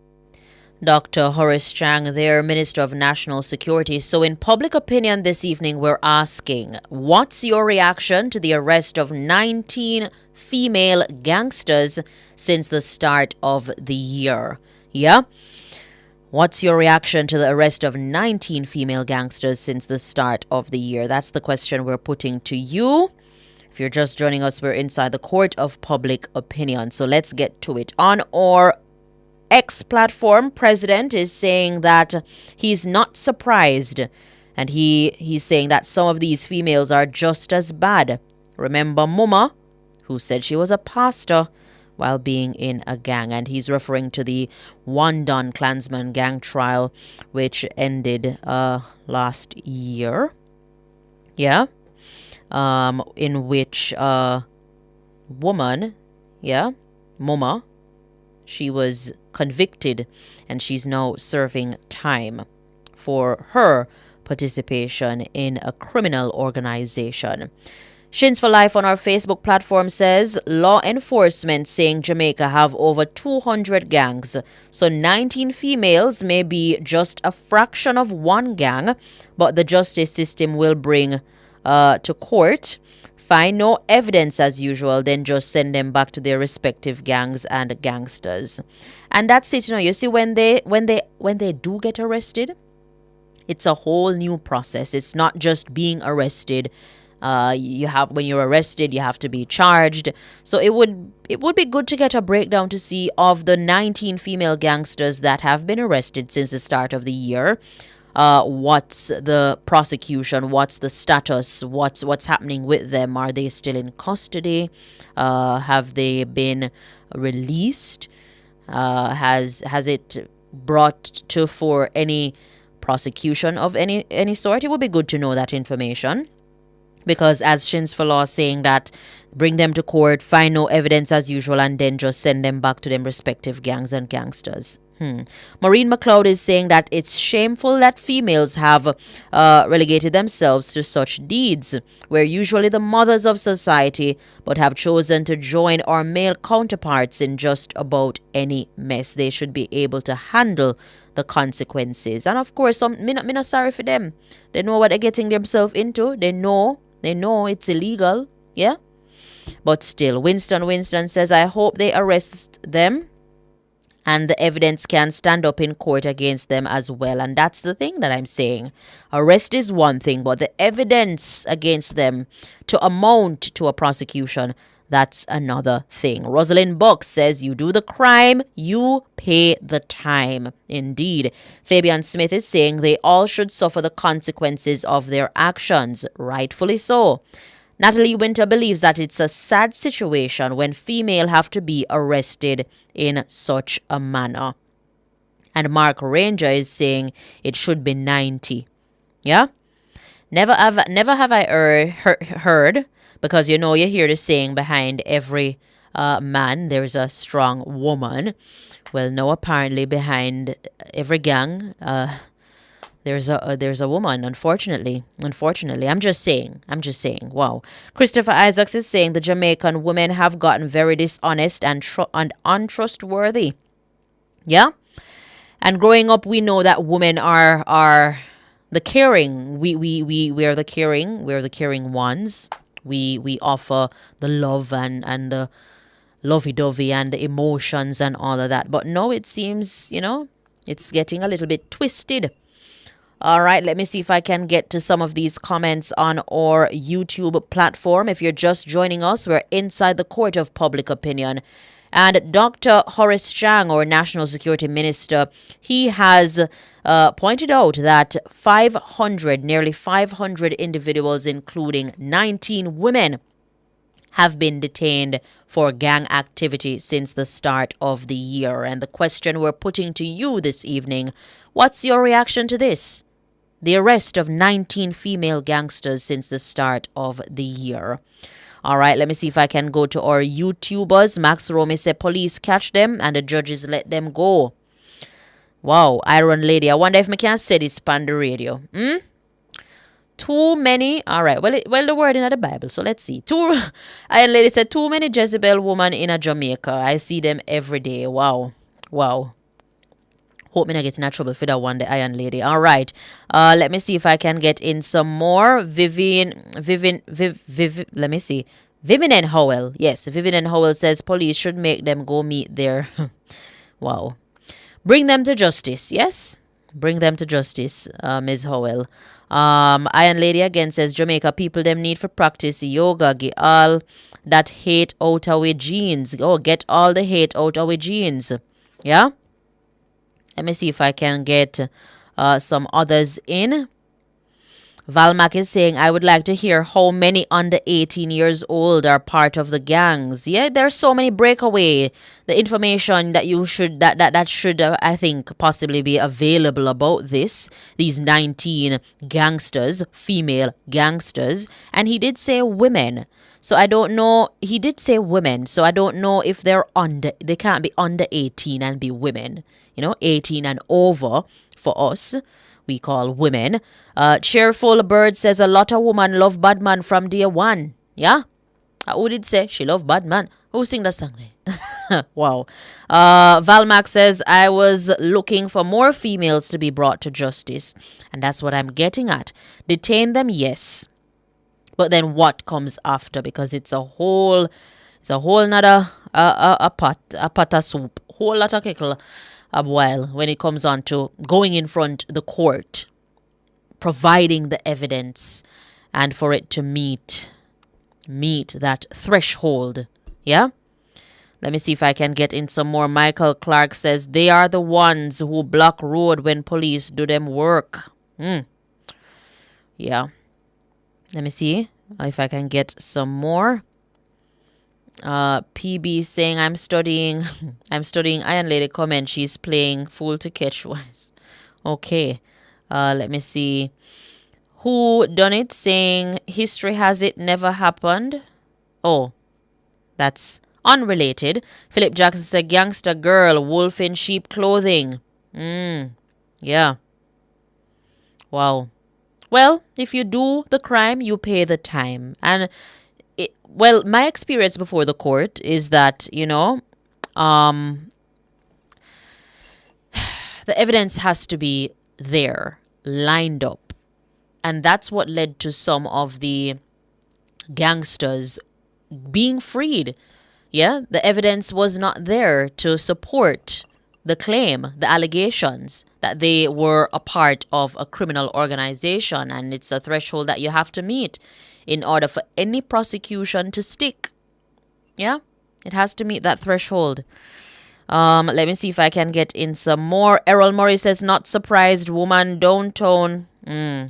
Dr. Horace Chang, there, Minister of National Security. So in Public Opinion this evening, we're asking, what's your reaction to the arrest of 19 female gangsters since the start of the year? Yeah? What's your reaction to the arrest of 19 female gangsters since the start of the year? That's the question we're putting to you. If you're just joining us, we're inside the Court of Public Opinion. So let's get to it. On our X platform, President is saying that he's not surprised. And he's saying that some of these females are just as bad. Remember Muma, who said she was a pastor while being in a gang. And he's referring to the Wandon Klansman gang trial, which ended last year. Yeah. In which a woman, Muma, she was convicted and she's now serving time for her participation in a criminal organization. Shins for Life on our Facebook platform says law enforcement saying Jamaica have over 200 gangs, so 19 females may be just a fraction of one gang, but the justice system will bring to court, find no evidence as usual, then just send them back to their respective gangs and gangsters. And that's it. You see, when they do get arrested, it's a whole new process. It's not just being arrested. When you're arrested, you have to be charged. So it would be good to get a breakdown to see of the 19 female gangsters that have been arrested since the start of the year. What's the prosecution? What's the status? What's happening with them? Are they still in custody? Have they been released? Has it brought to for any prosecution of any sort? It would be good to know that information. Because as Shins for Law is saying that bring them to court, find no evidence as usual, and then just send them back to them respective gangs and gangsters. Maureen McLeod is saying that it's shameful that females have relegated themselves to such deeds, where usually the mothers of society, but have chosen to join our male counterparts in just about any mess. They should be able to handle the consequences. And of course, me not sorry for them. They know what they're getting themselves into. They know it's illegal. Yeah? But still, Winston says, I hope they arrest them And the evidence can stand up in court against them as well. And that's the thing that I'm saying. Arrest is one thing, but the evidence against them to amount to a prosecution, that's another thing. Rosalind Buck says, you do the crime, you pay the time. Indeed. Fabian Smith is saying they all should suffer the consequences of their actions. Rightfully so. Natalie Winter believes that it's a sad situation when female have to be arrested in such a manner. And Mark Ranger is saying it should be 90. Yeah? Never have I heard, because you know you hear the saying behind every man there's a strong woman. Well, no, apparently behind every gang there's a woman, unfortunately. I'm just saying. Wow. Christopher Isaacs is saying the Jamaican women have gotten very dishonest and untrustworthy. Yeah? And growing up, we know that women are the caring. We're the caring. We're the caring ones. We offer the love and the lovey-dovey and the emotions and all of that. But no, it seems, it's getting a little bit twisted. All right, let me see if I can get to some of these comments on our YouTube platform. If you're just joining us, we're inside the court of public opinion. And Dr. Horace Chang, our National Security Minister, he has pointed out that nearly 500 individuals, including 19 women, have been detained for gang activity since the start of the year. And the question we're putting to you this evening, what's your reaction to this? The arrest of 19 female gangsters since the start of the year. All right, let me see if I can go to our YouTubers. Max Romy said police catch them and the judges let them go. Wow, Iron Lady. I wonder if I can say this on the radio. Too many. All right, well, the word in the Bible, so let's see. Iron Lady said too many Jezebel women in a Jamaica. I see them every day. Wow. Hope me not getting in trouble for that one, the Iron Lady. All right. Let me see if I can get in some more. Vivian let me see. Vivian and Howell. Yes, Vivian and Howell says police should make them go meet their... Wow. Bring them to justice. Yes? Bring them to justice, Ms. Howell. Iron Lady again says Jamaica people them need for practice yoga. Get all that hate out of our genes. Oh, get all the hate out of our genes. Yeah? Let me see if I can get some others in. Valmac is saying, I would like to hear how many under 18 years old are part of the gangs. Yeah, there's so many breakaway. The information that you should, that should, I think, possibly be available about this. These 19 gangsters, female gangsters. And he did say women. So I don't know. He did say women. So I don't know if they can't be under 18 and be women. 18 and over for us. We call women. Cheerful Bird says a lot of women love bad man from day one. Yeah? Who did say she love bad man? Who sing that song? Wow. Valmac says I was looking for more females to be brought to justice. And that's what I'm getting at. Detain them, yes. But then what comes after? Because it's a whole nother a pot of soup. Whole lot of kickle. While when it comes on to going in front the court, providing the evidence, and for it to meet that threshold. Yeah? Let me see if I can get in some more. Michael Clark says they are the ones who block road when police do them work. Yeah. Let me see if I can get some more. PB saying I'm studying Iron Lady comment. She's playing Fool to Catch Wise. Okay. Let me see. Who done it? Saying history has it never happened. Oh, that's unrelated. Philip Jackson said gangster girl, wolf in sheep clothing. Yeah. Wow. Well, if you do the crime, you pay the time. And well, my experience before the court is that, the evidence has to be there, lined up. And that's what led to some of the gangsters being freed. Yeah, the evidence was not there to support the claim, the allegations that they were a part of a criminal organization, and it's a threshold that you have to meet in order for any prosecution to stick. Yeah, it has to meet that threshold. Let me see if I can get in some more. Errol Murray says, not surprised, woman downtown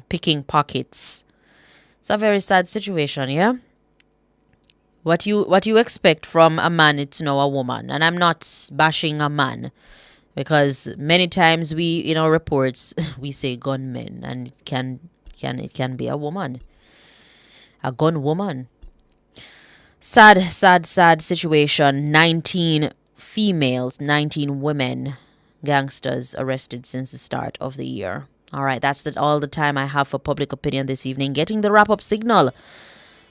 picking pockets. It's a very sad situation, yeah? What you expect from a man, it's now a woman. And I'm not bashing a man, because many times we, in our reports, we say gunmen, and it can be a woman. A gun woman. Sad situation. 19 females, 19 women, gangsters arrested since the start of the year. All right, that's all the time I have for public opinion this evening. Getting the wrap-up signal.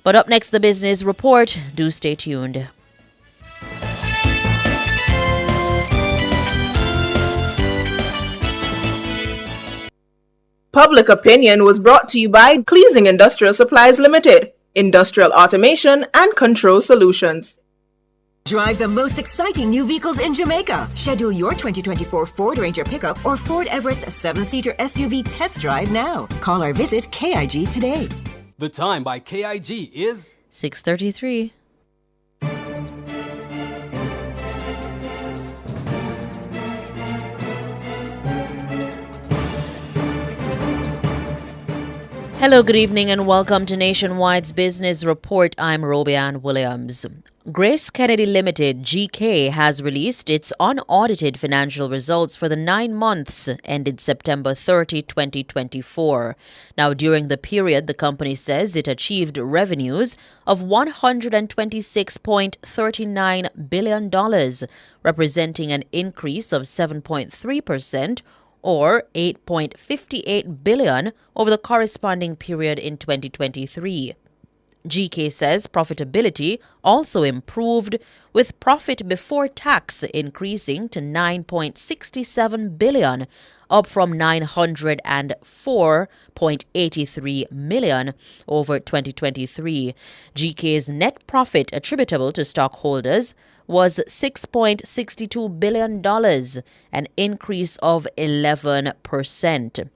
But up next, the business report. Do stay tuned. Public opinion was brought to you by Cleasing Industrial Supplies Limited, industrial automation and control solutions. Drive the most exciting new vehicles in Jamaica. Schedule your 2024 Ford Ranger pickup or Ford Everest 7-seater SUV test drive now. Call or visit KIG today. The time by KIG is 6:33. Hello, good evening, and welcome to Nationwide's Business Report. I'm Robianne Williams. Grace Kennedy Limited, GK, has released its unaudited financial results for the 9 months ended September 30, 2024. Now, during the period, the company says it achieved revenues of $126.39 billion, representing an increase of 7.3%, or $8.58 billion over the corresponding period in 2023. GK says profitability also improved, with profit before tax increasing to $9.67 billion, up from $904.83 million over 2023. GK's net profit attributable to stockholders was $6.62 billion, an increase of 11%.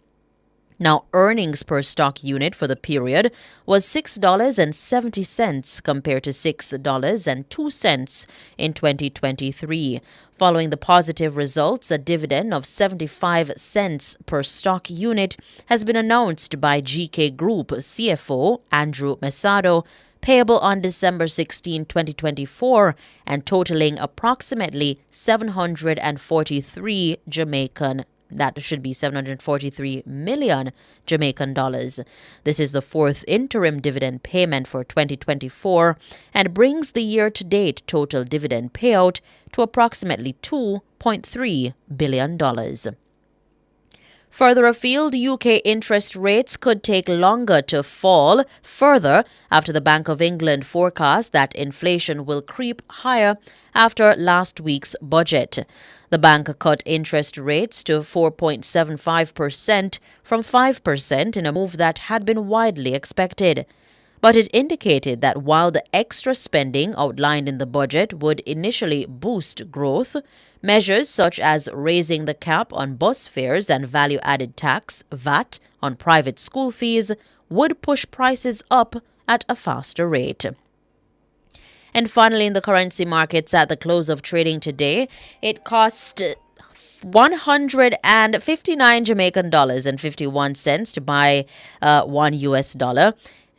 Now, earnings per stock unit for the period was $6.70 compared to $6.02 in 2023. Following the positive results, a dividend of 75 cents per stock unit has been announced by GK Group CFO Andrew Mesado, payable on December 16, 2024, and totaling approximately 743 million Jamaican dollars. This is the fourth interim dividend payment for 2024 and brings the year-to-date total dividend payout to approximately $2.3 billion. Further afield, UK interest rates could take longer to fall further after the Bank of England forecast that inflation will creep higher after last week's budget. The bank cut interest rates to 4.75% from 5% in a move that had been widely expected. But it indicated that while the extra spending outlined in the budget would initially boost growth, measures such as raising the cap on bus fares and value-added tax, VAT, on private school fees would push prices up at a faster rate. And finally, in the currency markets at the close of trading today, it cost 159 Jamaican dollars and 51 cents to buy $1 US,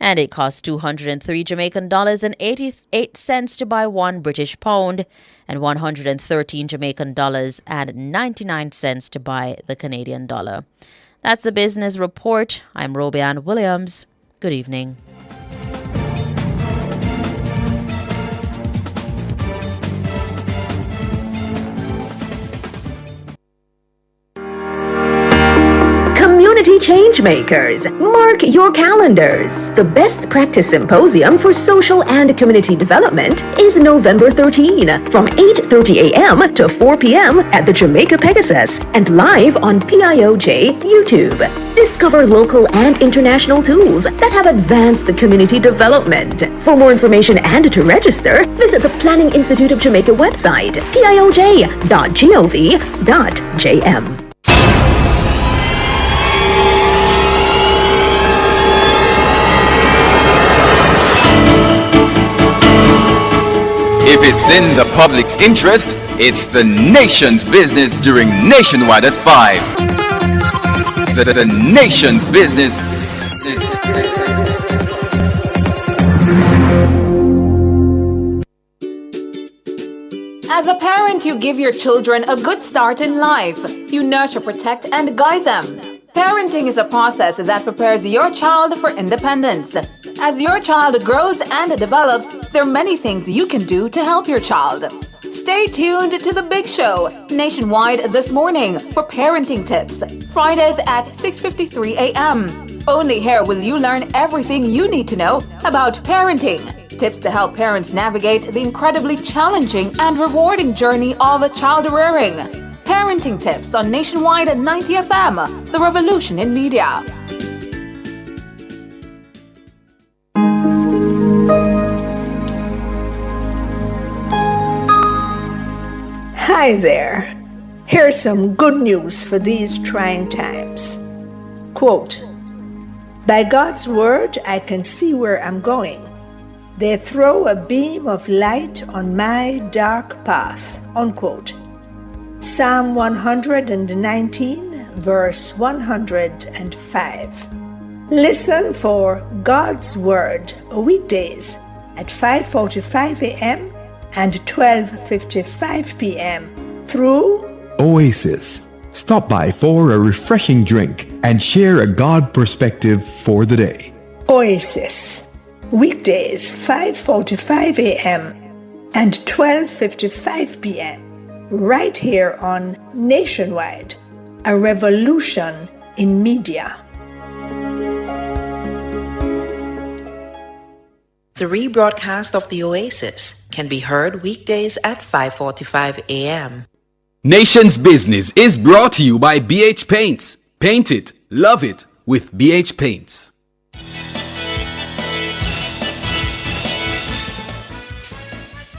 and it cost 203 Jamaican dollars and 88 cents to buy $1 British pound, and 113 Jamaican dollars and 99 cents to buy the Canadian dollar. That's the business report. I'm Robianne Williams. Good evening. Community Changemakers, mark your calendars. The Best Practice Symposium for Social and Community Development is November 13 from 8:30 a.m. to 4 p.m. at the Jamaica Pegasus and live on PIOJ YouTube. Discover local and international tools that have advanced community development, For more information and to register, visit the Planning Institute of Jamaica website, pioj.gov.jm. If it's in the public's interest, it's the nation's business during Nationwide at 5. The nation's business. As a parent, you give your children a good start in life. You nurture, protect, and guide them. Parenting is a process that prepares your child for independence. As your child grows and develops, there are many things you can do to help your child. Stay tuned to The Big Show, nationwide this morning, for parenting tips. Fridays at 6:53 a.m. Only here will you learn everything you need to know about parenting. Tips to help parents navigate the incredibly challenging and rewarding journey of child rearing. Parenting tips on Nationwide at 90 FM, the revolution in media. Hi there. Here's some good news for these trying times. Quote, "By God's word, I can see where I'm going. They throw a beam of light on my dark path." Unquote. Psalm 119, verse 105. Listen for God's Word weekdays at 5:45 a.m. and 12:55 p.m. through Oasis. Stop by for a refreshing drink and share a God perspective for the day. Oasis, weekdays 5:45 a.m. and 12:55 p.m. right here on Nationwide, a revolution in media. The rebroadcast of the Oasis can be heard weekdays at 5:45 a.m. Nation's Business is brought to you by BH Paints. Paint it, love it with BH Paints.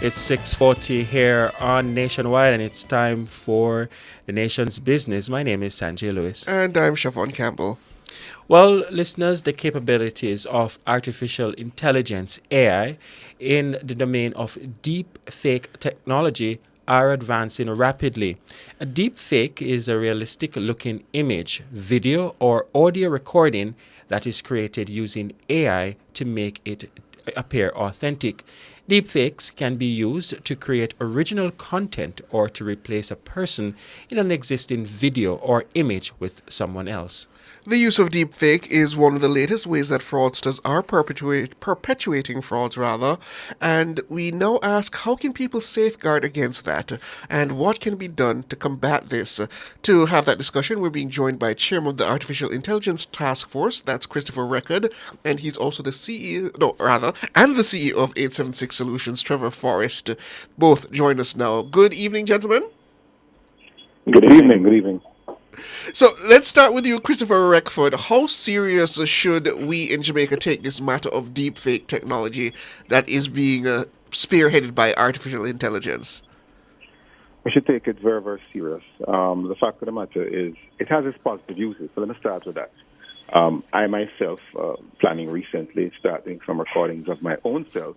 It's 6:40 here on Nationwide, and it's time for the Nation's Business. My name is Sanjay Lewis. And I'm Siobhan Campbell. Well, listeners, the capabilities of artificial intelligence, AI, in the domain of deep fake technology are advancing rapidly. A deep fake is a realistic-looking image, video, or audio recording that is created using AI to make it appear authentic. Deepfakes can be used to create original content or to replace a person in an existing video or image with someone else. The use of deepfake is one of the latest ways that fraudsters are perpetuating frauds, and we now ask, how can people safeguard against that, and what can be done to combat this? To have that discussion, we're being joined by Chairman of the Artificial Intelligence Task Force, that's Christopher Record, and he's also the CEO of 876 Solutions, Trevor Forrest. Both join us now. Good evening, gentlemen. Good evening. Good evening. So let's start with you, Christopher Reckford. How serious should we in Jamaica take this matter of deepfake technology that is being spearheaded by artificial intelligence? We should take it very, very serious. The fact of the matter is it has its positive uses. So let me start with that. I myself, planning recently, starting some recordings of my own self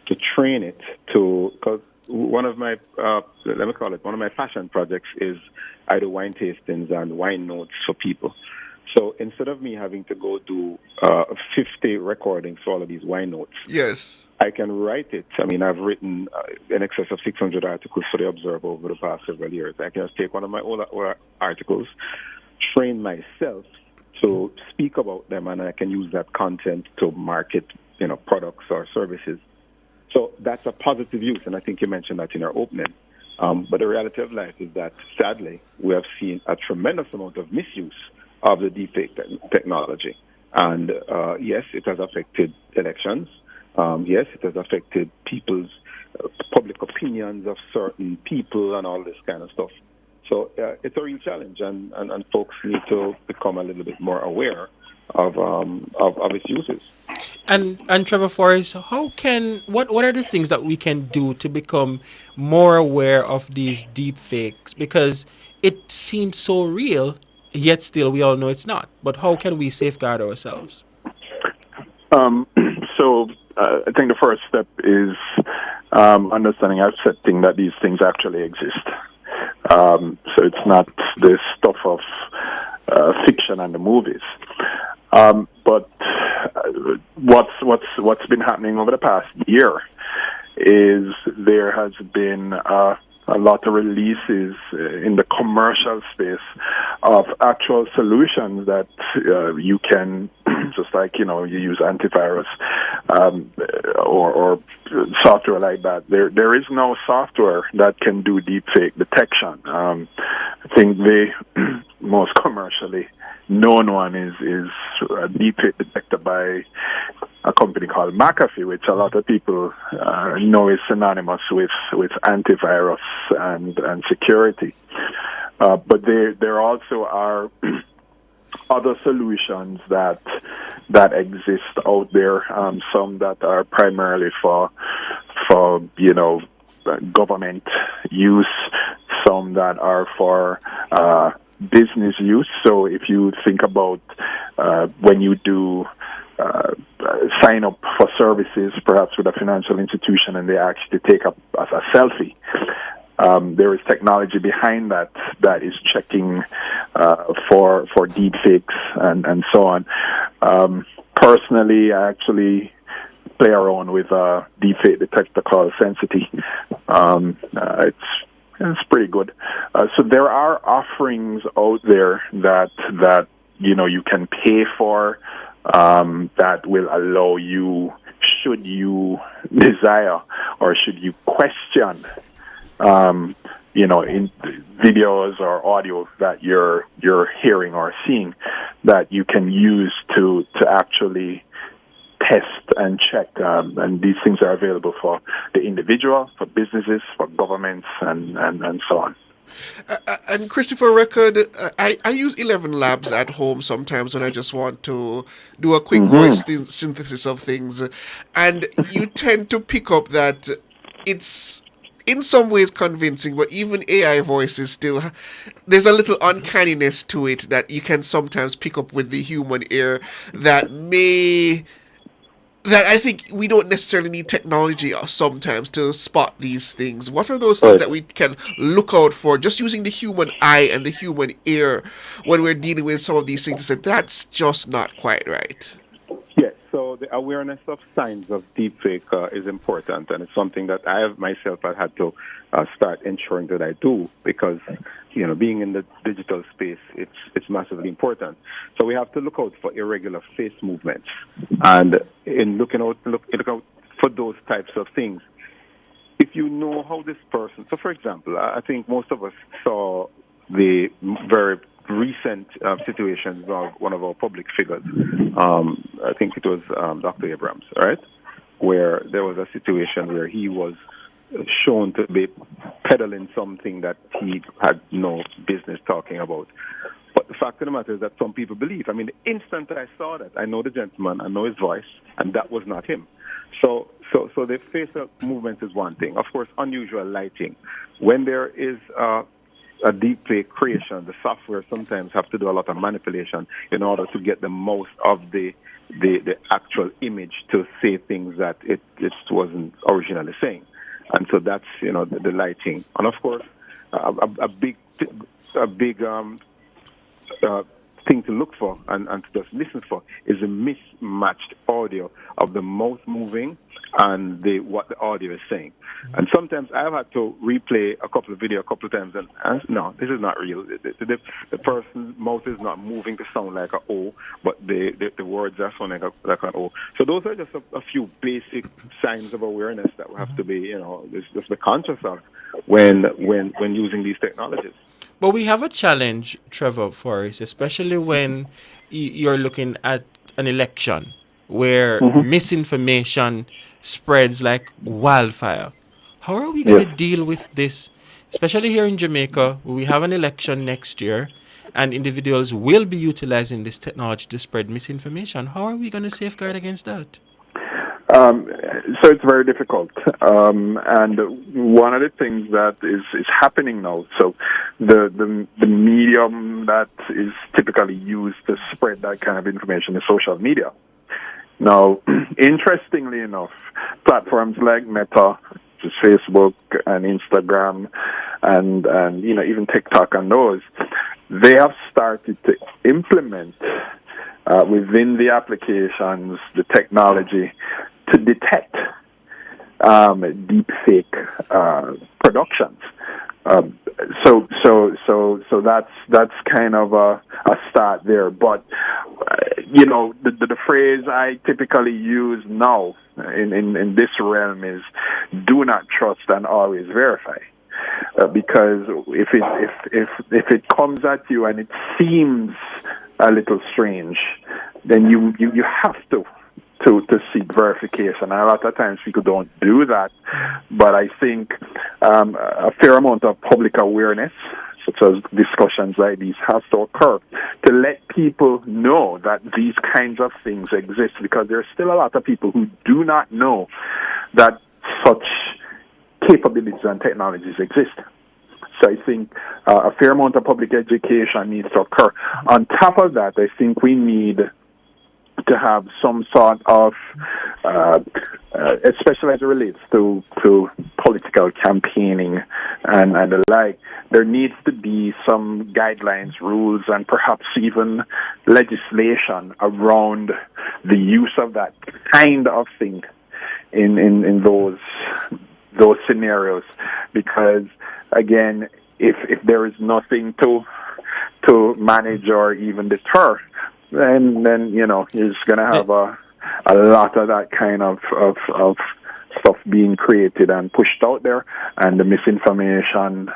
to train it to, because one of my, one of my passion projects is I do wine tastings and wine notes for people. So instead of me having to go do 50 recordings for all of these wine notes, yes, I can write it. I mean, I've written in excess of 600 articles for the Observer over the past several years. I can just take one of my old articles, train myself to speak about them, and I can use that content to market, products or services. So that's a positive use, and I think you mentioned that in our opening. But the reality of life is that, sadly, we have seen a tremendous amount of misuse of the deepfake technology. And yes, it has affected elections. Yes, it has affected people's public opinions of certain people and all this kind of stuff. So it's a real challenge, and folks need to become a little bit more aware of its uses. And Trevor Forrest, what are the things that we can do to become more aware of these deep fakes? Because it seems so real, yet still we all know it's not. But how can we safeguard ourselves? Um, so I think the first step is understanding, accepting that these things actually exist. So it's not the stuff of fiction and the movies. But what's been happening over the past year is there has been a lot of releases in the commercial space of actual solutions that you can, just like, you use antivirus or software like that. There is no software that can do deepfake detection. I think the most commercially known one is a deepfake detector by a company called McAfee, which a lot of people know is synonymous with antivirus and security. But there also are other solutions that exist out there. Some that are primarily for government use. Some that are for business use. So if you think about when you do sign up for services, perhaps with a financial institution, and they ask you to take a selfie, there is technology behind that is checking for deepfakes and so on. Personally, I actually play around with a deepfake detector called Sensity. It's pretty good. So there are offerings out there that you can pay for, that will allow you, should you desire or should you question, in videos or audio that you're hearing or seeing, that you can use to actually test and check, and these things are available for the individual, for businesses, for governments, and so on. And Christopher Record, I use 11 Labs at home sometimes when I just want to do a quick voice synthesis of things, and you tend to pick up that it's in some ways convincing, but even AI voices still, there's a little uncanniness to it that you can sometimes pick up with the human ear that I think we don't necessarily need technology sometimes to spot these things. What are those things that we can look out for just using the human eye and the human ear when we're dealing with some of these things and say, that's just not quite right? Yes, so the awareness of signs of deepfake is important, and it's something that I have myself had to start ensuring that I do, because being in the digital space, it's massively important. So we have to look out for irregular face movements, and in look out for those types of things. If you know how this person, so for example, I think most of us saw the very recent situations of one of our public figures. I think it was Dr. Abrams, right? Where there was a situation where he was shown to be peddling something that he had no business talking about. But the fact of the matter is that some people believe. I mean, the instant that I saw that, I know the gentleman, I know his voice, and that was not him. So the facial movement is one thing. Of course, unusual lighting. When there is a deepfake creation, the software sometimes have to do a lot of manipulation in order to get the most of the actual image to say things that it wasn't originally saying. And so that's, the lighting. And of course, a big thing to look for and to just listen for is a mismatched audio of the mouth moving and what the audio is saying. And sometimes I've had to replay a couple of videos a couple of times, and no, this is not real. The person's mouth is not moving to sound like an O, but the words are sounding like an O. So those are just a few basic signs of awareness that we have to be, just be conscious of when using these technologies. But we have a challenge, Trevor Forrest, especially when you're looking at an election where misinformation spreads like wildfire. How are we going to deal with this, especially here in Jamaica, where we have an election next year and individuals will be utilizing this technology to spread misinformation? How are we going to safeguard against that? So it's very difficult. And one of the things that is happening now, so the medium that is typically used to spread that kind of information is social media. Now, interestingly enough, platforms like Meta, which is Facebook and Instagram and even TikTok and those, they have started to implement within the applications the technology to detect deep fake productions. So that's kind of a start there. But the phrase I typically use now in this realm is do not trust and always verify. Because if it comes at you and it seems a little strange, then you have to seek verification. And a lot of times people don't do that, but I think a fair amount of public awareness, such as discussions like these, has to occur to let people know that these kinds of things exist, because there are still a lot of people who do not know that such capabilities and technologies exist. So I think a fair amount of public education needs to occur. On top of that, I think we need to have some sort of, especially as it relates to political campaigning and the like, there needs to be some guidelines, rules, and perhaps even legislation around the use of that kind of thing in those scenarios. Because again, if there is nothing to manage or even deter, then you're just going to have a lot of that kind of stuff being created and pushed out there, and the misinformation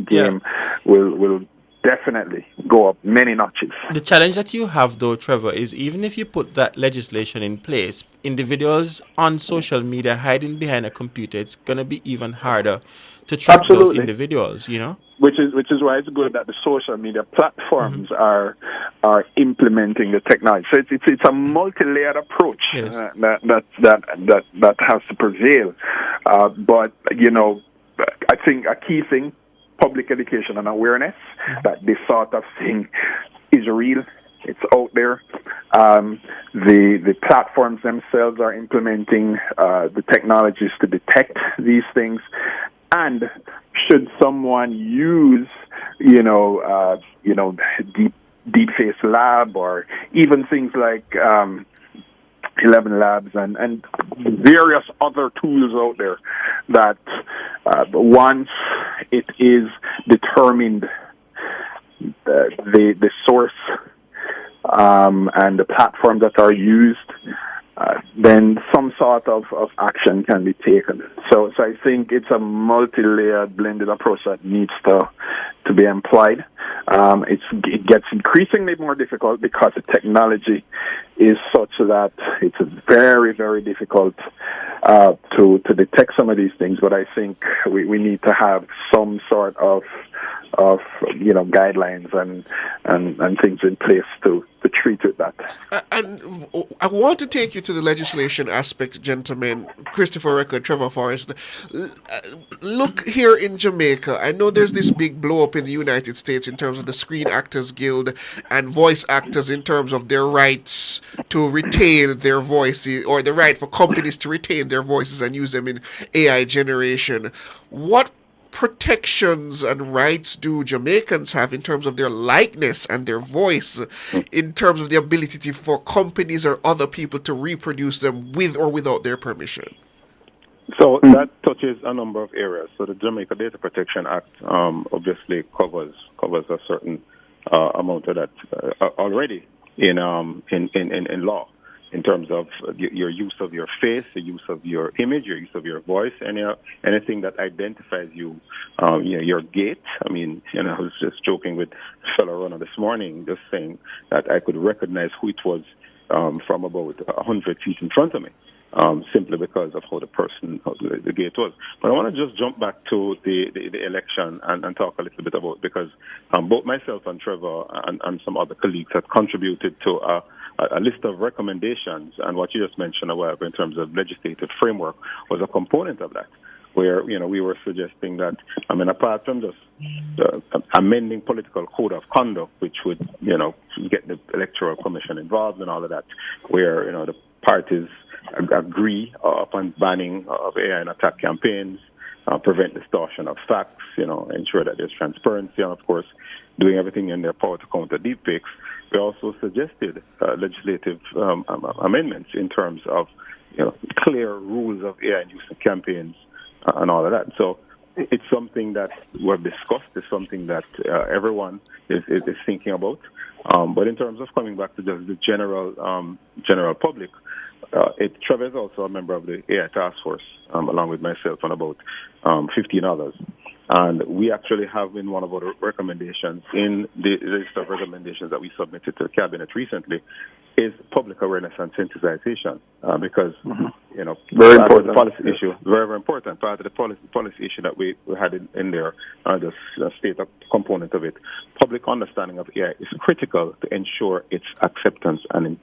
game will definitely go up many notches. The challenge that you have, though, Trevor, is even if you put that legislation in place, individuals on social media hiding behind a computer, it's going to be even harder to track those individuals, Which is why it's good that the social media platforms are implementing the technology. So it's a multi-layered approach that has to prevail. But I think a key thing, public education and awareness that this sort of thing is real. It's out there. The platforms themselves are implementing the technologies to detect these things. And should someone use, Deep Face Lab or even things like 11 Labs and various other tools out there that once it is determined the source and the platforms that are used, then some sort of action can be taken. So I think it's a multi-layered, blended approach that needs to be employed. It gets increasingly more difficult because the technology is such that it's very, very difficult to detect some of these things. But I think we need to have some sort of guidelines and things in place to treat with that. And I want to take you to the legislation aspect, gentlemen. Christopher Record, Trevor Forrest. Look here in Jamaica. I know there's this big blow up in the United States in terms of the Screen Actors Guild and voice actors in terms of their rights to retain their voices, or the right for companies to retain their voices and use them in AI generation. What protections and rights do Jamaicans have in terms of their likeness and their voice, in terms of the ability for companies or other people to reproduce them with or without their permission? So that touches a number of areas. So the Jamaica Data Protection Act obviously covers a certain amount of that already in law, in terms of your use of your face, the use of your image, your use of your voice, anything that identifies you, your gait. I mean, I was just joking with a fellow runner this morning, just saying that I could recognize who it was from about 100 feet in front of me, simply because of how the gait was. But I want to just jump back to the election and talk a little bit about, because both myself and Trevor and some other colleagues have contributed to a list of recommendations, and what you just mentioned a while ago in terms of legislative framework was a component of that, where we were suggesting that, apart from just amending political code of conduct, which would get the electoral commission involved and all of that, where the parties agree upon banning of AI and attack campaigns, prevent distortion of facts, ensure that there's transparency, and of course doing everything in their power to counter deepfakes. We also suggested legislative amendments in terms of clear rules of AI use in campaigns and all of that. So it's something that we've discussed. It's something that everyone is thinking about. But in terms of coming back to just the general public, Trevor is also a member of the AI task force, along with myself and about 15 others. And we actually have in one of our recommendations, in the list of recommendations that we submitted to the Cabinet recently, is public awareness and sensitization, because, very part of important. the policy issue, very, very important. Part of the policy issue that we had in there, the state component of it, public understanding of AI is critical to ensure its acceptance and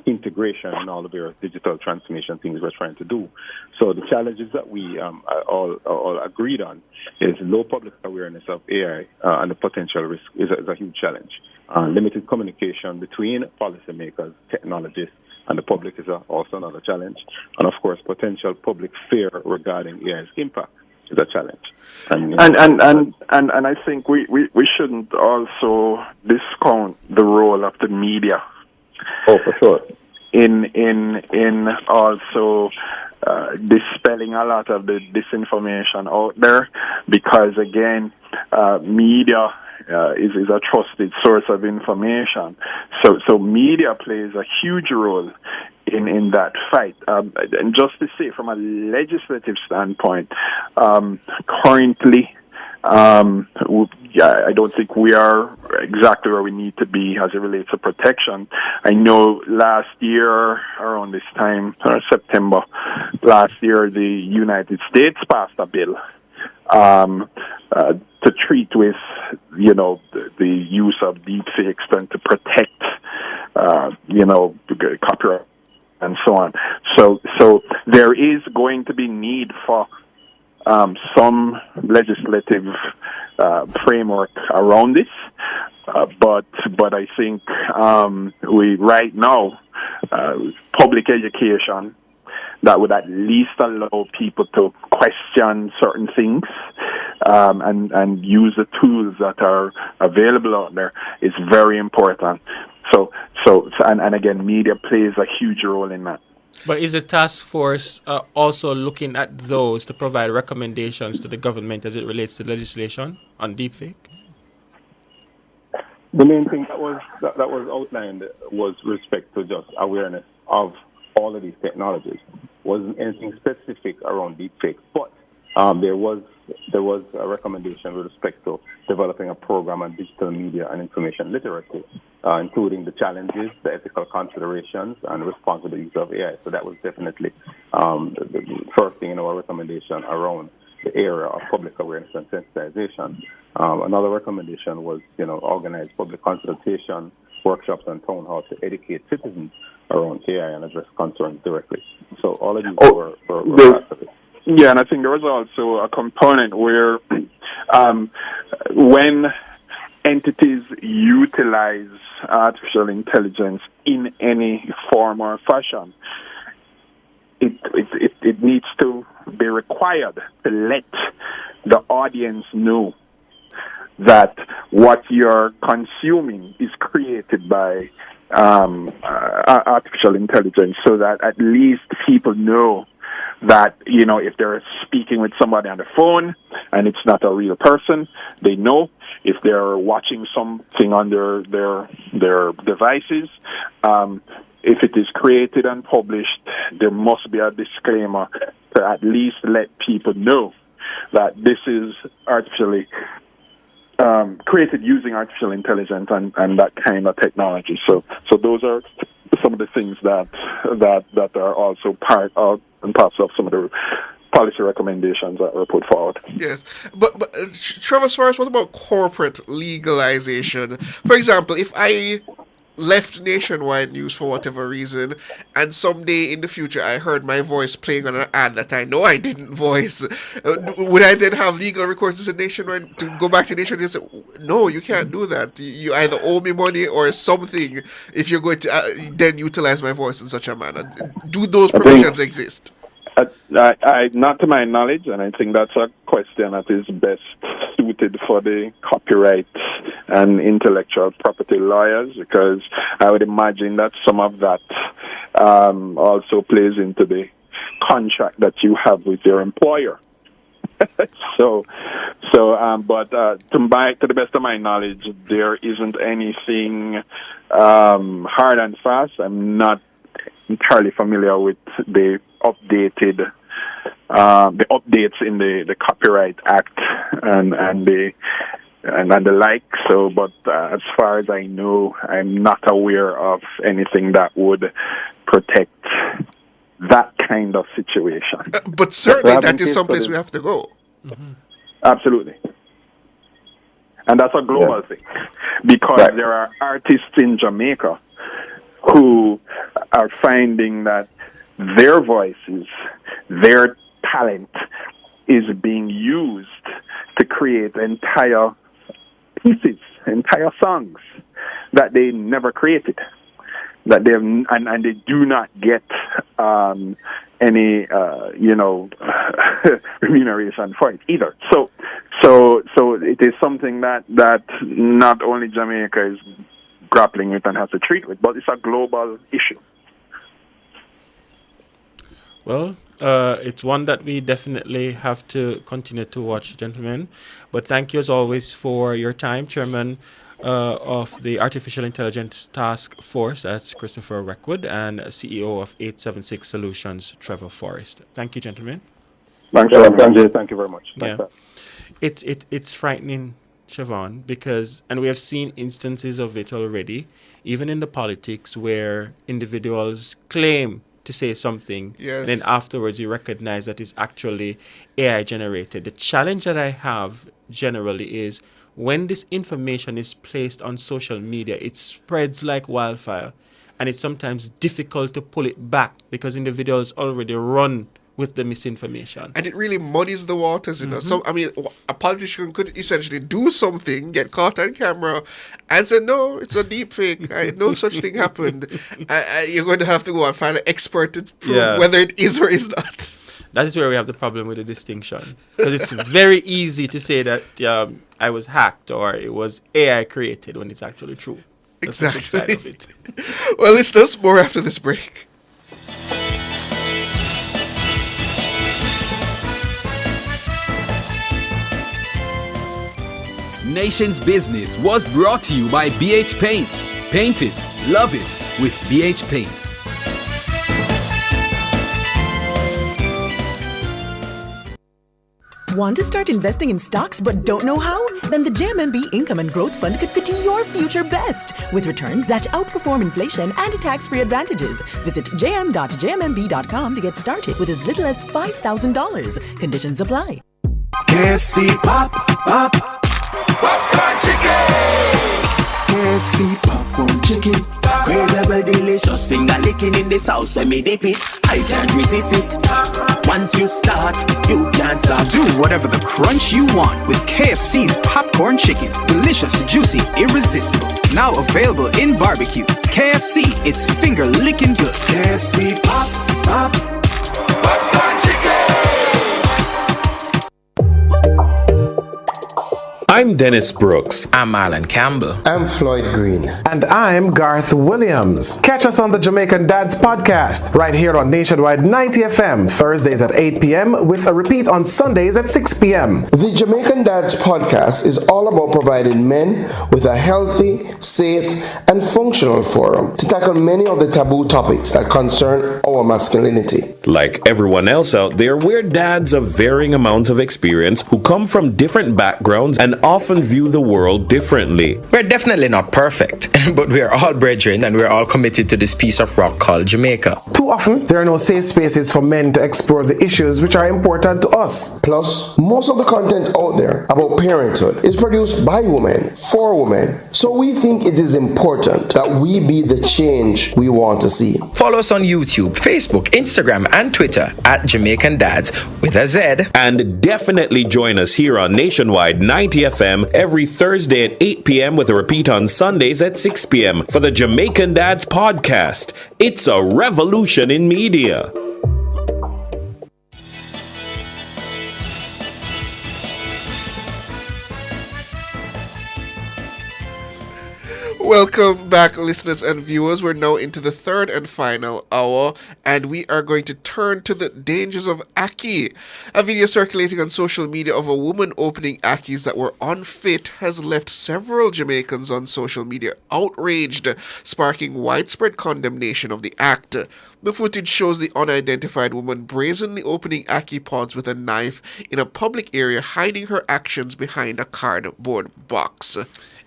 integration in all the various digital transformation things we're trying to do. So the challenges that we all agreed on is low public awareness of AI and the potential risk is a huge challenge. Limited communication between policymakers, technologists, and the public is also another challenge. And of course, potential public fear regarding AI's impact is a challenge. And I think we shouldn't also discount the role of the media. Oh, for sure. In also dispelling a lot of the disinformation out there, because again, media is a trusted source of information. So media plays a huge role in that fight. And just to say, from a legislative standpoint, currently, I don't think we are exactly where we need to be as it relates to protection. I know last year, around this time, September last year, the United States passed a bill to treat with, the use of deepfakes and to protect, copyright and so on. So there is going to be need for some legislative framework around this, but I think we right now public education that would at least allow people to question certain things and use the tools that are available out there is very important. So and again, media plays a huge role in that. But is the task force also looking at those to provide recommendations to the government as it relates to legislation on deepfake? The main thing that was outlined was respect to just awareness of all of these technologies. Wasn't anything specific around deepfake, but there was a recommendation with respect to developing a program on digital media and information literacy, including the challenges, the ethical considerations, and responsibilities of AI. So that was definitely the first thing in our recommendation around the area of public awareness and sensitization. Another recommendation was, organize public consultation, workshops, and town halls to educate citizens around AI and address concerns directly. So all of these were part of it. Yeah, and I think there was also a component where when entities utilize artificial intelligence in any form or fashion, it needs to be required to let the audience know that what you're consuming is created by artificial intelligence, so that at least people know that, if they're speaking with somebody on the phone and it's not a real person, they know. If they're watching something on their devices, if it is created and published, there must be a disclaimer to at least let people know that this is artificially created using artificial intelligence and that kind of technology. So those are some of the things that are also part of and parts of some of the policy recommendations that were put forward. Yes, but Trevor Suarez, what about corporate legalization? For example, if I left Nationwide News for whatever reason, and someday in the future I heard my voice playing on an ad that I know I didn't voice, would I then have legal recourse to Nationwide to go back to Nationwide and say, no, you can't do that. You either owe me money or something if you're going to then utilize my voice in such a manner. Do those provisions exist? Not to my knowledge, and I think that's a question that is best suited for the copyright and intellectual property lawyers, because I would imagine that some of that also plays into the contract that you have with your employer. But to the best of my knowledge, there isn't anything hard and fast. I'm not entirely familiar with the updates in the Copyright Act and the like. So, but as far as I know, I'm not aware of anything that would protect that kind of situation. But certainly that is someplace we have to go. Mm-hmm. Absolutely. And that's a global thing, because there are artists in Jamaica who are finding that their voices, their talent is being used to create entire pieces, entire songs that they never created, that they have, and they do not get any remuneration for it either. So it is something that not only Jamaica is grappling with and has to treat with, but it's a global issue. Well, it's one that we definitely have to continue to watch, gentlemen. But thank you as always for your time, Chairman of the Artificial Intelligence Task Force, that's Christopher Reckwood, and CEO of 876 Solutions, Trevor Forrest. Thank you, gentlemen. Thank you. Thank you very much. Yeah. It's frightening, Siobhan, because, and we have seen instances of it already, even in the politics, where individuals claim to say something, and then afterwards you recognize that it's actually AI generated. The challenge that I have generally is when this information is placed on social media, it spreads like wildfire, and it's sometimes difficult to pull it back because individuals already run with the misinformation. And it really muddies the waters, you know. So, I mean, a politician could essentially do something, get caught on camera, and say, no, it's a deep fake. No such thing happened. You're going to have to go and find an expert to prove whether it is or is not. That is where we have the problem with the distinction. Because it's very easy to say that I was hacked or it was AI created when it's actually true. That's the flip side of it. Well, listeners, more after this break. Nation's Business was brought to you by BH Paints. Paint it, love it with BH Paints. Want to start investing in stocks but don't know how? Then the JMMB Income and Growth Fund could fit your future best with returns that outperform inflation and tax-free advantages. Visit jm.jmmb.com to get started with as little as $5,000. Conditions apply. KFC Pop, Popcorn Chicken. KFC Popcorn Chicken. Incredible, delicious, finger licking in the sauce when me dip it. I can't resist it. Once you start, you can't stop. Do whatever the crunch you want with KFC's Popcorn Chicken. Delicious, juicy, irresistible. Now available in barbecue. KFC, it's finger licking good. KFC Popcorn Chicken. I'm Dennis Brooks. I'm Alan Campbell. I'm Floyd Green. And I'm Garth Williams. Catch us on the Jamaican Dads podcast right here on Nationwide 90 FM, Thursdays at 8 p.m. with a repeat on Sundays at 6 p.m. The Jamaican Dads podcast is all about providing men with a healthy, safe, and functional forum to tackle many of the taboo topics that concern our masculinity. Like everyone else out there, we're dads of varying amounts of experience who come from different backgrounds and often view the world differently. We're definitely not perfect, but we're all brethren and we're all committed to this piece of rock called Jamaica. Too often, there are no safe spaces for men to explore the issues which are important to us. Plus, most of the content out there about parenthood is produced by women, for women, So we think it is important that we be the change we want to see. Follow us on YouTube, Facebook, Instagram, and Twitter at Jamaican Dads with a Z. And definitely join us here on Nationwide 90 FM every Thursday at 8 p.m. with a repeat on Sundays at 6 p.m. for the Jamaican Dads podcast. It's a revolution in media. Welcome back, listeners and viewers. We're now into the third and final hour, and we are going to turn to the dangers of ackee. A video circulating on social media of a woman opening ackees that were unfit has left several Jamaicans on social media outraged, sparking widespread condemnation of the act. The footage shows the unidentified woman brazenly opening ackee pods with a knife in a public area, hiding her actions behind a cardboard box.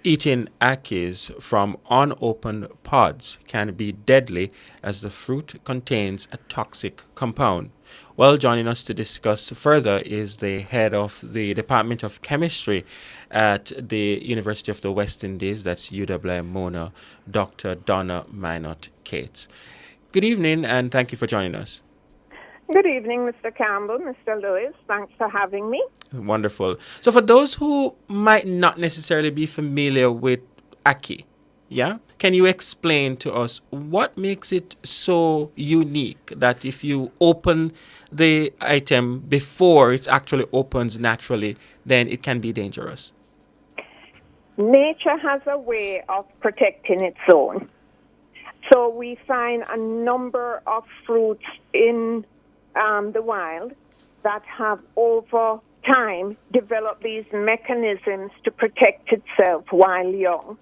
Eating ackees from unopened pods can be deadly as the fruit contains a toxic compound. Well, joining us to discuss further is the head of the Department of Chemistry at the University of the West Indies, that's UWM-Mona, Dr. Donna Minot-Cates. Good evening, and thank you for joining us. Good evening, Mr. Campbell, Mr. Lewis. Thanks for having me. Wonderful. So for those who might not necessarily be familiar with ackee, yeah, can you explain to us what makes it so unique that if you open the item before it actually opens naturally, then it can be dangerous? Nature has a way of protecting its own. So we find a number of fruits in the wild that have over time developed these mechanisms to protect itself while young,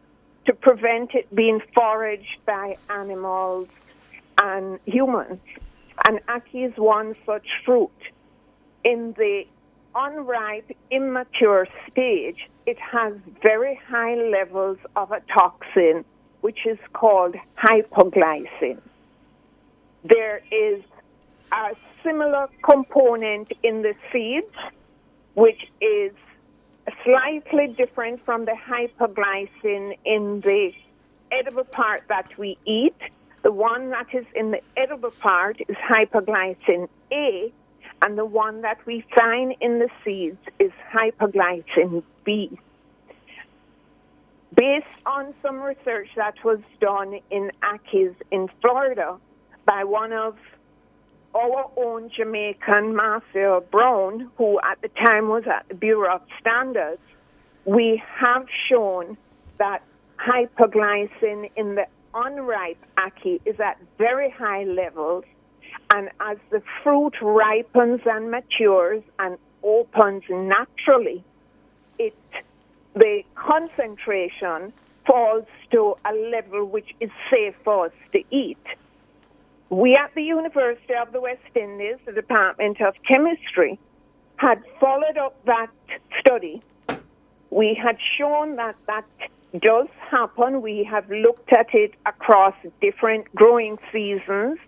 to prevent it being foraged by animals and humans. And ackee is one such fruit. In the unripe, immature stage, it has very high levels of a toxin, which is called hypoglycin. There is a similar component in the seeds, which is slightly different from the hypoglycin in the edible part that we eat. The one that is in the edible part is hypoglycin A, and the one that we find in the seeds is hypoglycin B. Based on some research that was done in ackees in Florida by one of our own Jamaican, Marcia Brown, who at the time was at the Bureau of Standards, we have shown that hypoglycin in the unripe ackee is at very high levels, and as the fruit ripens and matures and opens naturally, the concentration falls to a level which is safe for us to eat. We at the University of the West Indies, the Department of Chemistry, had followed up that study. We had shown that that does happen. We have looked at it across different growing seasons.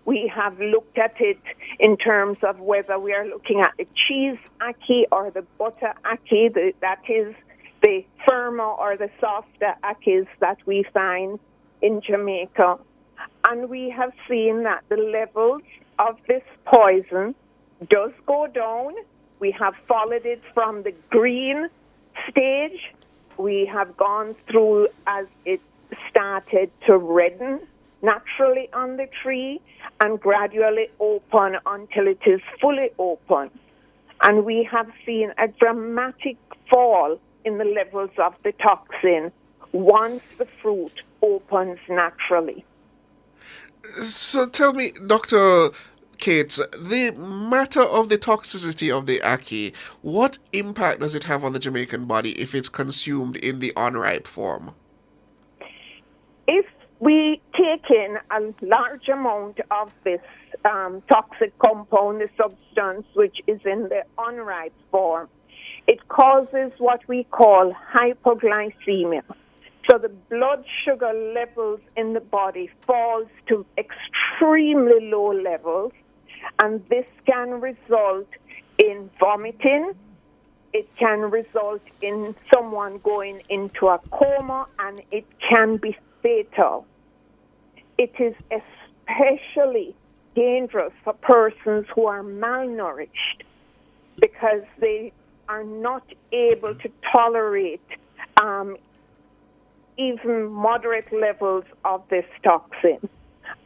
We have looked at it in terms of whether we are looking at the cheese ackee or the butter ackee, that is the firmer or the softer ackees that we find in Jamaica. And we have seen that the levels of this poison does go down. We have followed it from the green stage. We have gone through as it started to redden naturally on the tree and gradually open until it is fully open. And we have seen a dramatic fall in the levels of the toxin once the fruit opens naturally. So tell me, Dr. Cates, the matter of the toxicity of the ackee, what impact does it have on the Jamaican body if it's consumed in the unripe form? If we take in a large amount of this toxic compound, the substance which is in the unripe form, it causes what we call hypoglycemia. So the blood sugar levels in the body falls to extremely low levels, and this can result in vomiting, it can result in someone going into a coma, and it can be fatal. It is especially dangerous for persons who are malnourished because they are not able to tolerate even moderate levels of this toxin.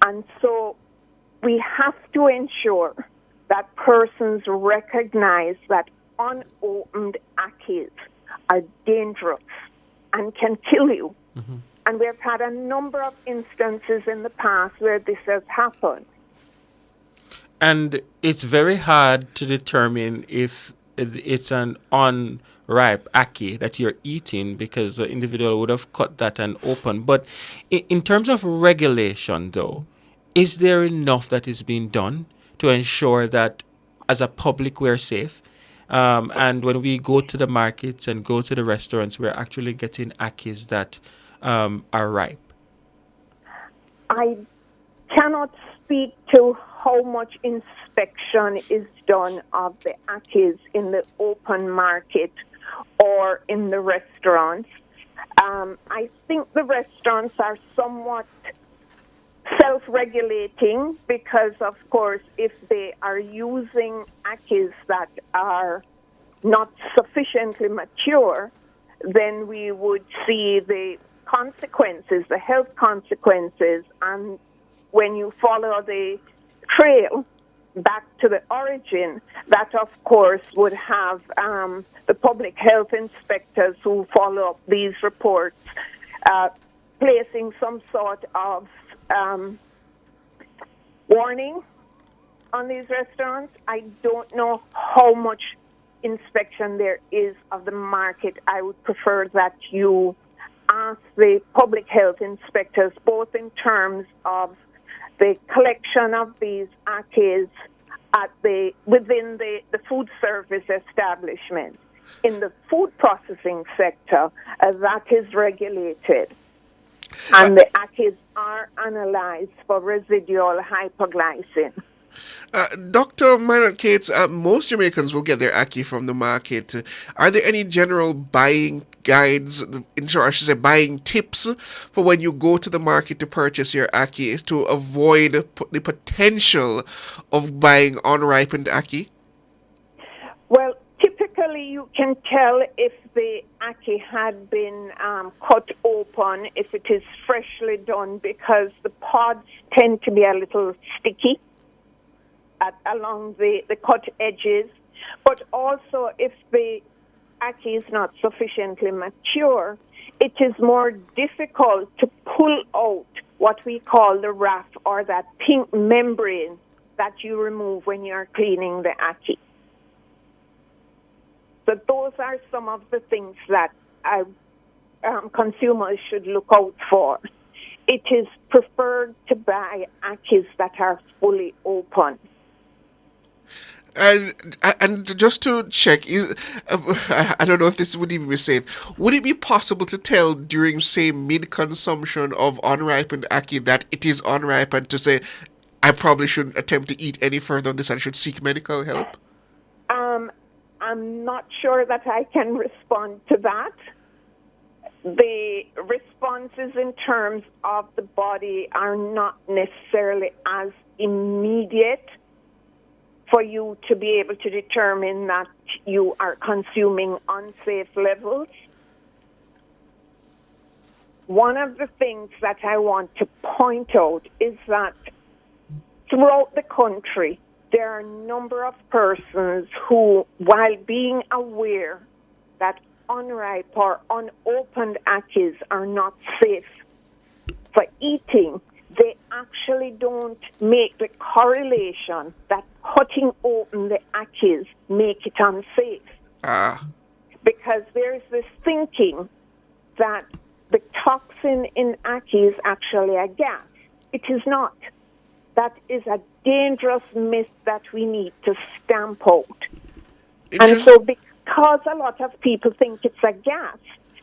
And so we have to ensure that persons recognize that unopened Ackies are dangerous and can kill you. Mm-hmm. And we've had a number of instances in the past where this has happened. And it's very hard to determine if it's an unripe ackee that you're eating because the individual would have cut that and opened. But in terms of regulation, though, is there enough that is being done to ensure that as a public we're safe? And when we go to the markets and go to the restaurants, we're actually getting ackees that are ripe. I cannot speak to how much inspection is done of the ackees in the open market or in the restaurants. I think the restaurants are somewhat self-regulating because, of course, if they are using ackees that are not sufficiently mature, then we would see the consequences, the health consequences, and when you follow the trail back to the origin, that of course would have the public health inspectors who follow up these reports placing some sort of warning on these restaurants. I don't know how much inspection there is of the market. I would prefer that you ask the public health inspectors, both in terms of the collection of these ackees within the food service establishment. In the food processing sector, that is regulated. And the ackees are analyzed for residual hypoglycine. Dr. Minot Cates, most Jamaicans will get their ackee from the market. Are there any general buying guides, or I should say buying tips for when you go to the market to purchase your ackee to avoid the potential of buying unripened ackee? Well, typically you can tell if the ackee had been cut open, if it is freshly done, because the pods tend to be a little sticky along the cut edges. But also if the ackee is not sufficiently mature, it is more difficult to pull out what we call the raff, or that pink membrane that you remove when you're cleaning the ackee. So those are some of the things that consumers should look out for. It is preferred to buy ackees that are fully open. And just to check, I don't know if this would even be safe. Would it be possible to tell during, say, mid-consumption of unripened ackee that it is unripe, and to say, I probably shouldn't attempt to eat any further on this and should seek medical help? I'm not sure that I can respond to that. The responses in terms of the body are not necessarily as immediate for you to be able to determine that you are consuming unsafe levels. One of the things that I want to point out is that throughout the country, there are a number of persons who, while being aware that unripe or unopened ackees are not safe for eating, they actually don't make the correlation that cutting open the ackees make it unsafe. Because there's this thinking that the toxin in ackee is actually a gas. It is not. That is a dangerous myth that we need to stamp out. And so because a lot of people think it's a gas,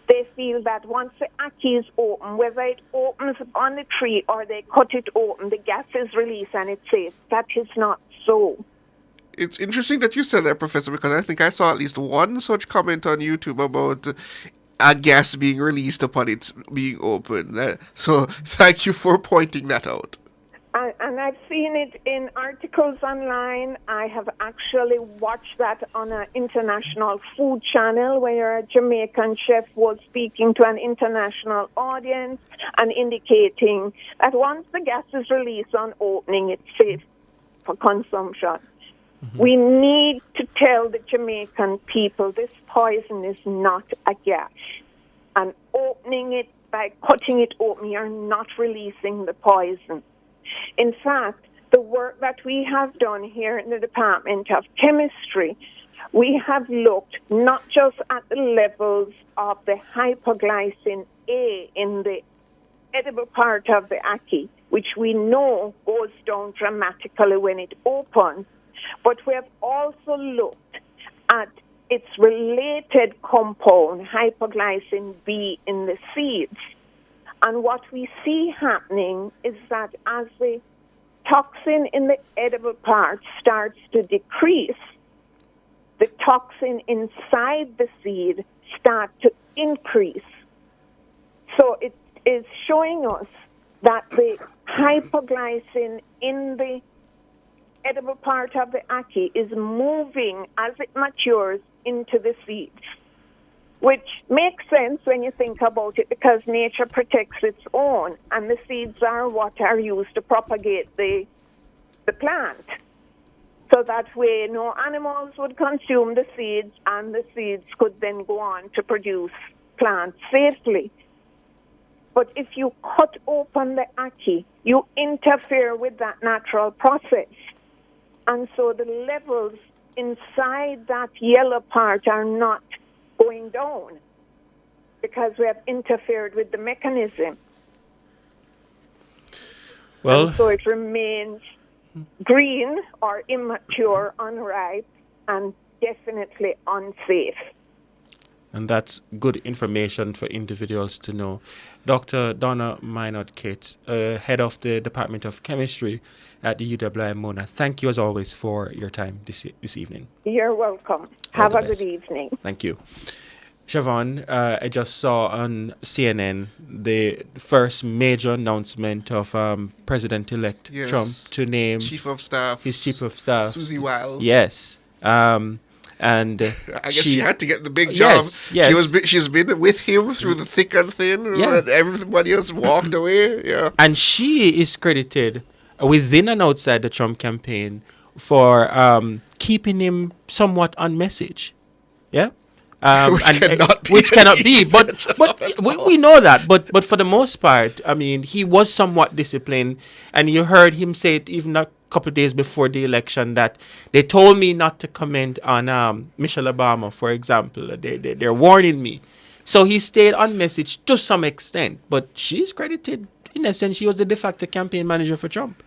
they feel that once the ackee is open, whether it opens on the tree or they cut it open, the gas is released and it's safe. That is not so. It's interesting that you said that, Professor, because I think I saw at least one such comment on YouTube about a gas being released upon it being opened. So thank you for pointing that out. And I've seen it in articles online. I have actually watched that on an international food channel where a Jamaican chef was speaking to an international audience and indicating that once the gas is released on opening, it's safe for consumption. Mm-hmm. We need to tell the Jamaican people this poison is not a gas. And opening it, by cutting it open, you're not releasing the poison. In fact, the work that we have done here in the Department of Chemistry, we have looked not just at the levels of the hypoglycin A in the edible part of the ackee, which we know goes down dramatically when it opens, but we have also looked at its related compound, hypoglycin B, in the seeds. And what we see happening is that as the toxin in the edible part starts to decrease, the toxin inside the seed starts to increase. So it is showing us that the hypoglycin in the edible part of the ackee is moving as it matures into the seeds, which makes sense when you think about it because nature protects its own, and the seeds are what are used to propagate the plant. So that way no animals would consume the seeds, and the seeds could then go on to produce plants safely. But if you cut open the ackee, you interfere with that natural process. And so the levels inside that yellow part are not going down because we have interfered with the mechanism. Well, and so it remains green or immature, unripe, and definitely unsafe. And that's good information for individuals to know. Dr. Donna Maynard-Kate, head of the Department of Chemistry at the UWI Mona, thank you as always for your time this evening. You're welcome. Have a good evening. Thank you. Siobhan, I just saw on CNN the first major announcement of President-elect Trump to name his Chief of Staff, Susie Wiles. Yes. And I guess she had to get the big job. Yes. She's been with him through the thick and thin, and everybody else walked away. Yeah, and she is credited within and outside the Trump campaign for keeping him somewhat on message. Yeah. Which cannot be. But we know that. But for the most part, I mean, he was somewhat disciplined, and you heard him say it even a couple of days before the election that they told me not to comment on Michelle Obama, for example. They're warning me. So he stayed on message to some extent, but she's credited. In essence, she was the de facto campaign manager for Trump.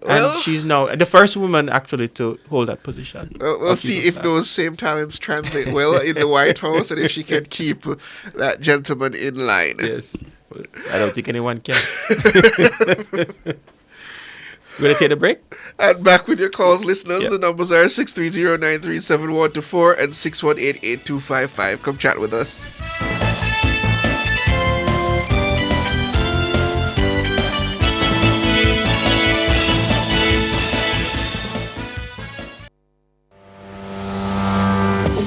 And she's now the first woman actually to hold that position. We'll see if those same talents translate well in the White House and if she can keep that gentleman in line. Yes. I don't think anyone can. You want to take a break? And back with your calls, listeners. The numbers are 630-937-124 and 618-8255. Come chat with us.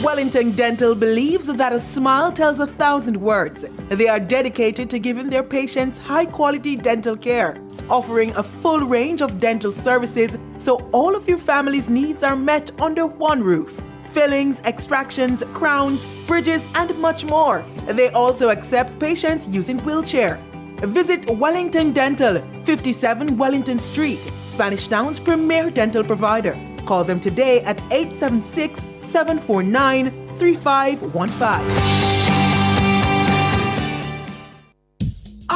Wellington Dental believes that a smile tells 1,000 words. They are dedicated to giving their patients high-quality dental care, offering a full range of dental services so all of your family's needs are met under one roof. Fillings, extractions, crowns, bridges, and much more. They also accept patients using wheelchair. Visit Wellington Dental, 57 Wellington Street, Spanish Town's premier dental provider. Call them today at 876-749-3515.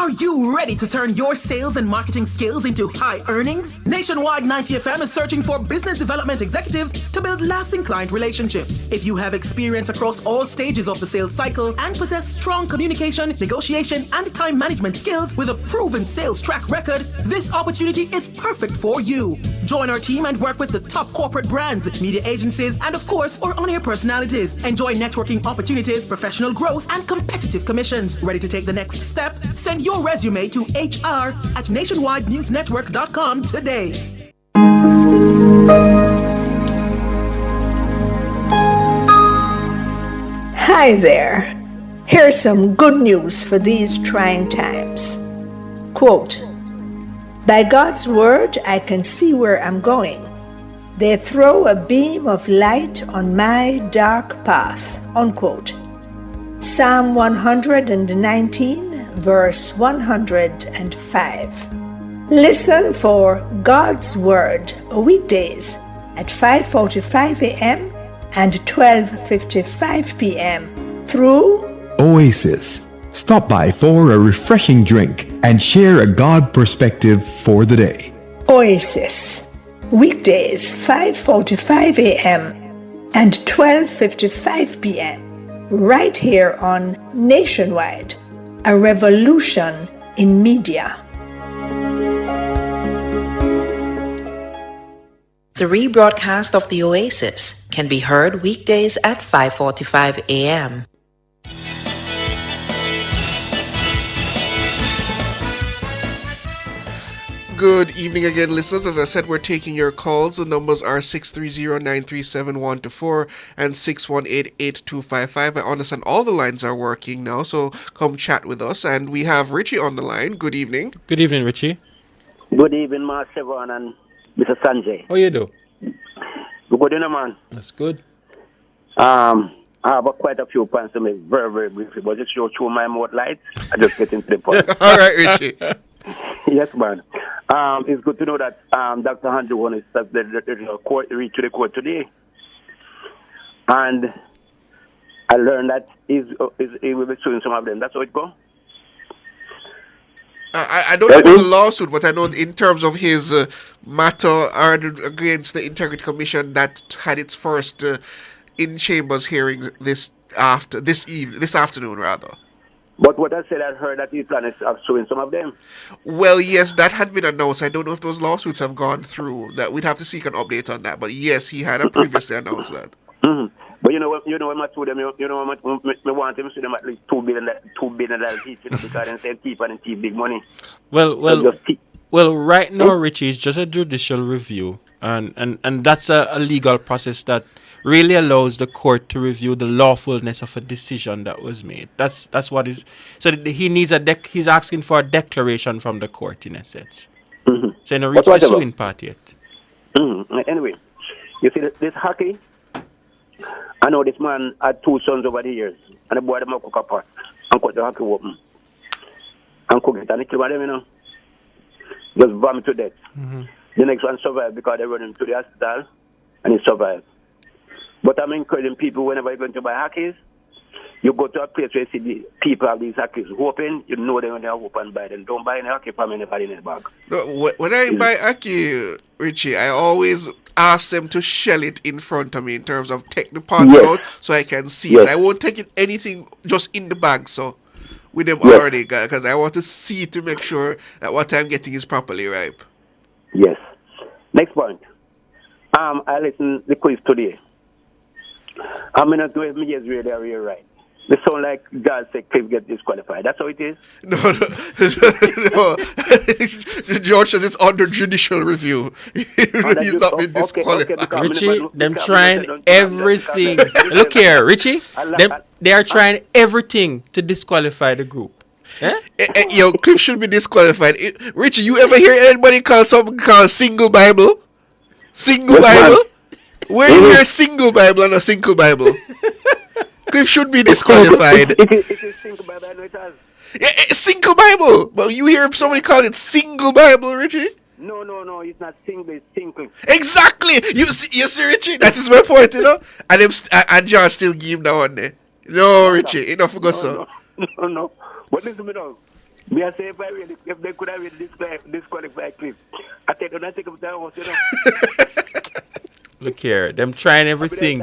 Are you ready to turn your sales and marketing skills into high earnings? Nationwide 90 FM is searching for business development executives to build lasting client relationships. If you have experience across all stages of the sales cycle and possess strong communication, negotiation, and time management skills with a proven sales track record, this opportunity is perfect for you. Join our team and work with the top corporate brands, media agencies, and of course, our on-air personalities. Enjoy networking opportunities, professional growth, and competitive commissions. Ready to take the next step? Send your resume to hr@nationwidenewsnetwork.com today. Hi there. Here's some good news for these trying times. Quote, "By God's word, I can see where I'm going. They throw a beam of light on my dark path." Unquote. Psalm 119, verse 105. Listen for God's Word weekdays at 5:45 a.m. and 12:55 p.m. through Oasis. Stop by for a refreshing drink and share a God perspective for the day. Oasis. Weekdays 5:45 a.m. and 12:55 p.m. right here on Nationwide, a revolution in media. The rebroadcast of the Oasis can be heard weekdays at 5:45 a.m. Good evening again, listeners. As I said, we're taking your calls. The numbers are 630-937-124 and 618-8255. I understand all the lines are working now, so come chat with us. And we have Richie on the line. Good evening. Good evening, Richie. Good evening, Mark Chevron and Mr. Sanjay. How you do? Good evening, man. That's good. I have quite a few points to make very, very briefly, but just show through my mouth light. I just get into the point. All right, Richie. Yes, man. It's good to know that Dr. Andrew won his the court, reached to the court today. And I learned that he will be suing some of them. That's how it goes. I don't know about the lawsuit, but I know in terms of his matter against the Integrity Commission that had its first in-chambers hearing this afternoon, rather. But what I said, I heard that he's planning of suing some of them. Well, yes, that had been announced. I don't know if those lawsuits have gone through. That we'd have to seek an update on that. But yes, he had previously announced that. Mm-hmm. But you know what I told them, you know what I want him to sue them at least $2 billion each, because they say keep and keep big money. Well, right now, Richie, it's just a judicial review, and that's a legal process that really allows the court to review the lawfulness of a decision that was made. That's what is. So he needs he's asking for a declaration from the court in a sense. Mm-hmm. So he reached the suing part yet. Mm-hmm. Anyway, you see this hockey. I know this man had 2 sons over the years, and the boy them cook a pot and cut the hockey open and cook it, and he kill them, you know, just vomit to death. Mm-hmm. The next one survived because they run him to the hospital, and he survived. But I'm encouraging people, whenever you're going to buy hockeys, you go to a place where you see the people have these hockeys open, you know them when they are open, buy them. Don't buy any hockey from anybody in the bag. No, when I buy hockey, Richie, I always ask them to shell it in front of me in terms of take the parts out so I can see it. I won't take anything just in the bag, so with them already, because I want to see to make sure that what I'm getting is properly ripe. Yes. Next point. I listened to the quiz today. I'm not doing me just really right. They sound like God said Cliff get disqualified. That's how it is? No. George says it's under judicial review. He's not been disqualified. Richie, them trying everything. Look here, Richie. They are trying everything to disqualify the group. Eh? Yo, Cliff should be disqualified. Richie, you ever hear anybody call something called single Bible? Single Bible? Where you hear single Bible and a single Bible? Cliff should be disqualified. It is single Bible, I know it has. Yeah, single Bible. But you hear somebody call it single Bible, Richie? No, it's not single, it's single. Exactly. You see, Richie? That is my point, you know? And John still give him that one there. No, Richie, enough for go, sir. No. But listen to me now. Me I say if they could have disqualified Cliff, I take on take up down. Look here, them trying everything.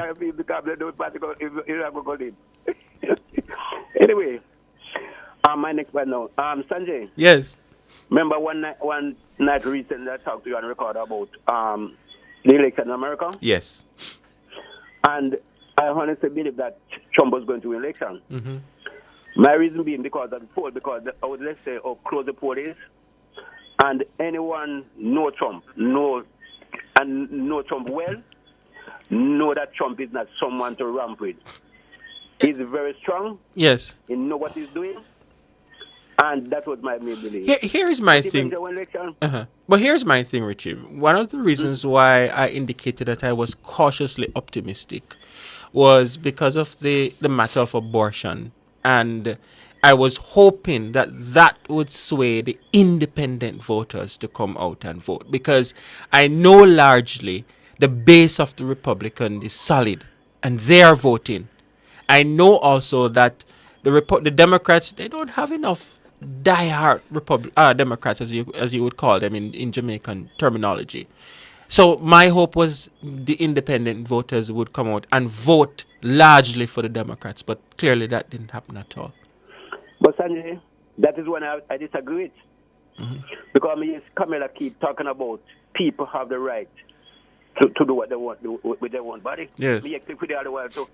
Anyway, my next one now. Sanjay. Yes. Remember one night recently I talked to you on record about the election in America? Yes. And I honestly believe that Trump was going to win election. Mm-hmm. My reason being because of the poll, because let's say how close the poll is, and anyone know Trump, know Trump well, know that Trump is not someone to ramp with. He's very strong. Yes. He know what he's doing, and that was my main belief. Here's my thing. But here's my thing, Richie. One of the reasons why I indicated that I was cautiously optimistic was because of the matter of abortion. And I was hoping that would sway the independent voters to come out and vote. Because I know largely the base of the Republican is solid. And they are voting. I know also that the Democrats, they don't have enough diehard Democrats, as you would call them in Jamaican terminology. So my hope was the independent voters would come out and vote largely for the Democrats, but clearly that didn't happen at all. But Sanjay, that is when I disagree with. Mm-hmm. Because Kamala keep talking about people have the right to do what they want with their own body. Yes. Me except for the other world too.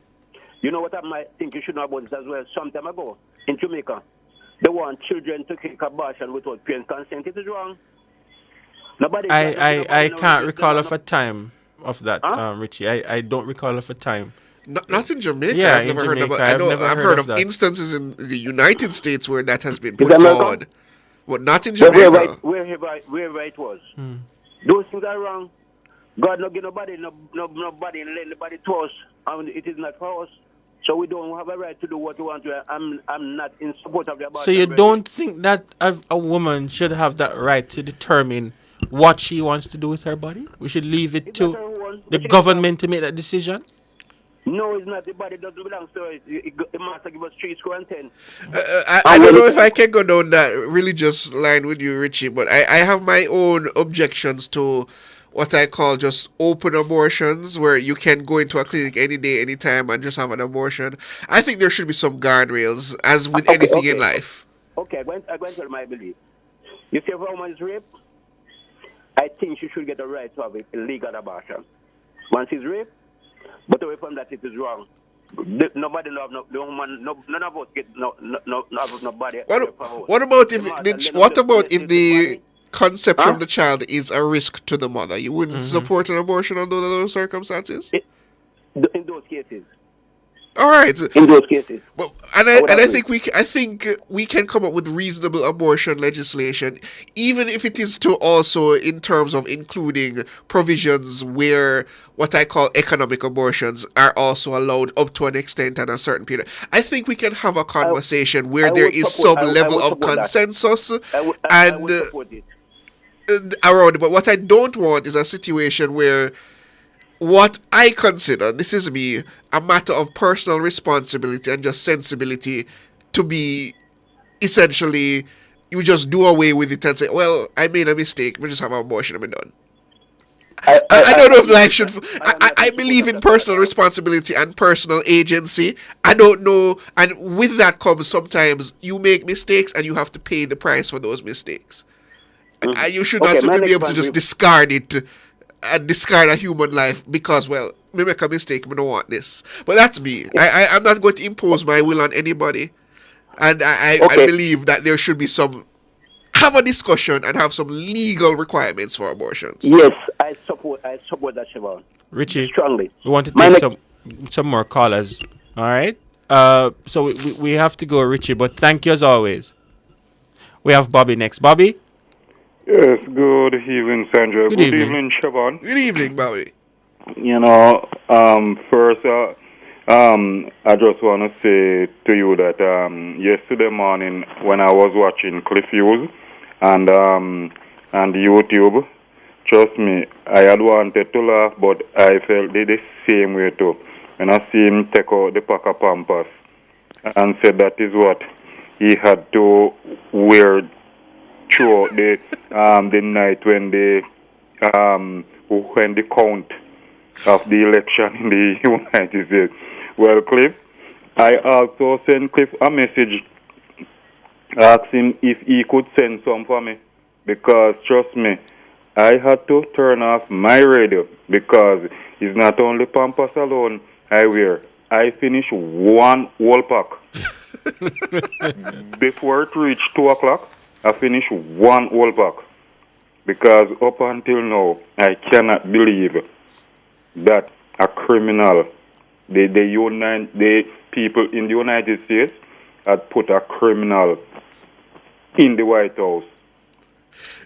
You know what I might think you should know about this as well? Some time ago in Jamaica, they want children to take abortion without parent consent. It is wrong. Nobody. I can't recall of a time of that, Richie. I don't recall of a time. Not in Jamaica. Yeah, I've never heard about. I've heard of instances in the United States where that has been put forward, but not in Jamaica. Where it was. Those things are wrong. God not give nobody nobody and let nobody to us. It is not for us. So we don't have a right to do what we want to. I'm not in support of the abortion. So you don't think that a woman should have that right to determine what she wants to do with her body? We should leave it to the government to make that decision? No, it's not. The body doesn't belong to us. The master give us 3 square and 10. I don't know if I can go down that religious line with you, Richie, but I have my own objections to what I call just open abortions, where you can go into a clinic any day, any time, and just have an abortion. I think there should be some guardrails, as with anything in life. Okay, I'm going to tell my belief. You say if a woman is raped, I think she should get the right to have a legal abortion. Once she's raped, but away from that, it is wrong. Nobody love no woman. None of us get nobody. What about if the conception of the child is a risk to the mother? You wouldn't support an abortion under those circumstances? In those cases. All right. In those cases. Well, I think we can come up with reasonable abortion legislation, even if it is to also in terms of including provisions where what I call economic abortions are also allowed up to an extent and a certain period. I think we can have a conversation where there is some level of consensus and around it. But what I don't want is a situation where what I consider, this is me, a matter of personal responsibility and just sensibility to be essentially, you just do away with it and say, well, I made a mistake, we just have an abortion and we're done. I don't know if life should. I believe in personal responsibility and personal agency. I don't know, and with that comes sometimes you make mistakes and you have to pay the price for those mistakes. You should not simply be able to just discard it and discard a human life because, well, me make a mistake, me don't want this. But that's me. I'm not going to impose my will on anybody, and I believe that there should be have a discussion and have some legal requirements for abortions. Yes, I support that, Siobhan. Richie, strongly. We want to take some more callers. All right. So we have to go, Richie. But thank you as always. We have Bobby next. Bobby. Yes. Good evening, Sandra. Good evening, Siobhan. Good evening, Bobby. You know, first, I just want to say to you that yesterday morning when I was watching Cliff Hughes and YouTube, trust me, I had wanted to laugh, but I felt the same way too. When I see him take out the pack of Pampers and said that is what he had to weird throughout the night when the count of the election in the United States. Well, Cliff, I also sent Cliff a message asking him if he could send some for me, because trust me, I had to turn off my radio because it's not only Pampas alone I wear. I finish one whole pack. Before it reached 2 o'clock, I finish one whole pack. Because up until now, I cannot believe that a criminal, the people in the United States had put a criminal in the White House.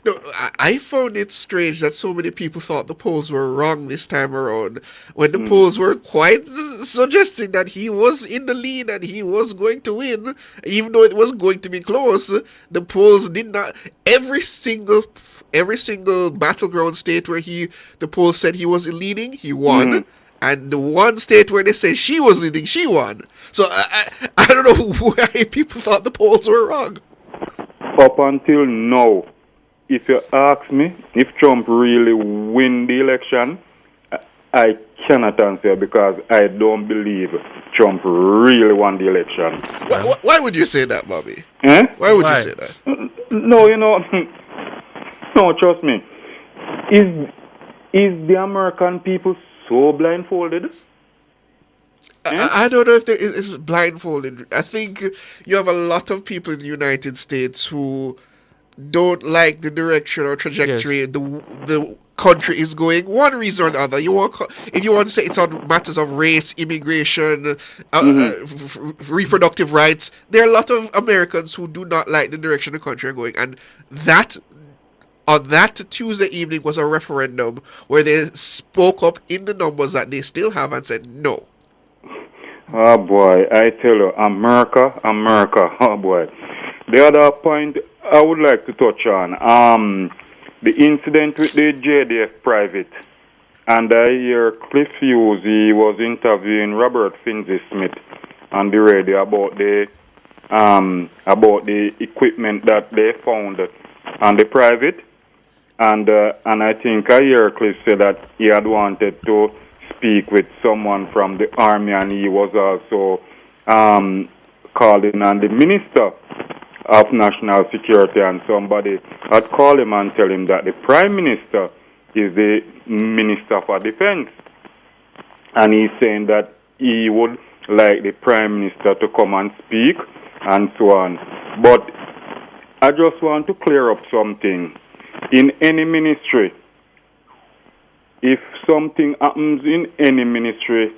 No, I found it strange that so many people thought the polls were wrong this time around, when the polls were quite suggesting that he was in the lead and he was going to win, even though it was going to be close. The polls did not. Every single battleground state where the polls said he was leading, he won. And the one state where they said she was leading, she won. So I don't know why people thought the polls were wrong. Up until now, if you ask me if Trump really win the election, I cannot answer because I don't believe Trump really won the election. Why would you say that, Bobby? Why would you say that? No, no, trust me. Is the American people so blindfolded? I don't know if it's blindfolded. I think you have a lot of people in the United States who don't like the direction or trajectory the country is going. One reason or another. If you want to say it's on matters of race, immigration, reproductive rights, there are a lot of Americans who do not like the direction the country is going, and on that Tuesday evening was a referendum where they spoke up in the numbers that they still have and said no. Oh boy, I tell you, America, oh boy. The other point I would like to touch on, the incident with the JDF private, and I hear Cliff Hughes, he was interviewing Robert Finzi Smith on the radio about the equipment that they found on the private, and I think I hear Cliff say that he had wanted to speak with someone from the army, and he was also calling on the minister of national security, and somebody had called him and tell him that the prime minister is the minister for defense, and he's saying that he would like the prime minister to come and speak and so on. But I just want to clear up something. In any ministry, if something happens in any ministry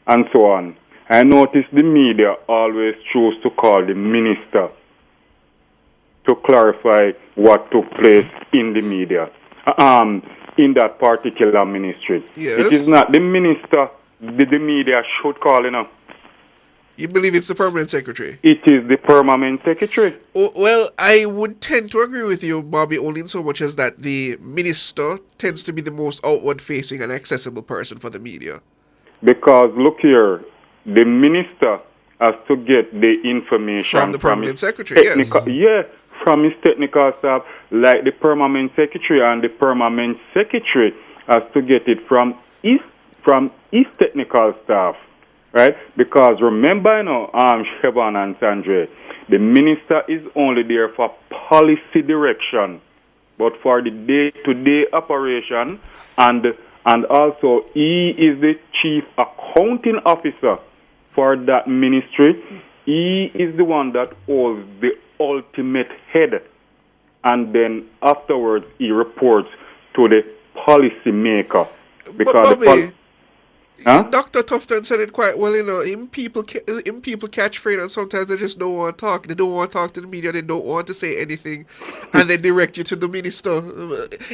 and so on, I notice the media always choose to call the minister to clarify what took place in the media, in that particular ministry. Yes. It is not the minister the media should call, You believe it's the permanent secretary? It is the permanent secretary. Well, I would tend to agree with you, Bobby, only in so much as that the minister tends to be the most outward-facing and accessible person for the media. Because, look here, the minister has to get the information from the permanent secretary, yes, from his technical staff, like the permanent secretary, and the permanent secretary has to get it from his technical staff. Right? Because remember, Siobhan and Sandra, the minister is only there for policy direction, but for the day-to-day operation, and also he is the chief accounting officer for that ministry. He is the one that holds the ultimate head, and then afterwards he reports to the policy maker. Because Dr. Tufton said it quite well, people catch afraid, and sometimes they just don't want to talk. They don't want to talk to the media. They don't want to say anything, and they direct you to the minister.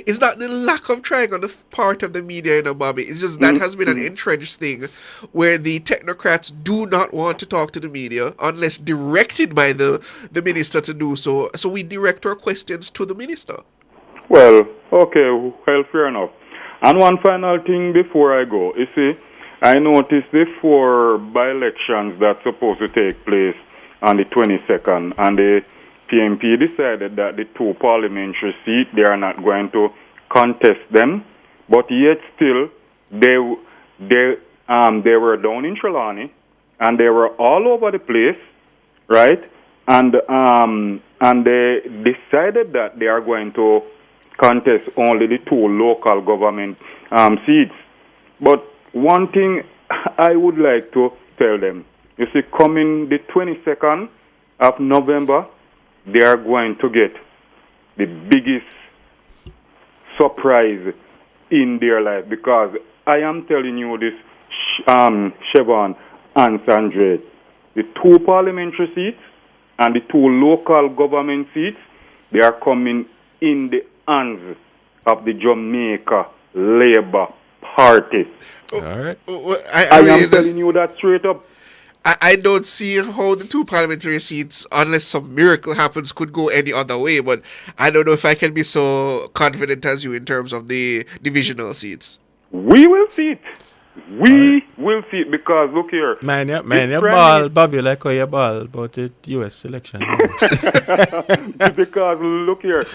It's not the lack of trying on the part of the media, Bobby. It's just that has been an entrenched thing where the technocrats do not want to talk to the media unless directed by the minister to do so. So we direct our questions to the minister. Well, okay, fair enough. And one final thing before I go, you see, I noticed the 4 by-elections that's supposed to take place on the 22nd, and PNP decided that the 2 parliamentary seats, they are not going to contest them, but yet still they were down in Trelawney, and they were all over the place, right? And they decided that they are going to contest only the 2 local government seats. But one thing I would like to tell them, you see, coming the 22nd of November, they are going to get the biggest surprise in their life, because I am telling you this, Siobhan and Sandra, the 2 parliamentary seats and the 2 local government seats, they are coming in the hands of the Jamaica Labour Party. All right. I am telling you that straight up. I don't see how the 2 parliamentary seats, unless some miracle happens, could go any other way. But I don't know if I can be so confident as you in terms of the divisional seats. We will see it. We will see it, because look here. Man, your ball, Bobby, like how you ball about the U.S. election. Because look here,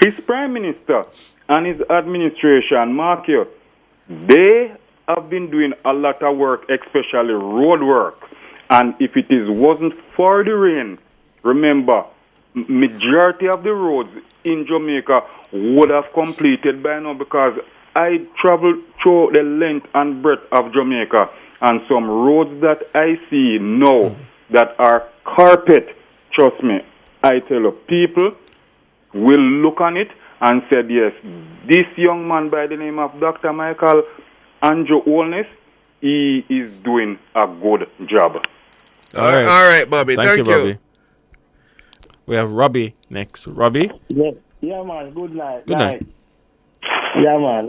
his prime minister and his administration, mark you, they have been doing a lot of work, especially road work. And if it wasn't for the rain, remember, majority of the roads in Jamaica would have completed by now, because I traveled through the length and breadth of Jamaica, and some roads that I see now that are carpet, trust me, I tell you, people will look on it and said, yes, this young man by the name of Dr. Michael Andrew Holness, he is doing a good job. All right, Bobby. Thank you. Bobby. We have Robbie next. Robbie? Yeah, man. Good night. Good night. Yeah, man.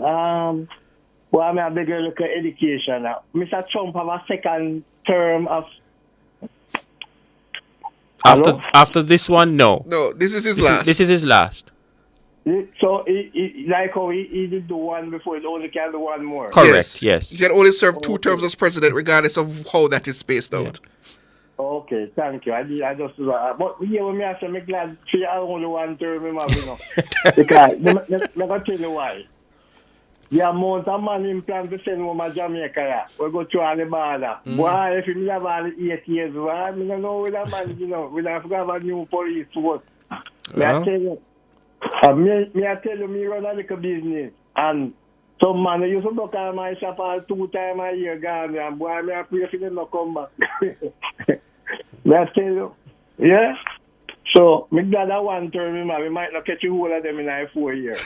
Well, I'm a bigger look at education now. Mr. Trump have a second term of... After this one, no. No, this is his last. This is his last. So, like how he did the one before, he only can do one more. Correct, yes. You can only serve 2 terms as president, regardless of how that is spaced out. Okay, thank you. I just but yeah, when I say I'm glad she only 1 term, you know. Because let me tell you why. The amount of money in plan to send home to Jamaica, we go to the border. Boy, if you have all 8 years, I don't know with that man, you know, we have to have a new police force. Me I tell you, me run a little business, and some man used to look at my shop all 2 times a year, gone, and boy, I pray for them to come back. Me I tell you, yeah. So, me glad that 1 term, we might not catch you hold of them in 4 years.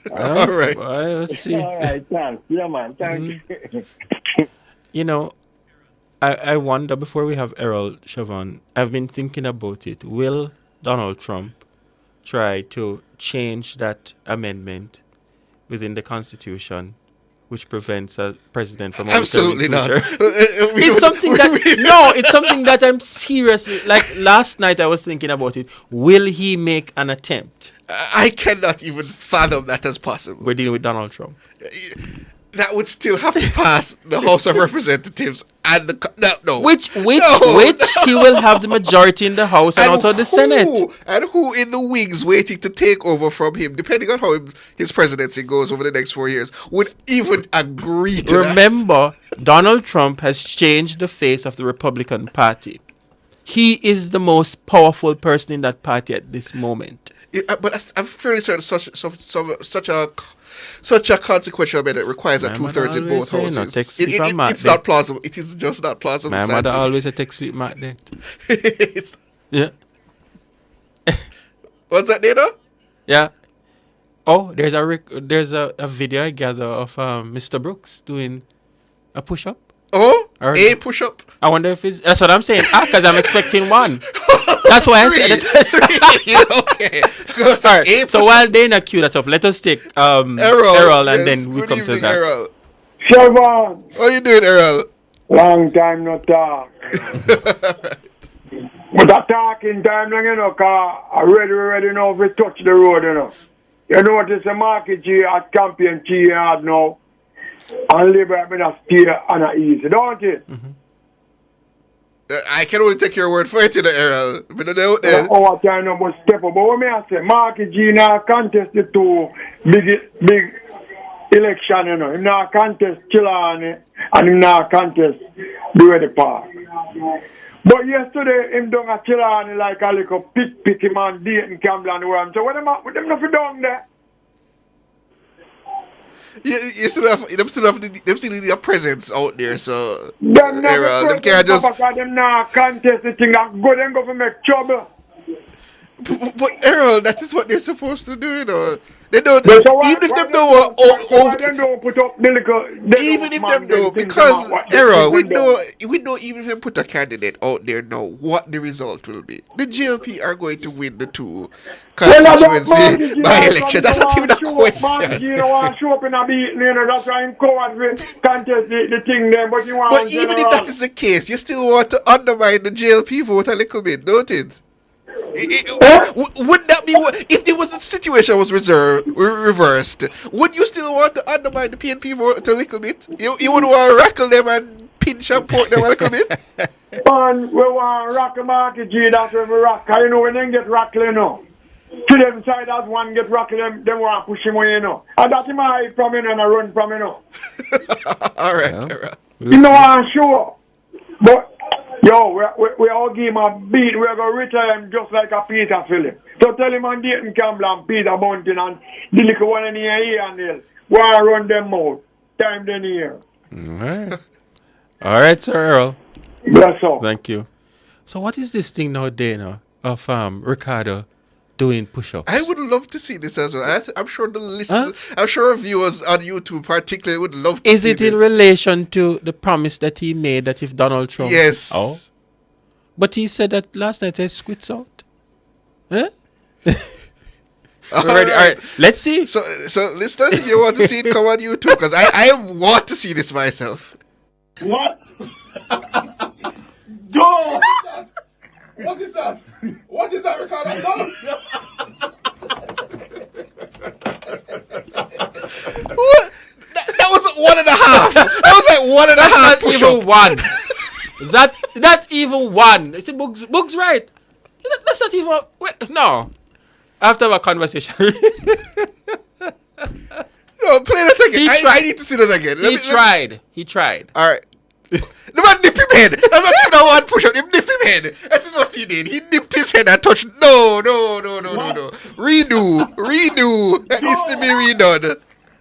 All right. Well, let's see. All right, thanks. Yeah, man, thank you. You know, I wonder, before we have Errol Siobhan, I've been thinking about it. Will Donald Trump try to change that amendment within the Constitution which prevents a president from absolutely not? It's something that it's something that I'm seriously, like last night I was thinking about it. Will he make an attempt? I cannot even fathom that as possible. We're dealing with Donald Trump. That would still have to pass the House of Representatives and the which he will have the majority in the House and also the Senate. And who in the wings waiting to take over from him, depending on how his presidency goes over the next 4 years, would even agree to that? Remember, Donald Trump has changed the face of the Republican Party. He is the most powerful person in that party at this moment. But I'm fairly certain such a consequential amendment requires a 2/3 in both houses. It's not plausible. It is just not plausible. My mother always a text sleep mat there. Yeah. What's that, Dana? Yeah. Oh, there's a video I gather of Mr. Brooks doing a push-up. Oh, a push-up. I wonder if it's... That's what I'm saying. Because I'm expecting one. That's why I said it. Okay. All right. So while Dana cue that up, let us take Errol and then we come to that. Errol. Siobhan. How you doing, Errol? Long time no talk. But a talking time, you know, because I already know if we touch the road, you know. You notice the market here at Campion Key Yard now. And Labour have been a steer and a easy, don't it? I can only take your word for it in the era. But no, Our time no must step up. But what me I say, Marky G now contest the two big election, you know. Him now contest Chilani and him now contest the Park. But yesterday him done a Chilani like a little pick him and Dayton Campbell and where. So what them nothing down there? You still have their presence out there, so them can't just. Them now contest the thing that go them go for make trouble. But Errol, that is what they're supposed to do, you know. They don't. Even if them don't. Don't put up the little. Even if them don't, because Errol, we know even if they put a candidate out there now, what the result will be. The GLP are going to win the two constituency by election. That's not even a question. You don't want to show up in a beat, you know. That's why I'm coward contest the thing there. But you want. But even if that is the case, you still want to undermine the GLP vote a little bit, don't it? Would that be if there was a situation was reversed? Would you still want to undermine the PNP vote a little bit? You would want to rackle them and pinch and poke them a little bit? Man, we want to rackle Marky G. That's where we rock. You know when they get rackle, you know. To them side as one get rackle, them want to push him away, you know. And that's him I from him and I run from him, you know. All right. You know I'm sure, but. Yo, we all give him a beat. We're going to retire him just like a Peter Phillip. So tell him on Dayton Campbell and Peter Bunting and the little one in here and there. Why run them out? Time then here. All right, Sir Earl. Bless up. Thank you. So what is this thing nowadays of Ricardo doing push-ups? I would love to see this as well. I'm sure the listeners, I'm sure our viewers on YouTube particularly would love to see this. Is it in relation to the promise that he made that if Donald Trump... Yes. Oh. But he said that last night he squits out. Huh? All right. Let's see. So listeners, if you want to see it, come on YouTube, because I want to see this myself. What? Dog! What is that? What is that, Ricardo? What? That was 1.5. That was like 1.5 push-up. Even one. That even one. I said, Bugs right. That's not even... Wait, no. I have to have a conversation. No, play that again. I need to see that again. He tried. All right. The man nipped his head. That's not even a one push-up. He nipped his head. That is what he did. He nipped his head and touched. No. Redo. That needs to be redone.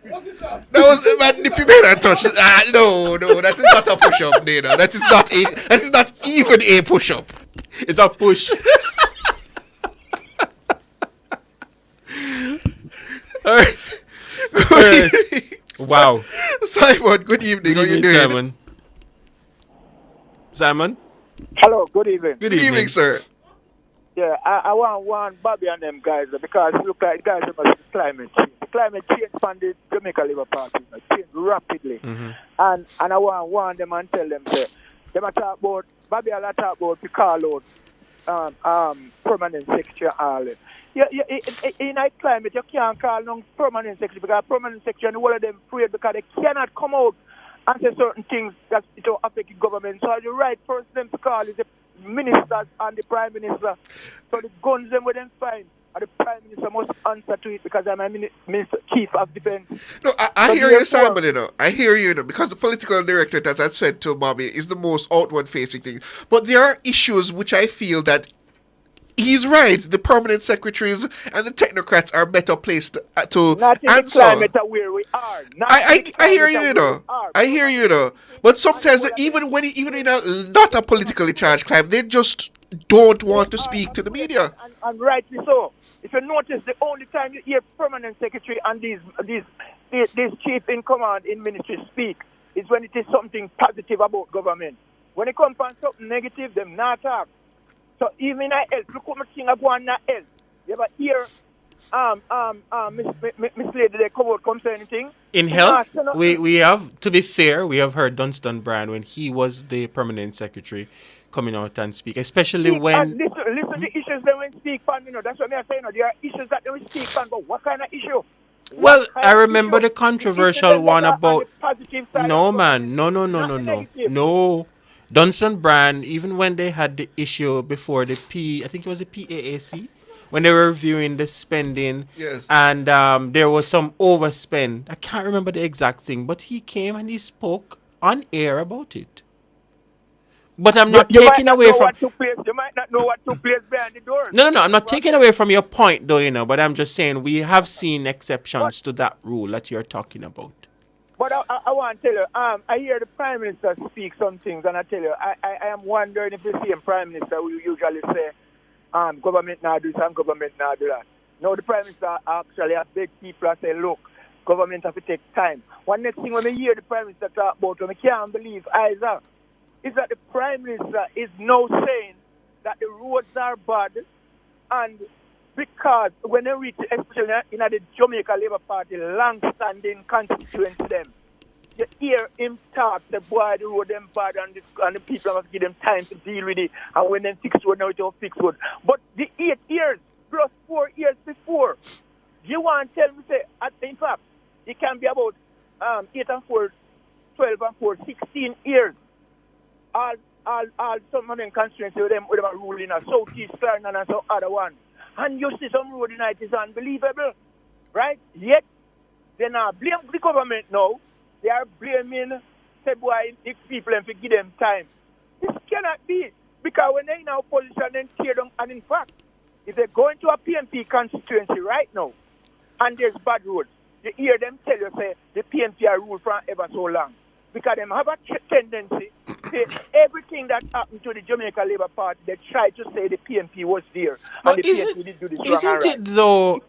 What is that? That was the man nipped his head and touched. No. That is not a push-up, Nina. That is not even a push-up. It's a push. All right. Wow. Simon, good evening. How you doing? Simon? Hello, good evening. Good evening, sir. Yeah, I want Bobby and them guys because look like guys about climate change. The climate change from the Jamaica Labour Party change rapidly. Mm-hmm. And I want them and tell them say them talk about Bobby will talk about to call out permanent secretary all. In a climate you can't call no permanent secretary because permanent secretary and all of them afraid because they cannot come out and say certain things that it will affect the government. So the right person them to call is the ministers and the prime minister. So the guns them with them fine. And the prime minister must answer to it because I'm a minister, chief of defense. No, I hear you, Simon, you know. I hear you, because the political directorate, as I said to Bobby, is the most outward-facing thing. But there are issues which I feel that he's right. The permanent secretaries and the technocrats are better placed to not in answer. The climate where we are. I hear you, you know. I hear you, you know. But sometimes, even in a not a politically charged climate, they just don't want to speak to the media. And rightly so. If you notice, the only time you hear permanent secretary and these chief in command in ministry speak is when it is something positive about government. When it comes from something negative, them not talk. So even I else, look what my thing I go on now else. You ever hear Miss Lady they come out come say anything? In health, we have, to be fair, we have heard Dunstan Bryan when he was the permanent secretary coming out and speak, especially when... Listen the issues they will speak on, you know, that's what I'm saying. There are issues that they will speak on, but what kind of issue? Well, I remember the controversial one about... No, man. No. Dunstan Brand, even when they had the issue before I think it was the PAAC, when they were reviewing the spending, Yes. and there was some overspend. I can't remember the exact thing, but he came and he spoke on air about it. But I'm not taking away from. You might not know what took place behind the doors. No. I'm not taking away from your point, though, but I'm just saying we have seen exceptions to that rule that you're talking about. But I want to tell you, I hear the Prime Minister speak some things, and I tell you, I am wondering if the same Prime Minister will usually say, government now do this and government now do that. No, the Prime Minister actually has big people and say, look, government have to take time. One next thing when I hear the Prime Minister talk about, and I can't believe either, is that the Prime Minister is now saying that the roads are bad, and because when they reach, especially in the Jamaica Labour Party, long-standing constituency them, you hear him talk, the boy, the road them bad, and the people must give them time to deal with it, and when they fix road, now it will fix road. But the 8 years plus 4 years before, you want to tell me, say, in fact, it can be about 8 and 4, 12 and 4, 16 years. All some of them constituency with them are ruling a Southeast Clarendon and some other one. And you see some road in it is unbelievable. Right? Yet they not blame the government now. They are blaming the boy if people and give them time. This cannot be. Because when they're in our position then tear down, and in fact, if they go into a PNP constituency right now and there's bad roads, you hear them tell you say the PNP are ruled for ever so long. Because they have a tendency to everything that happened to the Jamaica Labour Party, they try to say the PNP was there. But and the PNP did do this isn't it though,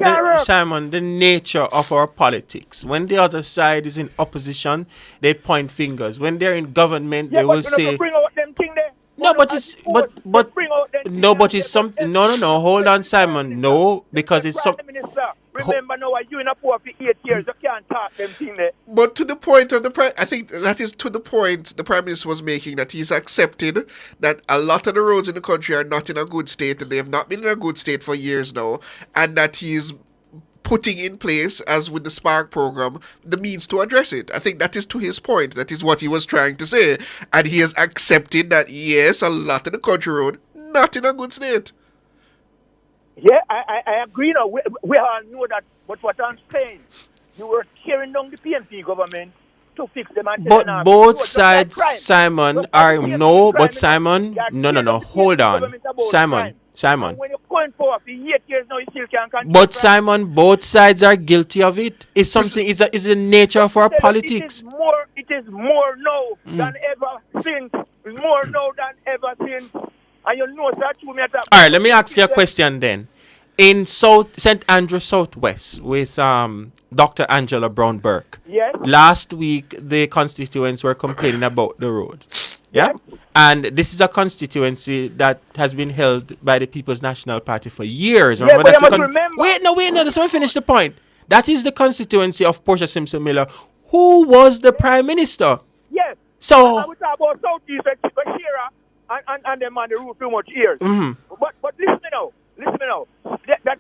Simon, the nature of our politics? When the other side is in opposition, they point fingers. When they're in government, they will say. Bring out them thing there. No, but it's something. No. Hold on, Simon. No, because it's something. Remember now, you in a poor for 8 years, you can't talk them thing there. But to the point of I think that is to the point the Prime Minister was making, that he's accepted that a lot of the roads in the country are not in a good state, and they have not been in a good state for years now, and that he's putting in place, as with the Spark program, the means to address it. I think that is to his point. That is what he was trying to say. And he has accepted that, yes, a lot of the country road not in a good state. Yeah, I agree now. We all know that. But what I'm saying, you were tearing down the PNP government to fix them. But both sides, Simon, are no. But Simon, no. Hold on, Simon. When you're going for 8 years now, you still can't control. But Simon, both sides are guilty of it. It's something. It's the nature of our politics. It is more now than ever since. More now than ever since. And you know that you met up. All right, let me ask you a question then. In St. Andrew Southwest with Dr. Angela Brown Burke. Yes. Last week, the constituents were complaining about the road. Yeah? And this is a constituency that has been held by the People's National Party for years. Yeah, but you must remember. me finish the point. That is the constituency of Portia Simpson Miller, who was the Prime Minister. Yes. So. And we talk about Southeast, Bashira, and them on the route too much years. Mm-hmm. But listen me now. That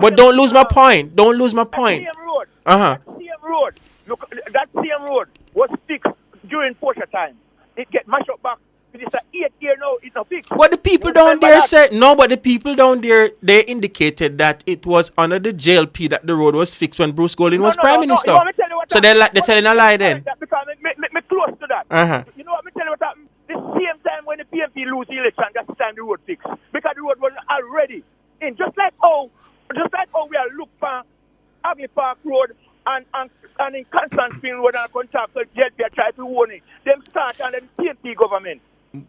but don't lose my point. Don't lose my point. That same road. Uh-huh. That same road. Look, that same road was fixed during Portia time. It get mashed up back. It is 8 year now. It's not fixed. What the people down there said? No, but the people down there, they indicated that it was under the JLP that the road was fixed when Bruce Golding was Prime Minister. So they're telling a lie then. Because me close to that. Uh-huh. You know what me tell you what happened? The same time when the PMP lose the election, that's the time the road fixed. Because the road was already in. Just like how we are look for Abbey Park Road and in Constantine Road and contractor JTA try to warn it. Them start and then PMP government.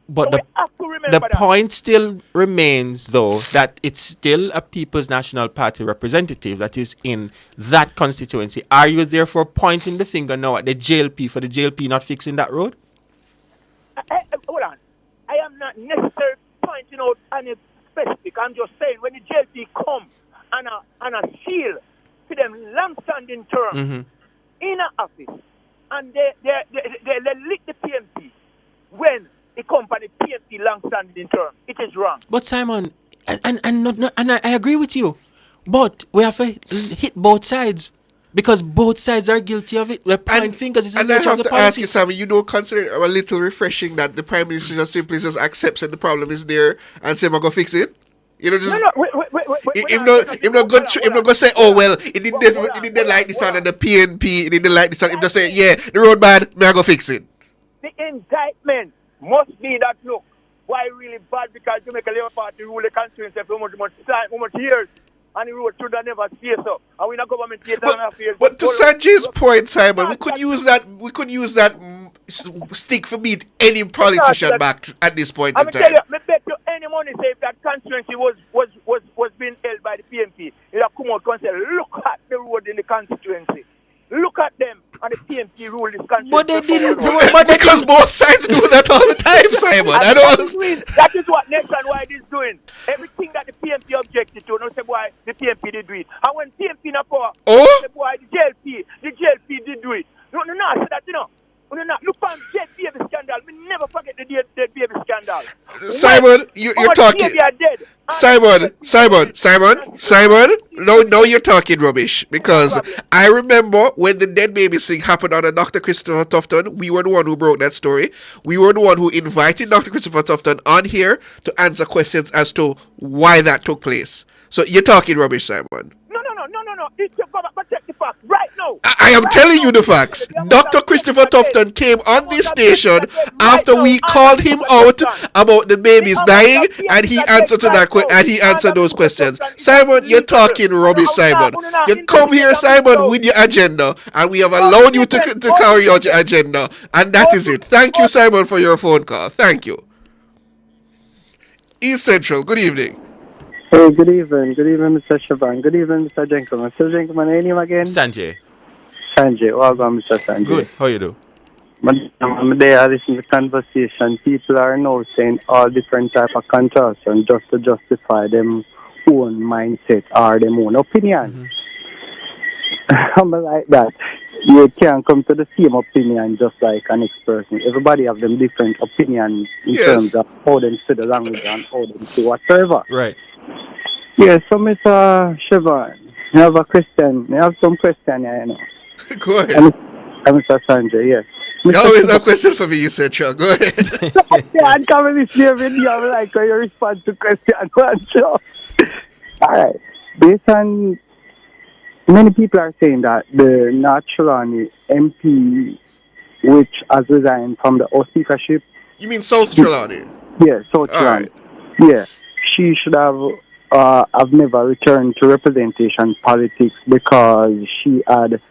But so the point still remains, though, that it's still a People's National Party representative that is in that constituency. Are you therefore pointing the finger now at the JLP for the JLP not fixing that road? Hold on. I am not necessarily pointing out any specific. I'm just saying when the JLP come and a seal to them long-standing term in an office and they lick the PMP when the company PMP long-standing term, it is wrong. But Simon, and I agree with you, but we have to hit both sides. Because both sides are guilty of it. We're pointing fingers. It's the And I nature have of the to ask policy. you, Sammy, you don't consider it a little refreshing that the Prime Minister just simply just accepts that the problem is there and say, I'm going to fix it? You know, just... If not go say, oh, well, it didn't like this one and the PNP, it didn't like this one. If just say, yeah, the road bad, me I go fix it. The indictment must be that, look, why really bad? Because Jamaica Labour Party rule the constituency for much years. And the road should have never stay so. And we not government here. But to Sanjay's point, Simon, we could use that stick for beat any politician back at this point in time. Tell you, I bet you any money say if that constituency was being held by the PMP, it have come out and say, look at the road in the constituency. Look at them, and the PMP rule this country. But they didn't. Because both sides do that all the time, Simon. I don't understand. That is what Nationwide is doing. Everything that the PMP objected to, no say why the PMP did do it. And when PMP na power, say why the JLP did do it. No, say that, you know. Look on dead baby scandal. We never forget the dead baby scandal. Simon, you're talking. Simon. No, you're talking rubbish. Because I remember when the dead baby thing happened on Dr. Christopher Tufton, we were the one who broke that story. We were the one who invited Dr. Christopher Tufton on here to answer questions as to why that took place. So you're talking rubbish, Simon. No. It's your government. Check the facts right now. I am telling you the facts. Dr. Christopher Tufton came on this station after we called him out about the babies dying, and he answered to that and he answered those questions. Simon, you're talking rubbish, Simon. You come here, Simon, with your agenda, and we have allowed you to carry out your agenda, and that is it. Thank you, Simon, for your phone call. Thank you. East Central, good evening. Hey, good evening. Good evening, Mr. Shaban. Good evening, Mr. Gentleman. Mr. Gentleman, your name again? Sanjay. Welcome, Mr. Sanjay. Good. How you do? I'm there, I listen to the conversation. People are now saying all different type of contraction just to justify them own mindset or them own opinion. I'm like that. You can't come to the same opinion just like an next person. Everybody have them different opinions in terms of how them see the language and how them see whatever. Right. Yeah, so Mr. Siobhan, you have a question. You have some question here, you know. Go ahead. Mr. Sanjay, yes. You always have a question for me, you said, Chuck. Go ahead. I'm coming to see a video. I'm like, when you respond to question one show. All right. Based on, many people are saying that the North Trelawney MP, which has resigned from the House Speakership. You mean South Trelawney? Yeah, South Trelawney. Right. Yeah. She should have never returned to representation politics because she had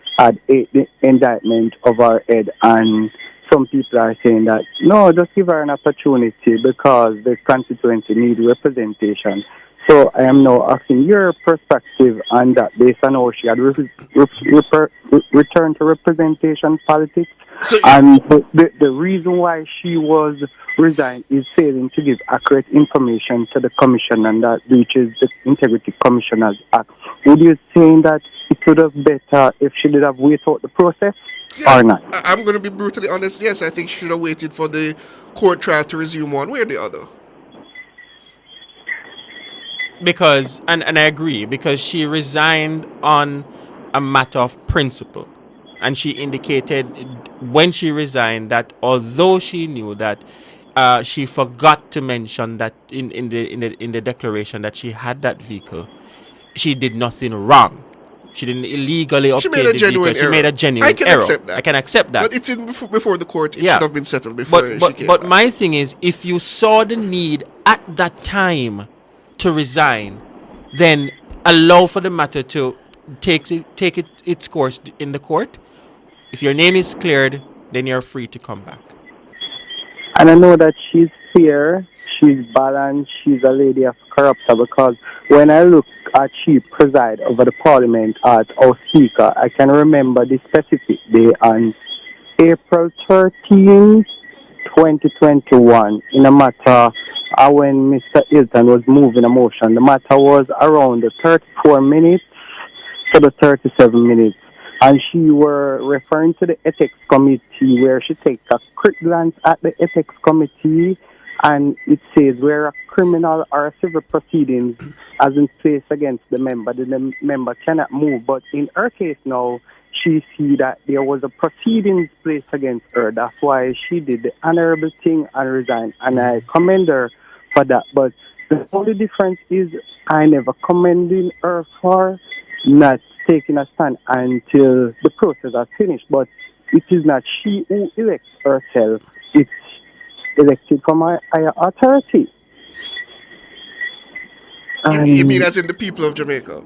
the indictment of her head, and some people are saying that no, just give her an opportunity because the constituency needs representation. So I am now asking your perspective on that based on how she had returned to representation politics. And the reason why she was resigned is failing to give accurate information to the commission, and that breaches the Integrity Commissioners Act. Would you say that it would have better if she did have waited out the process or not? I'm going to be brutally honest. Yes, I think she should have waited for the court trial to resume one way or the other. Because, and I agree, because she resigned on a matter of principle. And she indicated when she resigned that although she knew that she forgot to mention that in the declaration that she had that vehicle, she did nothing wrong. She didn't illegally obtain the vehicle. She made a genuine error. Accept that. I can accept that. But it's before the court. It should have been settled before she came But back. my thing is, if you saw the need at that time to resign, then allow for the matter to take its course in the court. If your name is cleared, then you're free to come back. And I know that she's fair, she's balanced, she's a lady of character, because when I look at she preside over the parliament as our speaker, I can remember the specific day on April 13th, 2021, in a matter when Mr. Hilton was moving a motion. The matter was around the 34 minutes to the 37 minutes. And she were referring to the ethics committee, where she takes a quick glance at the ethics committee and it says where a criminal or a civil proceedings has been placed against the member, the member cannot move. But in her case now, she see that there was a proceedings placed against her. That's why she did the honorable thing and resigned. And I commend her for that. But the only difference is I never commended her for not taking a stand until the process is finished. But it is not she who elects herself. It's elected from a higher authority. You mean as in the people of Jamaica?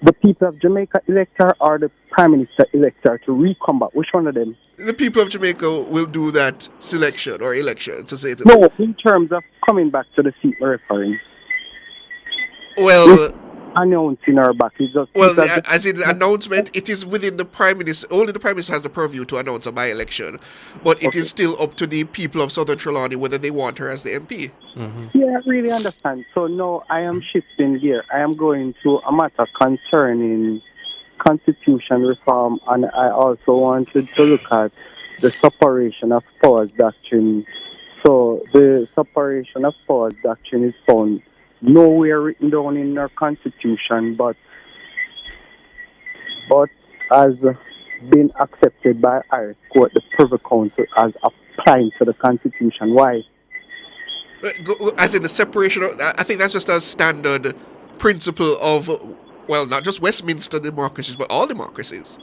The people of Jamaica elect her or the Prime Minister elect her to recombat? Which one of them? The people of Jamaica will do that selection or election, to say it. No, in terms of coming back to the seat we're referring. Well, announcing her back. It's just, as in the announcement, it is within the Prime Minister. Only the Prime Minister has the purview to announce a by-election. But it is still up to the people of Southern Trelawney whether they want her as the MP. Yeah, I really understand. So now I am shifting gear. I am going to a matter concerning constitution reform, and I also wanted to look at the separation of powers doctrine. So the separation of powers doctrine is found nowhere written down in our constitution, but has been accepted by Irish court, the Privy Council, as applying to the constitution. Why? As in the separation of, I think that's just a standard principle of, well, not just Westminster democracies, but all democracies.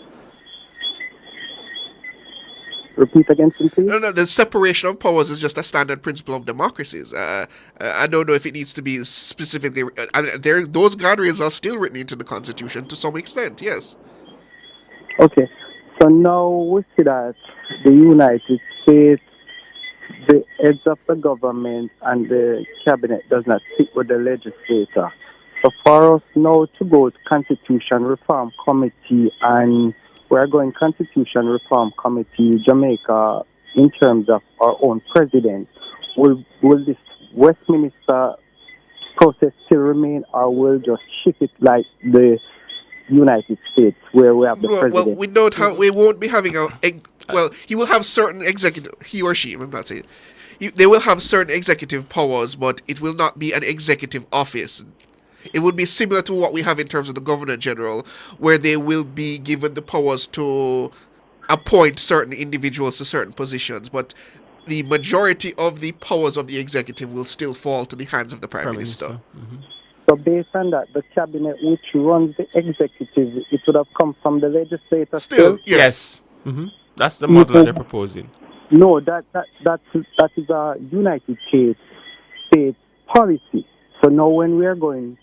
Repeat again, please. No, the separation of powers is just a standard principle of democracies. I don't know if it needs to be specifically. Those guardrails are still written into the Constitution to some extent, yes. Okay, so now we see that the United States, the heads of the government and the cabinet does not sit with the legislator. So for us now to go to Constitution Reform Committee, and we're going Constitution Reform Committee, Jamaica, in terms of our own president, will this Westminster process still remain, or will just shift it like the United States, where we have the president? Well, we won't be having he will have certain executive, he or she, I'm not saying, they will have certain executive powers, but it will not be an executive office. It would be similar to what we have in terms of the Governor General, where they will be given the powers to appoint certain individuals to certain positions, but the majority of the powers of the executive will still fall to the hands of the Prime Minister. So based on that, the cabinet which runs the executive, it would have come from the legislature still? Yes. That's the model that they're proposing. No, that is a United States policy. So now when we are going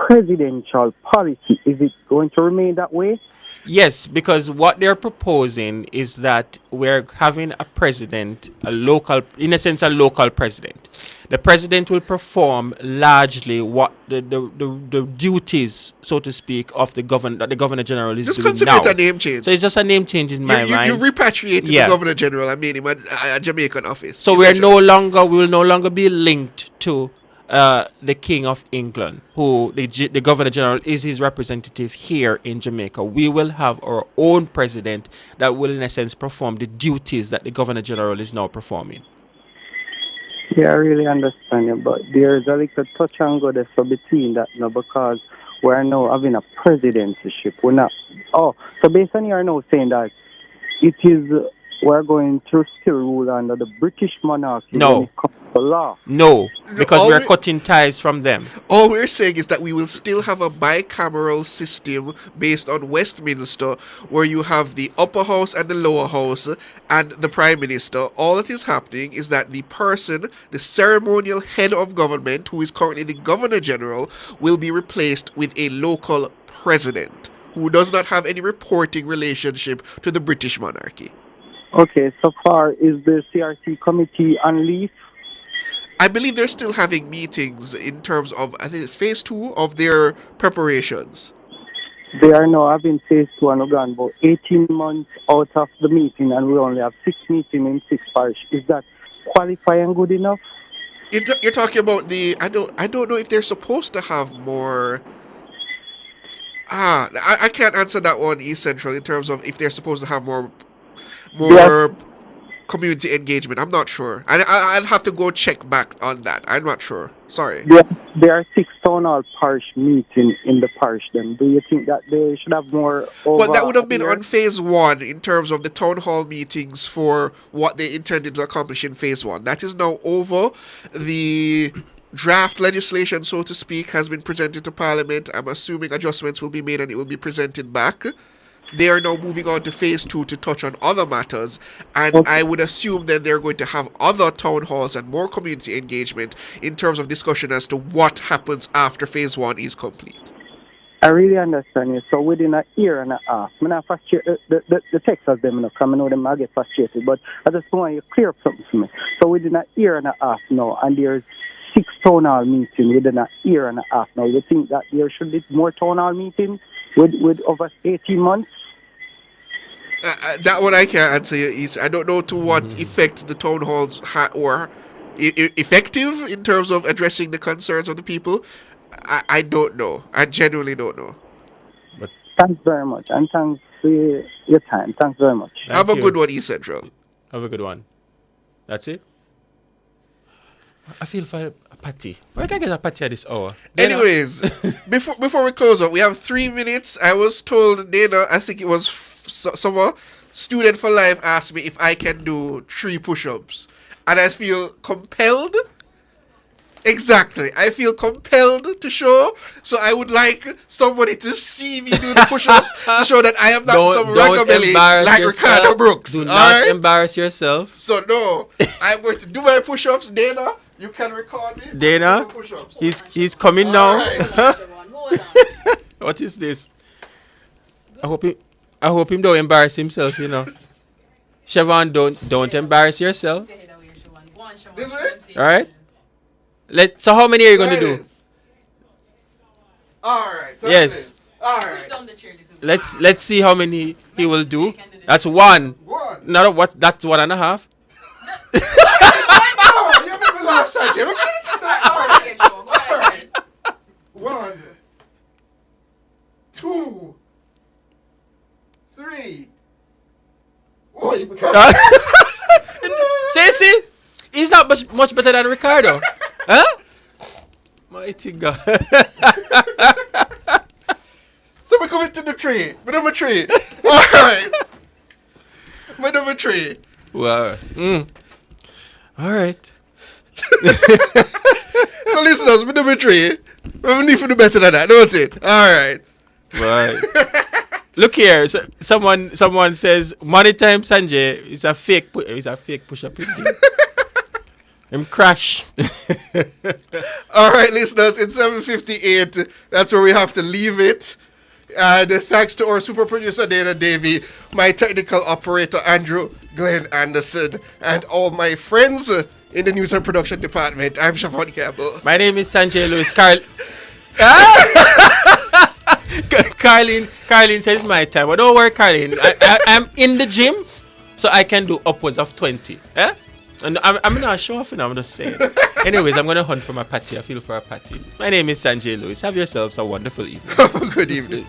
presidential policy, is it going to remain that way? Yes, because what they're proposing is that we're having a president, in a sense, a local president. The president will perform largely what the duties, so to speak, of the Governor General is just doing consider now. it a name change. So it's just a name change in my mind. You repatriated the Governor General and made him a Jamaican office. will no longer be linked to the King of England, who the Governor General is his representative here in Jamaica. We will have our own president that will, in a sense, perform the duties that the Governor General is now performing. Yeah, I really understand you, but there's a little touch and go there between that now, because we're now having a presidencyship. We're not. Oh, so based on you're now saying that it is. We're going to still rule under the British monarchy when it comes to law. No, because we're cutting ties from them. All we're saying is that we will still have a bicameral system based on Westminster, where you have the upper house and the lower house and the Prime Minister. All that is happening is that the person, the ceremonial head of government, who is currently the Governor General, will be replaced with a local president who does not have any reporting relationship to the British monarchy. Okay, so far, is the CRC committee on leave? I believe they're still having meetings in terms of, I think, phase 2 of their preparations. They are now having phase 2 and we're gone about 18 months out of the meeting, and we only have 6 meetings in 6 parishes. Is that qualifying good enough? You're talking about I don't know if they're supposed to have more. I can't answer that one, East Central, in terms of if they're supposed to have more community engagement. I'm not sure. I'll have to go check back on that. I'm not sure. Sorry. There are 6 town hall parish meetings in the parish. Then do you think that they should have more? But that would have been on phase 1 in terms of the town hall meetings for what they intended to accomplish in phase 1. That is now over. The draft legislation, so to speak, has been presented to Parliament. I'm assuming adjustments will be made and it will be presented back. They are now moving on to phase 2 to touch on other matters, and I would assume that they're going to have other town halls and more community engagement in terms of discussion as to what happens after phase 1 is complete. I really understand you. So within a year and a half, I'm not frustrated. The Texas them, I know them I get frustrated, but I just want you to clear up something for me. So within a year and a half now, and there's 6 town hall meetings within a year and a half now. You think that there should be more town hall meetings with over 18 months? That one I can't answer you. I don't know to what effect the town halls were effective in terms of addressing the concerns of the people. I don't know. I genuinely don't know. But thanks very much, and thanks for your time. Thanks very much. Have a good one, East Central. Have a good one. That's it. I feel for a patty. Where can I get a patty at this hour? Anyways, before we close up, we have 3 minutes. I was told, Dana, I think it was someone, student for life, asked me if I can do 3 push-ups. And I feel compelled. Exactly. I feel compelled to show. So I would like somebody to see me do the push-ups to show that I am not some ragamuffin like yourself. Ricardo Brooks. Do not embarrass yourself. So no, I'm going to do my push-ups. Dana, you can record me. Dana, he's coming now. Right. What is this? I hope him don't embarrass himself, you know. Siobhan, don't embarrass yourself. This way? All right. So how many are you going to do? All right. Yes. All right. Let's see how many he will do. That's 1. No, what? That's 1.5. No, you haven't been last Saturday. We're going to do that. All right. 1, 2, 3. Oh, you become. See, he's not much better than Ricardo, huh? Mighty God. So we're coming to the tree. My number 3. All right. My number 3. Wow. All right. So listeners, my number 3. We need to do better than that, don't it? All right. Right. Look here. So someone says money time Sanjay is a fake push-up. Him crash. All right, listeners, it's 7:58. That's where we have to leave it. And thanks to our super producer, Dana Davey, my technical operator, Andrew Glenn Anderson, and all my friends in the news and production department. I'm Siobhan Campbell. My name is Sanjay Lewis. Carlene says my time. But don't worry, Carlene. I'm in the gym, so I can do upwards of 20. Eh? And I'm not sure off, I'm just saying. Anyways, I'm going to hunt for my patty. I feel for a patty. My name is Sanjay Lewis. Have yourselves a wonderful evening. Good evening.